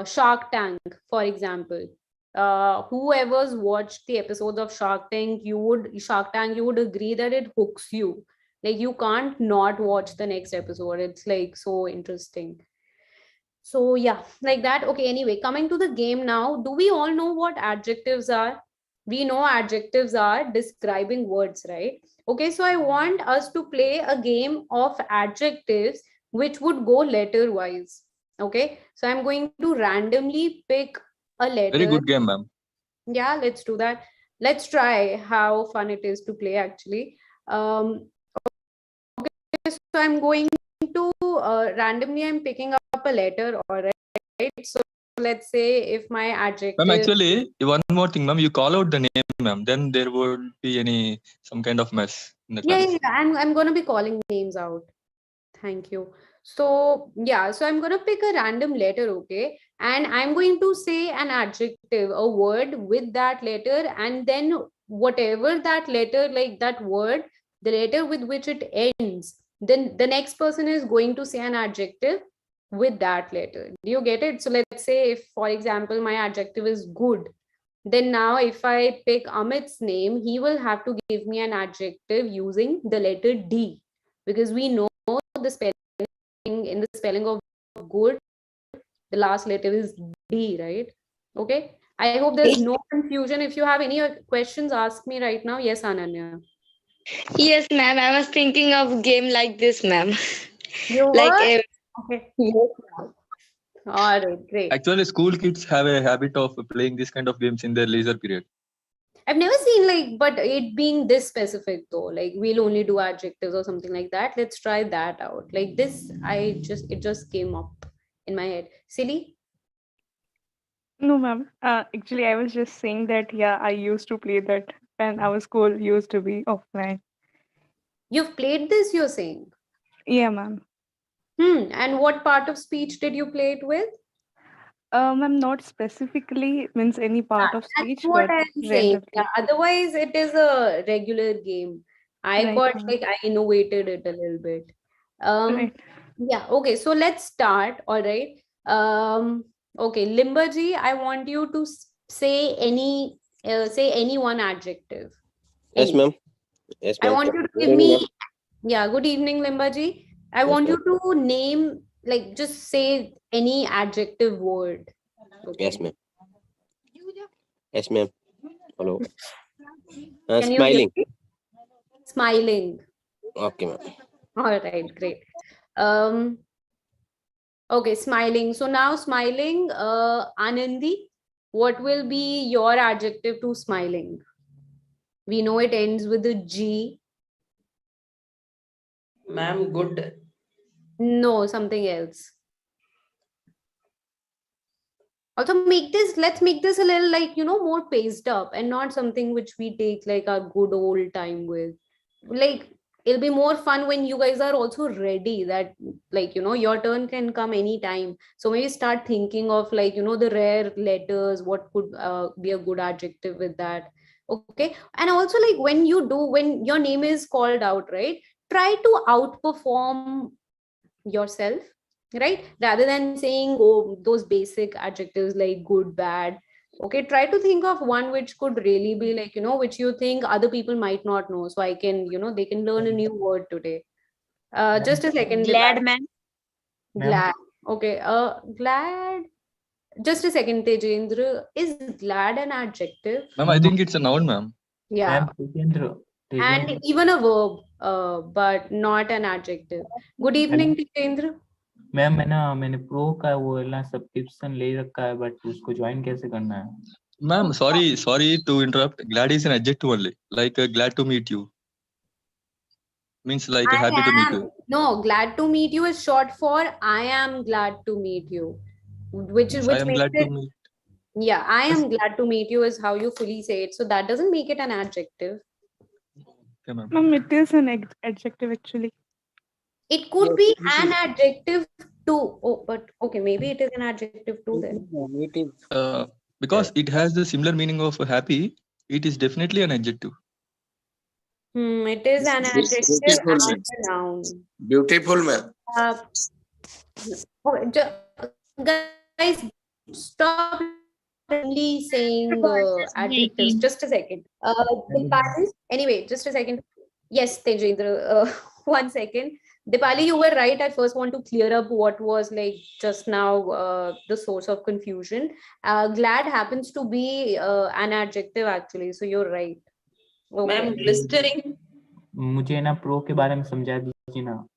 Shark Tank, for example. Whoever's watched the episodes of Shark Tank, you would agree that it hooks you. Like you can't not watch the next episode. It's like so interesting. So yeah, like that. Okay, anyway, coming to the game now, do we all know what adjectives are? We know adjectives are describing words, right? Okay, so I want us to play a game of adjectives which would go letter wise. Okay, so I'm going to randomly pick a letter. Very good game, ma'am. Yeah, let's do that. Let's try how fun it is to play actually. So I'm going to randomly I'm picking up a letter, all right? So let's say if my adjective. Ma'am, actually, one more thing, ma'am. You call out the name, ma'am. Then there would be some kind of mess in the class. Yeah, I'm gonna be calling names out. Thank you. So yeah, so I'm gonna pick a random letter, okay? And I'm going to say an adjective, a word with that letter, and then whatever that letter, like that word, the letter with which it ends, then the next person is going to say an adjective with that letter. Do you get it? So let's say if, for example, my adjective is good, then now if I pick Amit's name, he will have to give me an adjective using the letter D, because we know the spelling in the spelling of good, the last letter is D, right? Okay. I hope there's no confusion. If you have any questions, ask me right now. Yes, Ananya. Yes, ma'am. I was thinking of game like this, ma'am. You Like were? Okay. All right, great. Actually, school kids have a habit of playing this kind of games in their leisure period. I've never seen like, but it being this specific though, like we'll only do adjectives or something like that. Let's try that out. Like this, it just came up in my head. Silly? No, ma'am. Actually, I was just saying that, yeah, I used to play that when our school used to be offline. You've played this, you're saying? Yeah, ma'am. And what part of speech did you play it with? Ma'am, not specifically means any part of That's speech, what but I'm saying. randomly. Yeah, otherwise, it is a regular game. I Right, got ma'am. like I innovated it a little bit. Right. Yeah, okay, so let's start. All right. Okay, Limbaji, I want you to say any one adjective. Yes, Any. ma'am. Yes, I ma'am. want you to Good give evening, me, ma'am. yeah, good evening, Limbaji. I Yes, want ma'am. you to name, like, just say any adjective word. Yes, Okay. ma'am. Yes, ma'am. Hello. Can you hear Smiling. me? Smiling. Okay, ma'am. All right, great. Um, okay, smiling. So now smiling, Anandi, what will be your adjective to smiling? We know it ends with a G. Ma'am, good. No, something else. Also let's make this a little, like, more paced up and not something which we take like our good old time with. Like, it'll be more fun when you guys are also ready, that, like, your turn can come anytime. So maybe start thinking of, like, the rare letters, what could be a good adjective with that. Okay. And also, like, when your name is called out, right, try to outperform yourself, right, rather than saying, oh, those basic adjectives like good, bad. Okay, try to think of one which could really be, like, which you think other people might not know, so I can, they can learn a new word today. Just a second, Glad, Dipali. ma'am. Glad. Okay, glad. Just a second, Tejendra. Is glad an adjective? Ma'am, I think it's a noun, ma'am. Yeah. Ma'am, Tejendra. And even a verb, but not an adjective. Good evening, Tejendra. Ma'am मैंने pro का वो ना subscription ले रखा है but उसको join कैसे करना है? Ma'am, sorry to interrupt. Glad is an adjective only. Like glad to meet you. Means like happy to meet you. No, glad to meet you is short for I am glad to meet you, which Means I am makes glad to it, meet. yeah, I am glad to meet you is how you fully say it. So that doesn't make it an adjective. Okay, ma'am. Ma'am, it is an adjective actually. It could be an adjective too. Oh, but okay, maybe it is an adjective too then. Because it has the similar meaning of happy, it is definitely an adjective. It is an adjective Beautiful, and ma'am. a noun. Beautiful, ma'am. Guys, stop only saying adjectives. Just a second. Anyway, just a second. Yes, Tejendra, 1 second. Dipali, you were right. I first want to clear up what was, like, just now the source of confusion. Glad happens to be an adjective actually. So you're right. Okay. Ma'am, blistering. मुझे ना pro के बारे में समझा दीजिए ना.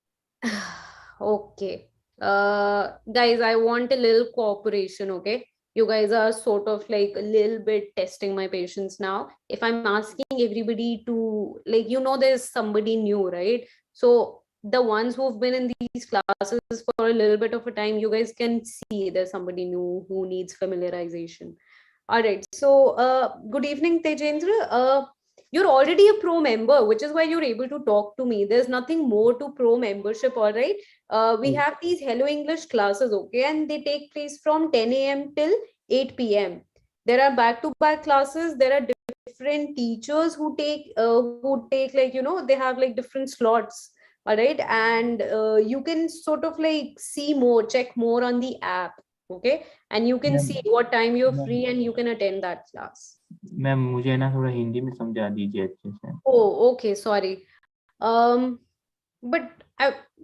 Okay. Guys, I want a little cooperation, okay? You guys are sort of like a little bit testing my patience now. If I'm asking everybody to, like, there's somebody new, right? So the ones who've been in these classes for a little bit of a time, you guys can see there's somebody new who needs familiarization. All right. So good evening, Tejendra. You're already a pro member, which is why you're able to talk to me. There's nothing more to pro membership, all right? We have these Hello English classes, okay? And they take place from 10 a.m. till 8 p.m. There are back-to-back classes. There are different teachers who take like, they have like different slots, all right? And you can sort of like see more, check more on the app, okay? And you can see what time you're free and you can attend that class. Ma'am मुझे ना थोड़ा हिंदी में समझा दीजिए अच्छे से. Oh, okay, sorry. But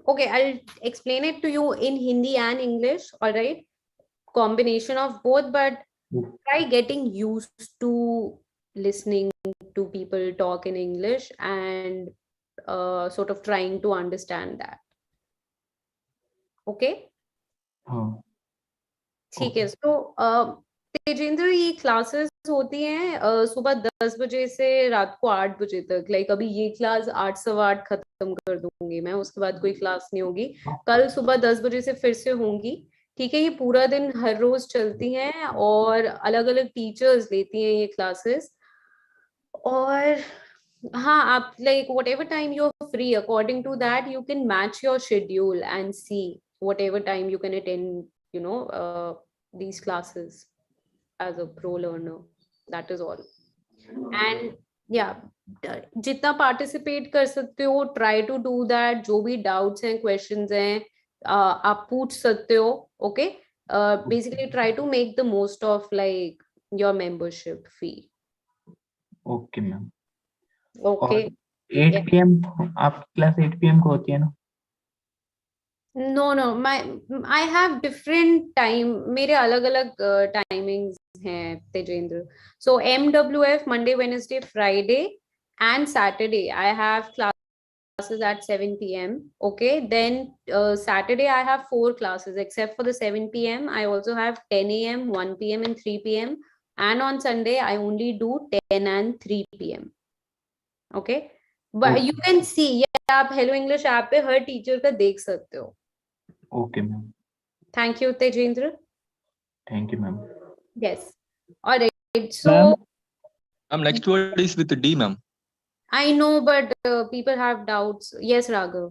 okay, I'll explain it to you in Hindi and English, all right? Combination of both, but try getting used to listening to people talk in English and sort of trying to understand that. Okay? ठीक है. So Tejendra, ये classes होती हैं सुबह 10 बजे से रात को 8 बजे तक. लाइक अभी ये क्लास 8 सवा 8 खत्म कर दूंगी मैं, उसके बाद कोई क्लास नहीं होगी. कल सुबह 10 बजे से फिर से होंगी. ठीक है, ये पूरा दिन हर रोज चलती हैं और अलग अलग टीचर्स लेती हैं ये क्लासेस. और हाँ, आप like whatever time you're free, according to that you can match your schedule and see whatever time you can attend, these classes as a pro learner. That is all. And yeah, जितना participate कर सकते हो, try to do that. जो भी doubts हैं, questions हैं, आप पूछ सकते हो. Okay. basically try to make the most of like your membership fee. Okay ma'am. Okay. और 8 PM आपकी क्लास 8 PM को होती है ना? No, I have different time. मेरे अलग-अलग timings हैं Tejendra. So MWF Monday, Wednesday, Friday, and Saturday I have classes at 7 PM. Okay, then Saturday I have 4 classes except for the 7 PM. I also have 10 AM, 1 PM, and 3 PM. And on Sunday I only do 10 and 3 PM. Okay, but you can see yeah, आप Hello English app पे हर teacher का देख सकते हो. Okay, ma'am. Thank you, Tejendra. Thank you, ma'am. Yes. All right. So, next word is with D, ma'am. I know, but people have doubts. Yes, Raghav.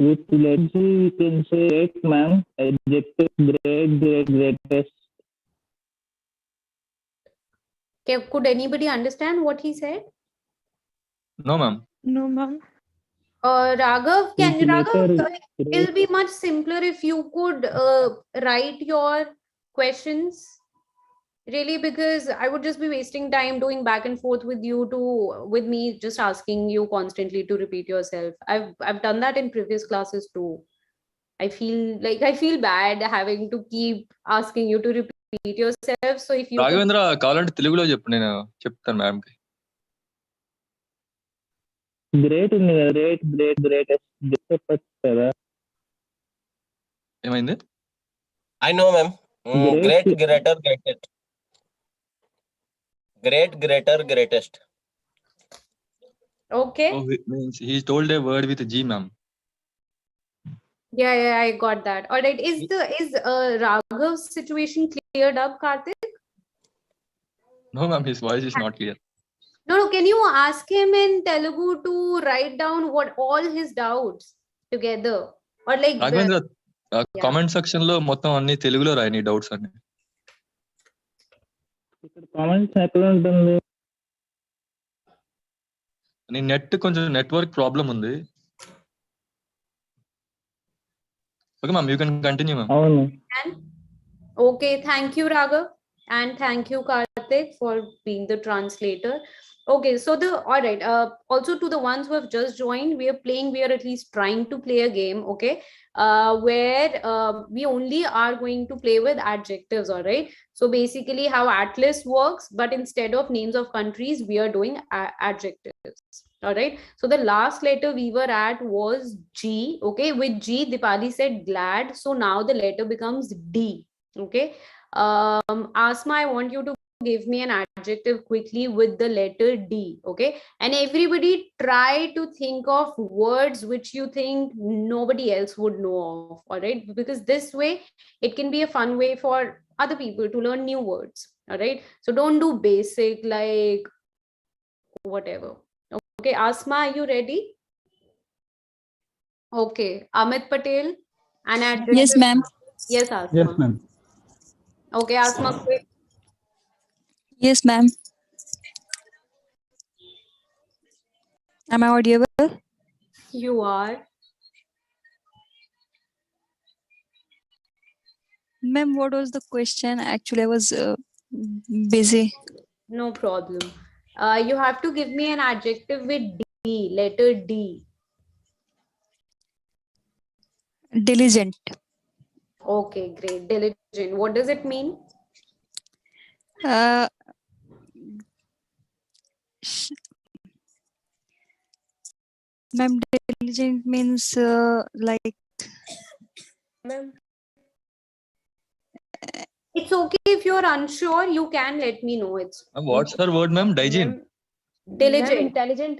With let's see, we can say great, ma'am. Adjective, greatest. Okay, could anybody understand what he said? No, ma'am. No, ma'am. Raghav, Later, it'll be much simpler if you could write your questions. Really, because I would just be wasting time doing back and forth with me, just asking you constantly to repeat yourself. I've done that in previous classes too. I feel bad having to keep asking you to repeat yourself. So if you Raghavendra కావాలంటే తెలుగులో చెప్పు, నేను చెప్తాను ma'am కి. greatest కదా. ఏమైంది? I know, ma'am. Greatest. Okay. Oh, means he told a word with G, ma'am. Yeah, I got that. All right. Is Raghav's situation cleared up, Karthik? No, ma'am, his voice is not clear. No. Can you ask him in Telugu to write down what all his doubts together, or like Raghavendra comment section లో మొత్తం అన్ని తెలుగులో రాయి నీ doubts అన్ని. Comments ఎక్కడ ఉంటుంది? నీ నెట్ కొంచెం నెట్వర్క్ ప్రాబ్లం ఉంది. Okay, ma'am, you can continue, ma'am. Okay, thank you, Raghav, and thank you, Karthik, for being the translator. Okay, so all right. Also to the ones who have just joined, we are at least trying to play a game, okay, where we only are going to play with adjectives, all right. So basically how Atlas works, but instead of names of countries, we are doing adjectives. All right. So the last letter we were at was G. Okay. With G, Dipali said glad. So now the letter becomes D. Okay. Asma, I want you to give me an adjective quickly with the letter D. Okay. And everybody try to think of words which you think nobody else would know of. All right. Because this way it can be a fun way for other people to learn new words. All right. So don't do basic like whatever. Okay, Asma, are you ready? Okay, Amit Patel, an adjective. Yes, ma'am. Yes, Asma. Yes, ma'am. Okay, Asma, quick. Yes, ma'am. Am I audible? You are. Ma'am, what was the question? Actually, I was busy. No problem. You have to give me an adjective with D, letter D. Diligent. Okay, great. Diligent. What does it mean? Ma'am, diligent means like. Ma'am. It's okay if you're unsure, you can let me know. It's What's her word, ma'am? Diligent. Diligent. Intelligent.